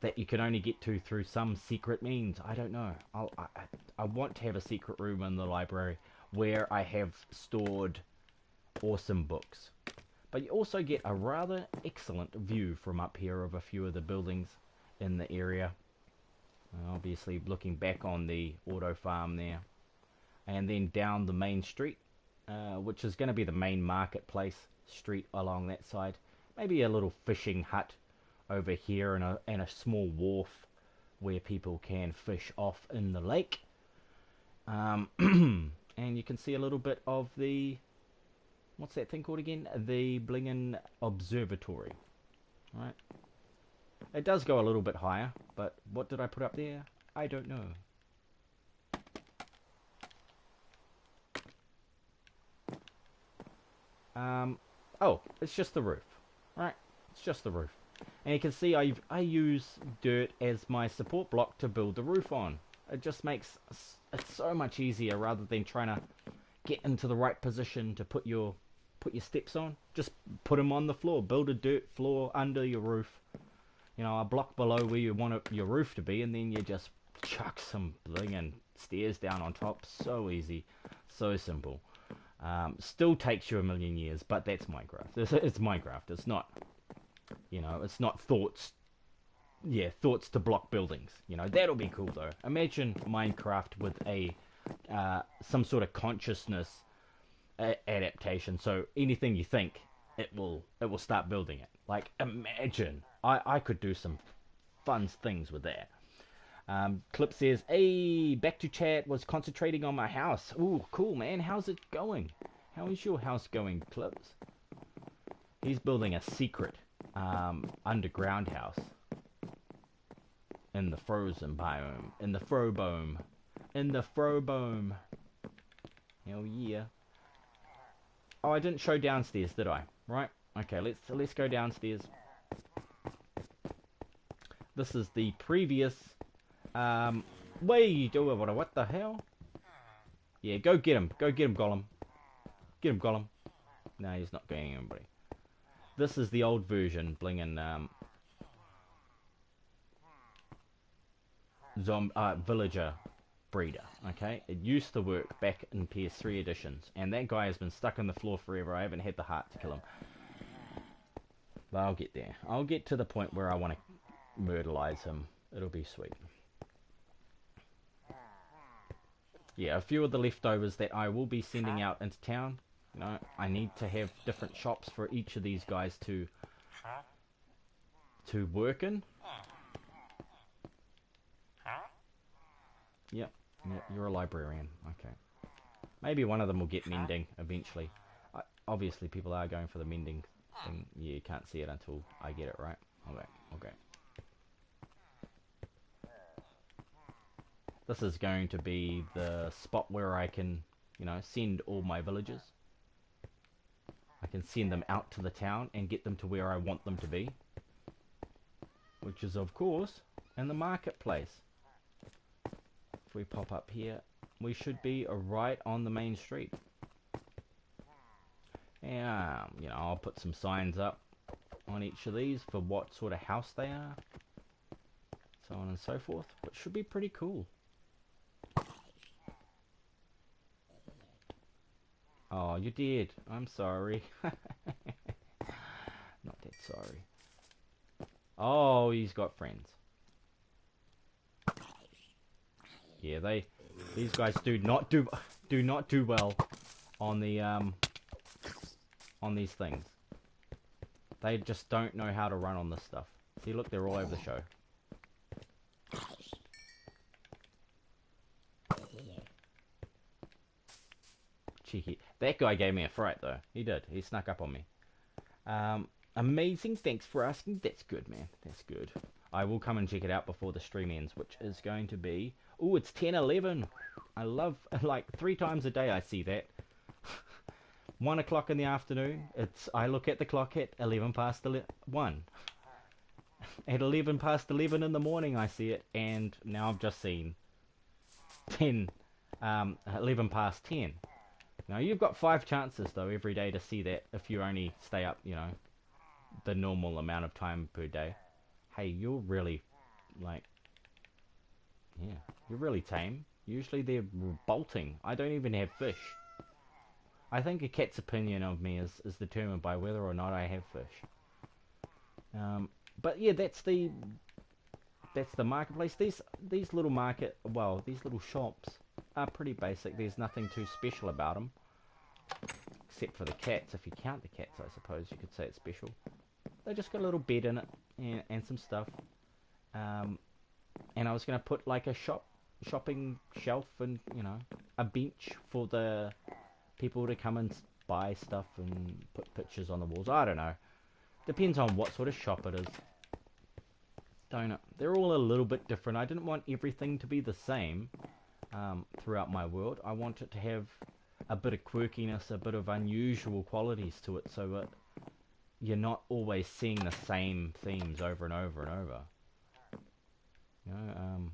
that you can only get to through some secret means. I don't know. I want to have a secret room in the library where I have stored awesome books. But you also get a rather excellent view from up here of a few of the buildings in the area. Obviously, looking back on the auto farm there. And then down the main street. Which is going to be the main marketplace street along that side. Maybe a little fishing hut over here and a small wharf where people can fish off in the lake. And you can see a little bit of the... What's that thing called again? The Blingin' Observatory. Right. It does go a little bit higher, but what did I put up there? I don't know. Oh, it's just the roof, right? It's just the roof. And you can see I use dirt as my support block to build the roof on. It just makes it so much easier rather than trying to get into the right position to put your steps on. Just put them on the floor. Build a dirt floor under your roof. You know, a block below where you want your roof to be, and then you just chuck some blingin' stairs down on top. So easy, so simple. Still takes you a million years, but that's Minecraft. It's Minecraft. It's not, you know, it's not thoughts. Yeah, thoughts to block buildings. You know, that'll be cool though. Imagine Minecraft with a some sort of consciousness adaptation. So anything you think, it will start building it. Like, imagine. I could do some fun things with that. Clip says, hey, back to chat, was concentrating on my house. Ooh, cool, man. How's it going? How is your house going, Clips? He's building a secret underground house in the frozen biome. In the Frobome. In the Frobome. Hell yeah. Oh, I didn't show downstairs, did I? Right? Okay, let's go downstairs. This is the previous... what the hell? Yeah, go get him. Go get him, Gollum. Get him, Gollum. No, he's not getting anybody. This is the old version, blingin', villager breeder. Okay, it used to work back in PS3 editions, and that guy has been stuck on the floor forever. I haven't had the heart to kill him, but I'll get there. I'll get to the point where I want to murderize him. It'll be sweet. Yeah, a few of the leftovers that I will be sending out into town. You know, I need to have different shops for each of these guys to work in. Yep, you're a librarian. Okay. Maybe one of them will get mending eventually. Obviously, people are going for the mending thing. Yeah, you can't see it until I get it, right? Okay. This is going to be the spot where I can, you know, send all my villagers. I can send them out to the town and get them to where I want them to be. Which is, of course, in the marketplace. If we pop up here, we should be right on the main street. And, you know, I'll put some signs up on each of these for what sort of house they are. So on and so forth. Which should be pretty cool. Oh, you did. I'm sorry. Not that sorry. Oh, he's got friends. Yeah, these guys do not do well on the on these things. They just don't know how to run on this stuff. See, look, they're all over the show. Cheeky. That guy gave me a fright, though. He did. He snuck up on me. Amazing. Thanks for asking. That's good, man. That's good. I will come and check it out before the stream ends, which is going to be... Oh, it's 10:11. I love... Like, 3 times a day I see that. 1 o'clock in the afternoon. I look at the clock at 11 past 1. At 11 past 11 in the morning I see it, and now I've just seen 11 past 10. Now, you've got 5 chances, though, every day to see that if you only stay up, you know, the normal amount of time per day. Hey, you're really, like, yeah, you're really tame. Usually they're bolting. I don't even have fish. I think a cat's opinion of me is determined by whether or not I have fish. But yeah, that's the marketplace. These little these little shops are pretty basic. There's nothing too special about them, except for the cats. If you count the cats, I suppose you could say it's special. They just got a little bed in it and some stuff. And I was going to put like a shopping shelf and, you know, a bench for the people to come and buy stuff and put pictures on the walls. I don't know. Depends on what sort of shop it is. Don't know. They're all a little bit different. I didn't want everything to be the same throughout my world. I want it to have a bit of quirkiness, a bit of unusual qualities to it, so that you're not always seeing the same themes over and over and over. You know,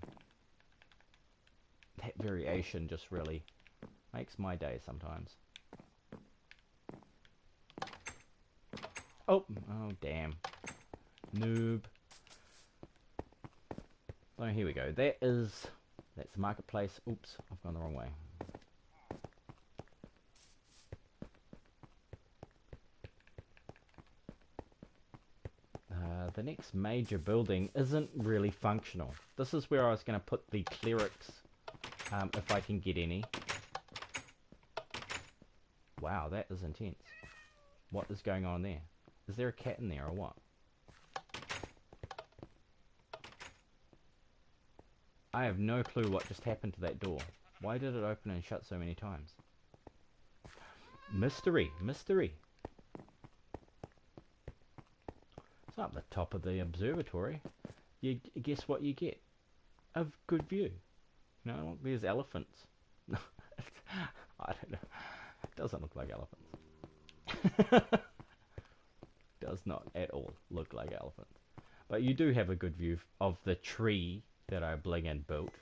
that variation just really makes my day sometimes. Oh damn. Noob. So here we go. That's the marketplace. Oops, I've gone the wrong way. The next major building isn't really functional. This is where I was going to put the clerics, if I can get any. Wow, that is intense. What is going on there? Is there a cat in there or what? I have no clue what just happened to that door. Why did it open and shut so many times? Mystery, mystery. It's up the top of the observatory. You guess what you get? A good view. No, there's elephants. I don't know. It doesn't look like elephants. Does not at all look like elephants. But you do have a good view of the tree that I bling and built.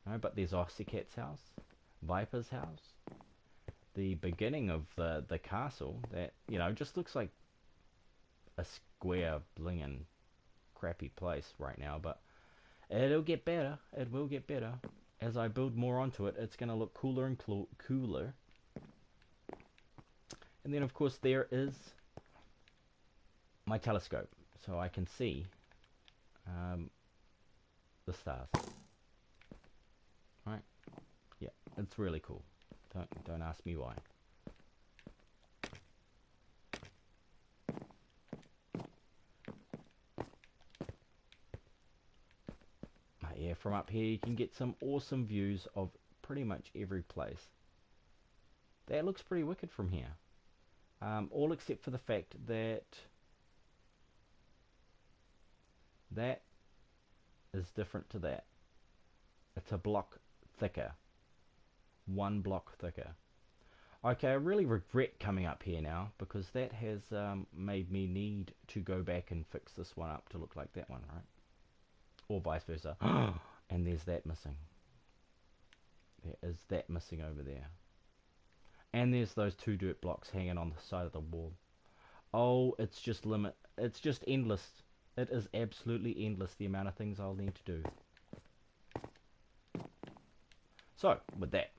No, but there's Ossicat's house, Viper's house, the beginning of the castle that, you know, just looks like a square blingin' crappy place right now, but It'll get better. It will get better. As I build more onto it, it's going to look cooler and cooler. And then, of course, there is my telescope, so I can see the stars. Right? Yeah, it's really cool. Don't ask me why. Yeah, from up here you can get some awesome views of pretty much every place. That looks pretty wicked from here. All except for the fact that that is different to that. It's a block thicker. 1 block thicker. Okay, I really regret coming up here now, because that has made me need to go back and fix this one up to look like that one, right? Or vice versa. And there's that missing. There is that missing over there. And there's those 2 dirt blocks hanging on the side of the wall. Oh, it's just endless. It is absolutely endless, the amount of things I'll need to do. So, with that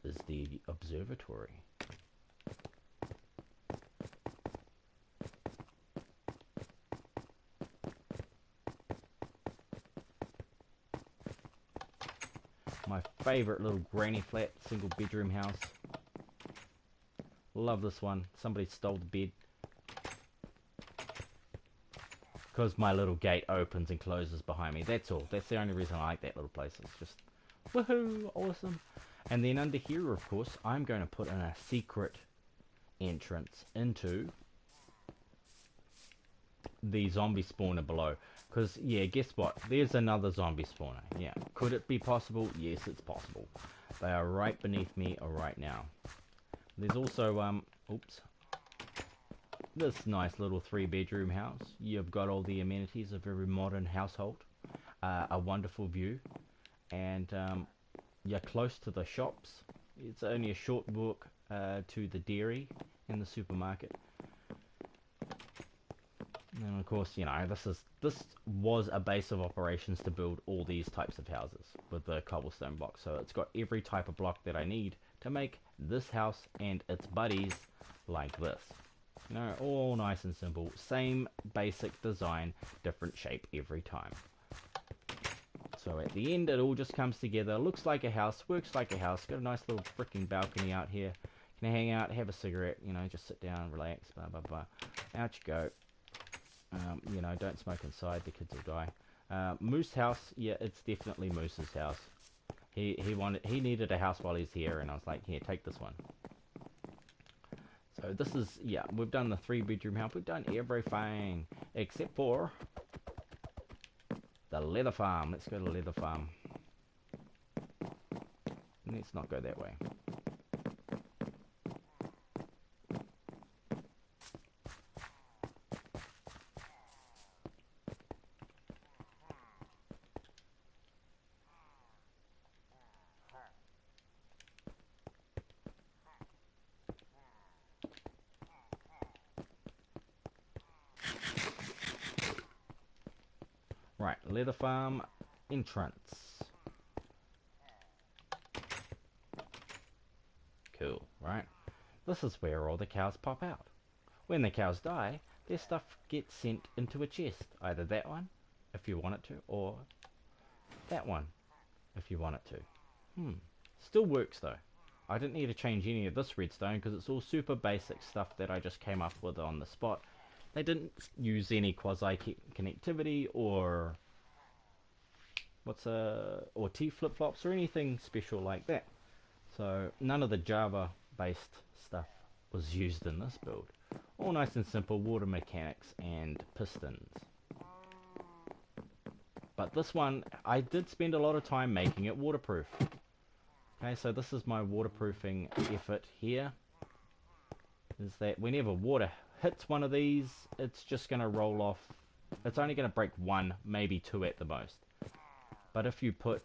is the observatory. My favourite little granny flat single bedroom house. Love this one. Somebody stole the bed. Because my little gate opens and closes behind me. That's all. That's the only reason I like that little place. It's just woohoo, awesome. And then under here, of course, I'm going to put in a secret entrance into the zombie spawner below. Because, yeah, guess what? There's another zombie spawner. Yeah. Could it be possible? Yes, it's possible. They are right beneath me right now. There's also, oops. This nice little 3-bedroom house. You've got all the amenities of every modern household. A wonderful view. And, you're close to the shops. It's only a short walk to the dairy and the supermarket. And of course, you know, this was a base of operations to build all these types of houses with the cobblestone blocks. So it's got every type of block that I need to make this house and its buddies like this. You know, all nice and simple. Same basic design, different shape every time. So at the end, it all just comes together. Looks like a house, works like a house. Got a nice little freaking balcony out here. Can hang out, have a cigarette, you know, just sit down, relax, blah, blah, blah. Out you go. You know, don't smoke inside, the kids will die. Moose house, yeah, it's definitely Moose's house. He needed a house while he's here, and I was like, here, take this one. So this is, yeah, we've done the 3-bedroom house. We've done everything except for the leather farm. Let's go to the leather farm. Let's not go that way. Right, leather farm entrance. Cool, right? This is where all the cows pop out. When the cows die, their stuff gets sent into a chest. Either that one, if you want it to, or that one, if you want it to. Still works though. I didn't need to change any of this redstone because it's all super basic stuff that I just came up with on the spot. They didn't use any quasi connectivity or or T flip-flops or anything special like that. So none of the Java based stuff was used in this build. All nice and simple, water mechanics and pistons. But this one, I did spend a lot of time making it waterproof. Okay, so this is my waterproofing effort here. Is that whenever water hits one of these, it's just going to roll off. It's only going to break 1, maybe 2 at the most. But if you put,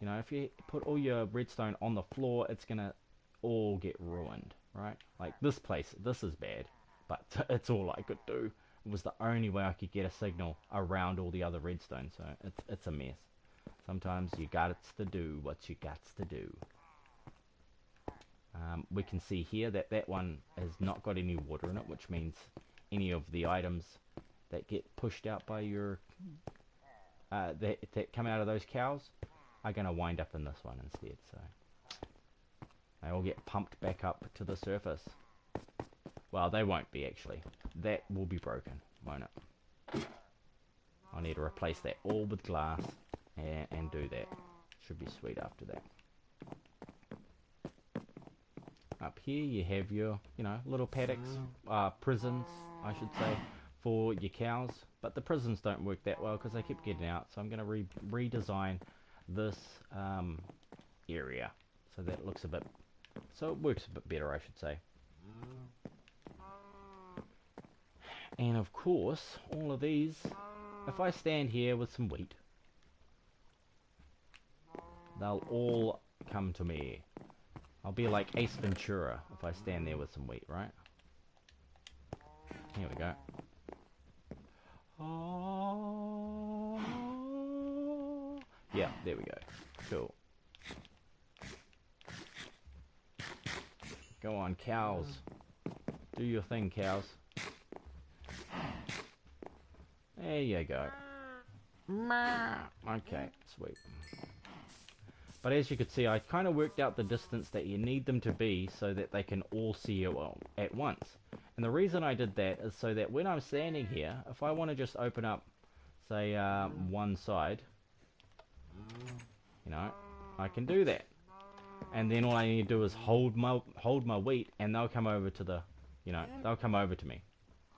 you know, if you put all your redstone on the floor, it's going to all get ruined, right? Like this place, this is bad, but it's all I could do. was the only way I could get a signal around all the other redstone. So it's a mess. Sometimes you got to do what you got to do. We can see here that that one has not got any water in it, which means any of the items that get pushed out by your that come out of those cows are going to wind up in this one instead. So they all get pumped back up to the surface. Well, they won't be actually. That will be broken, won't it? I need to replace that all with glass and do that. Should be sweet after that. Up here you have your, little paddocks, prisons, I should say, for your cows. But the prisons don't work that well because they keep getting out. So I'm going to redesign this area so that it looks a bit, so it works a bit better, I should say. And of course, all of these, if I stand here with some wheat, they'll all come to me. I'll be like Ace Ventura if I stand there with some wheat, right? Here we go. Oh, yeah, there we go. Cool. Go on, cows. Do your thing, cows. There you go. Okay, sweet. But as you can see, I kind of worked out the distance that you need them to be so that they can all see you at once. And the reason I did that is so that when I'm standing here, if I want to just open up, say, one side, I can do that. And then all I need to do is hold my wheat, and they'll come over to the, they'll come over to me.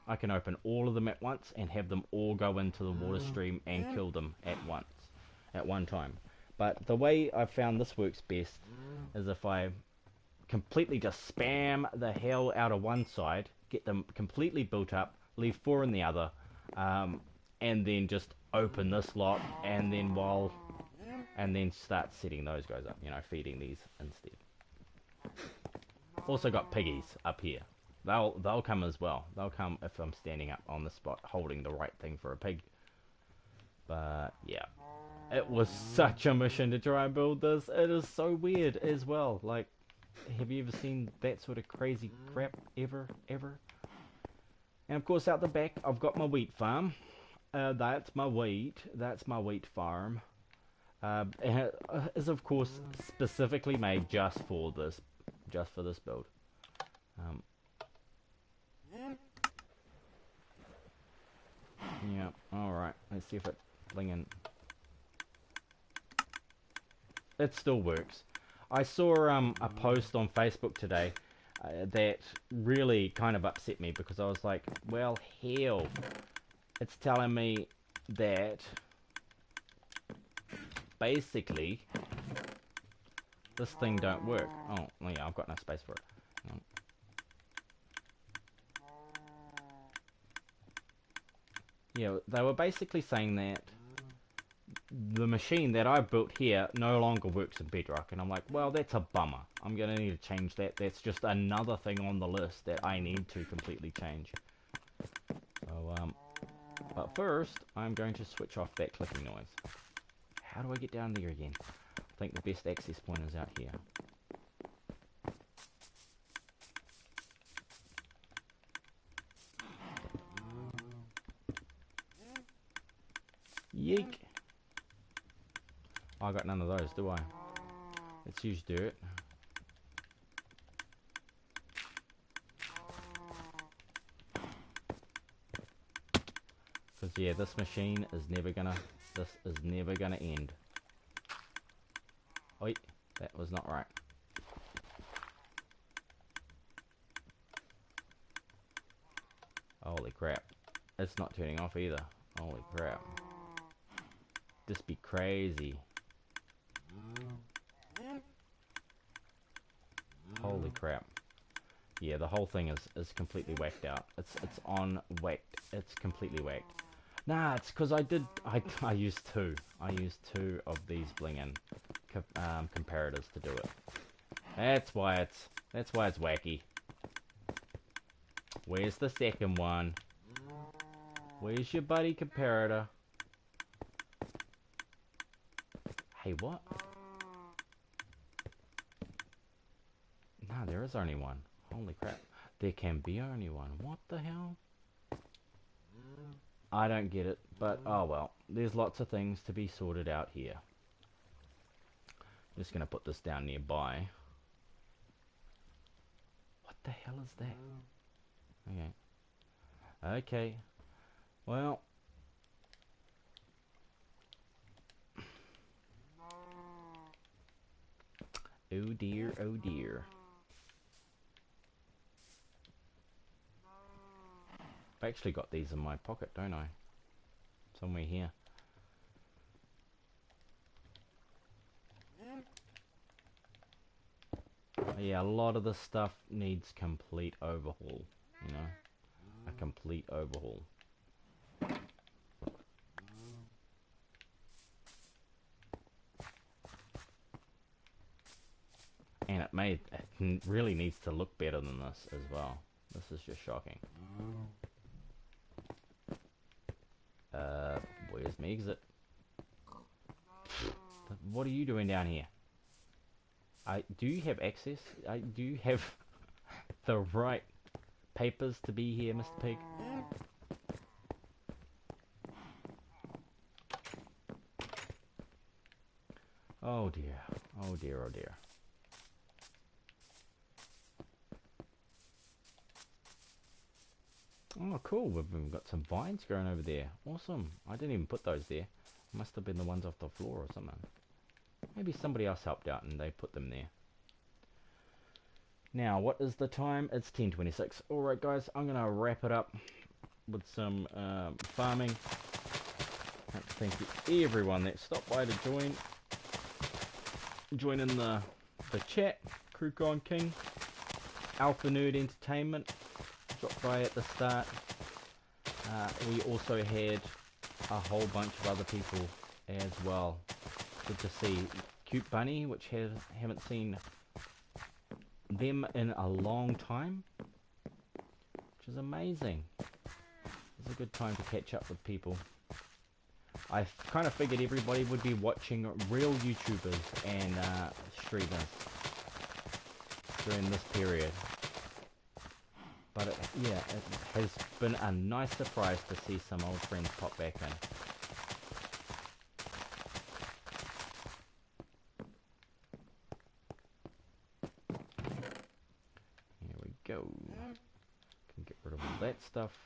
I can open all of them at once and have them all go into the water stream and kill them at one time. But the way I've found this works best is if I completely just spam the hell out of one side, get them completely built up, leave 4 in the other, and then just open this lot, and then start setting those guys up, feeding these instead. Also got piggies up here. They'll come as well. They'll come if I'm standing up on the spot holding the right thing for a pig. But yeah, it was such a mission to try and build this. It is so weird as well. Like, have you ever seen that sort of crazy crap ever? And of course out the back I've got my wheat farm. That's my wheat farm. It is of course specifically made just for this build. Yeah, alright, let's see if it blingin'. It still works. I saw a post on Facebook today that really kind of upset me because I was like, well, hell, it's telling me that basically this thing don't work. Oh, yeah, I've got no space for it. Yeah, they were basically saying that the machine that I built here no longer works in Bedrock, and I'm like, well, that's a bummer. I'm going to need to change that. That's just another thing on the list that I need to completely change. So, but first, I'm going to switch off that clicking noise. How do I get down there again? I think the best access point is out here. Yeek! Oh, I got none of those, do I? Let's use dirt. Because yeah, this machine is never gonna end. Oi, that was not right. Holy crap. It's not turning off either. Holy crap. This be crazy. Holy crap. Yeah, the whole thing is completely whacked out. It's on whacked. It's completely whacked. Nah, it's because I used two. I used 2 of these blingin' comparators to do it. That's why it's wacky. Where's the second one? Where's your buddy comparator? Hey, what? No, there is only one. Holy crap. There can be only one. What the hell? I don't get it, but oh well. There's lots of things to be sorted out here. Just gonna put this down nearby. What the hell is that? Okay. Okay. Well. Oh dear, oh dear. I actually got these in my pocket, don't I? Somewhere here. Yeah, a lot of this stuff needs complete overhaul, you know? A complete overhaul. And it really needs to look better than this as well. This is just shocking. Where's my exit? What are you doing down here? Do you have access? Do you have the right papers to be here, Mr. Pig? Oh dear. Oh dear, oh dear. Oh cool, we've got some vines growing over there. Awesome. I didn't even put those there. Must have been the ones off the floor or something. Maybe somebody else helped out and they put them there. Now, what is the time? It's 10:26. Alright guys, I'm going to wrap it up with some farming. Thank you everyone that stopped by to join in the chat. Krukon King, Alpha Nerd Entertainment dropped by at the start. We also had a whole bunch of other people as well. Good to see. Cute Bunny, which haven't seen them in a long time, which is amazing. It's a good time to catch up with people. I kind of figured everybody would be watching real YouTubers and streamers during this period. But yeah, it has been a nice surprise to see some old friends pop back in. Here we go. Can get rid of all that stuff.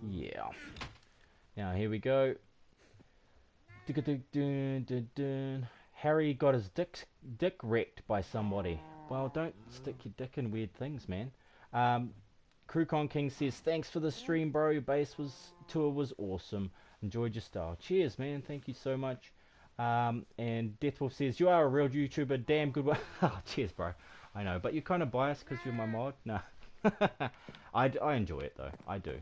Yeah. Now here we go. Harry got his dick wrecked by somebody. Well, don't stick your dick in weird things, man. Krukon King says, thanks for the stream, bro. Your bass tour was awesome. Enjoyed your style. Cheers, man. Thank you so much. And Deathwolf says, you are a real YouTuber. Damn good one. Oh, cheers, bro. I know, but you're kind of biased because you're my mod. No. I enjoy it, though. I do.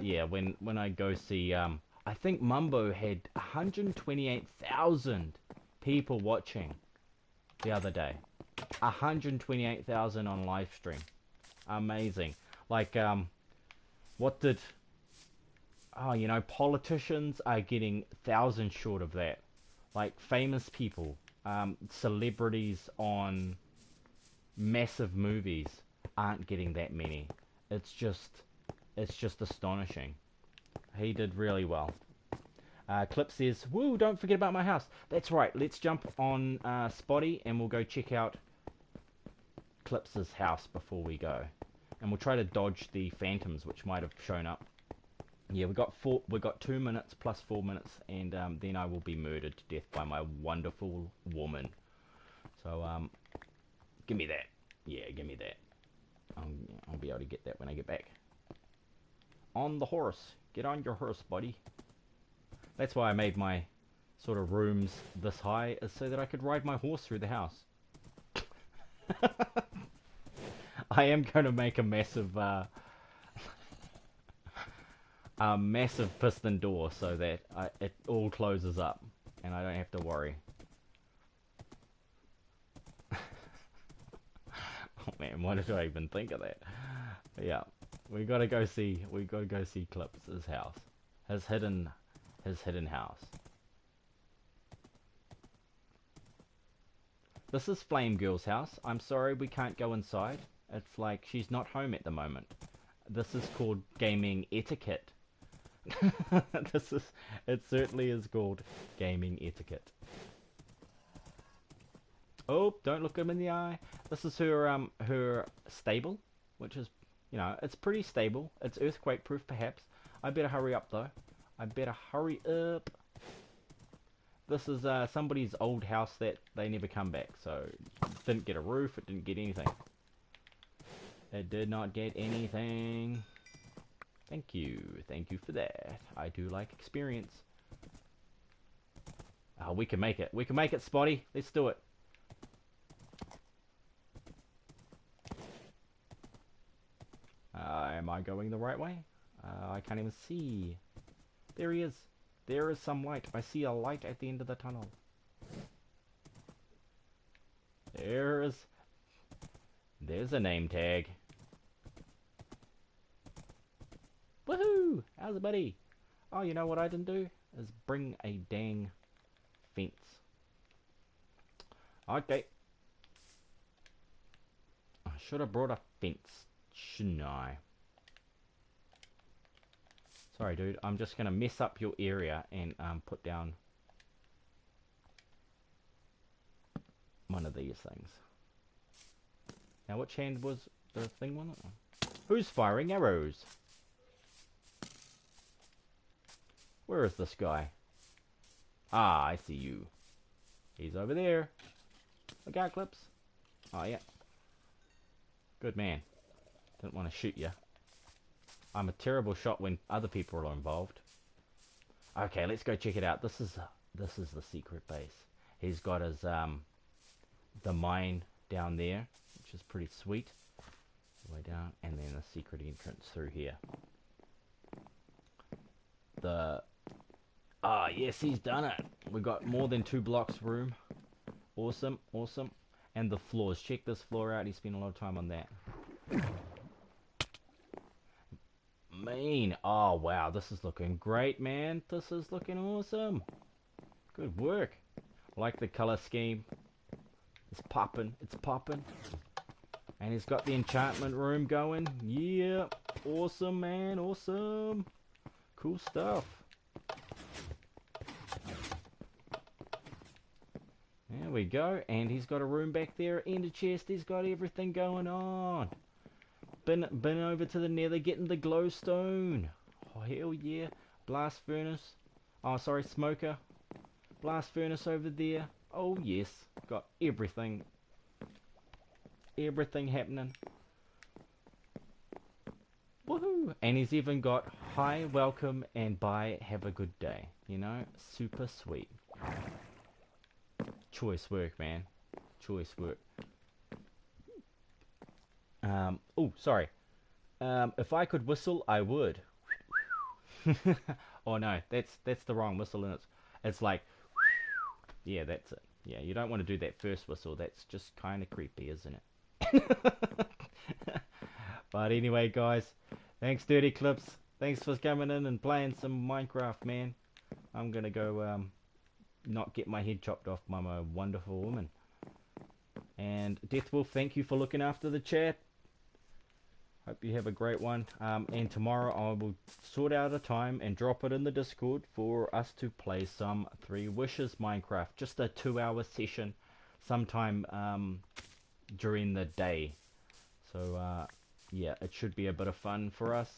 Yeah, when I go see... I think Mumbo had 128,000 people watching the other day. 128,000 on live stream. Amazing. Like, what did... Oh, you know, politicians are getting thousands short of that. Like, famous people, celebrities on massive movies aren't getting that many. It's just astonishing. He did really well. Clip says, woo, don't forget about my house. That's right, let's jump on Spotty and we'll go check out Clips's house before we go. And we'll try to dodge the phantoms which might have shown up. Yeah, we got 2 minutes plus 4 minutes, and then I will be murdered to death by my wonderful woman. So, give me that. Yeah, give me that. I'll be able to get that when I get back. On the horse. Get on your horse, buddy. That's why I made my sort of rooms this high, is so that I could ride my horse through the house. I am going to make a massive piston door so that it all closes up and I don't have to worry. Oh man, why did I even think of that? Yeah, we gotta go see Clips' house, his hidden house. This is Flame Girl's house. I'm sorry we can't go inside. It's like she's not home at the moment. This is called gaming etiquette. It certainly is called gaming etiquette. Oh, don't look him in the eye. This is her stable, which is, you know, it's pretty stable. It's earthquake proof perhaps. I better hurry up though. I better hurry up. This is somebody's old house that they never come back, so it didn't get a roof, it didn't get anything. It did not get anything. Thank you for that. I do like experience. Oh, we can make it. We can make it, Spotty. Let's do it. Am I going the right way? I can't even see. There he is. There is some light. I see a light at the end of the tunnel. There's a name tag. Woohoo! How's it, buddy? Oh, you know what I didn't do? Is bring a dang fence. Okay. I should have brought a fence, shouldn't I? Sorry, dude. I'm just gonna mess up your area and put down one of these things. Now, which hand was the thing one? Who's firing arrows? Where is this guy? Ah, I see you. He's over there. Look out, Clips. Oh, yeah. Good man. Didn't want to shoot you. I'm a terrible shot when other people are involved. Okay, let's go check it out. This is the secret base. He's got his the mine down there, which is pretty sweet. Way down, and then a secret entrance through here. Yes, he's done it. We got more than 2 blocks room. Awesome, awesome. And the floors. Check this floor out. He spent a lot of time on that. Mean. Oh, wow. This is looking great, man. This is looking awesome. Good work. I like the color scheme. It's popping. It's popping. And he's got the enchantment room going. Yeah. Awesome, man. Awesome. Cool stuff. There we go. And he's got a room back there. Ender chest. He's got everything going on. Been over to the nether getting the glowstone. Oh, hell yeah. Blast furnace. Oh, sorry, smoker. Blast furnace over there. Oh, yes. Got everything. Everything happening. Woohoo! And he's even got hi, welcome, and bye, have a good day. You know, super sweet. Choice work, man. Choice work. Oh, sorry. If I could whistle, I would. Oh no, that's the wrong whistle, and it's like, yeah, that's it. Yeah, you don't want to do that first whistle. That's just kind of creepy, isn't it? But anyway, guys, thanks, Dirty Clips. Thanks for coming in and playing some Minecraft, man. I'm gonna go not get my head chopped off by my wonderful woman. And Deathwolf, thank you for looking after the chat. Hope you have a great one. And tomorrow I will sort out a time and drop it in the Discord for us to play some 3 Wishes Minecraft. Just a 2-hour session sometime during the day. So yeah, it should be a bit of fun for us.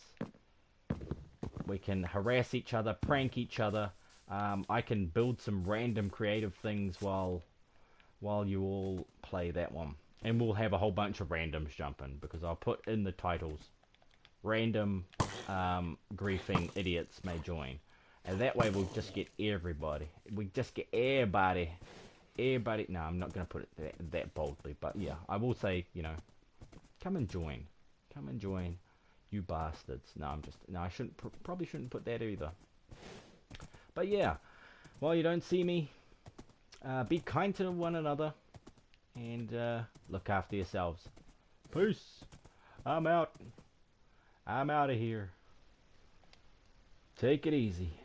We can harass each other, prank each other. I can build some random creative things while you all play that one. And we'll have a whole bunch of randoms jumping, because I'll put in the titles, random griefing idiots may join. And that way we'll just get everybody. We just get everybody. Everybody. No, I'm not going to put it that boldly. But yeah, I will say, you know, come and join. Come and join, you bastards. No, I probably shouldn't put that either. But yeah, while you don't see me, be kind to one another. And look after yourselves. Peace. I'm out. I'm out of here. Take it easy.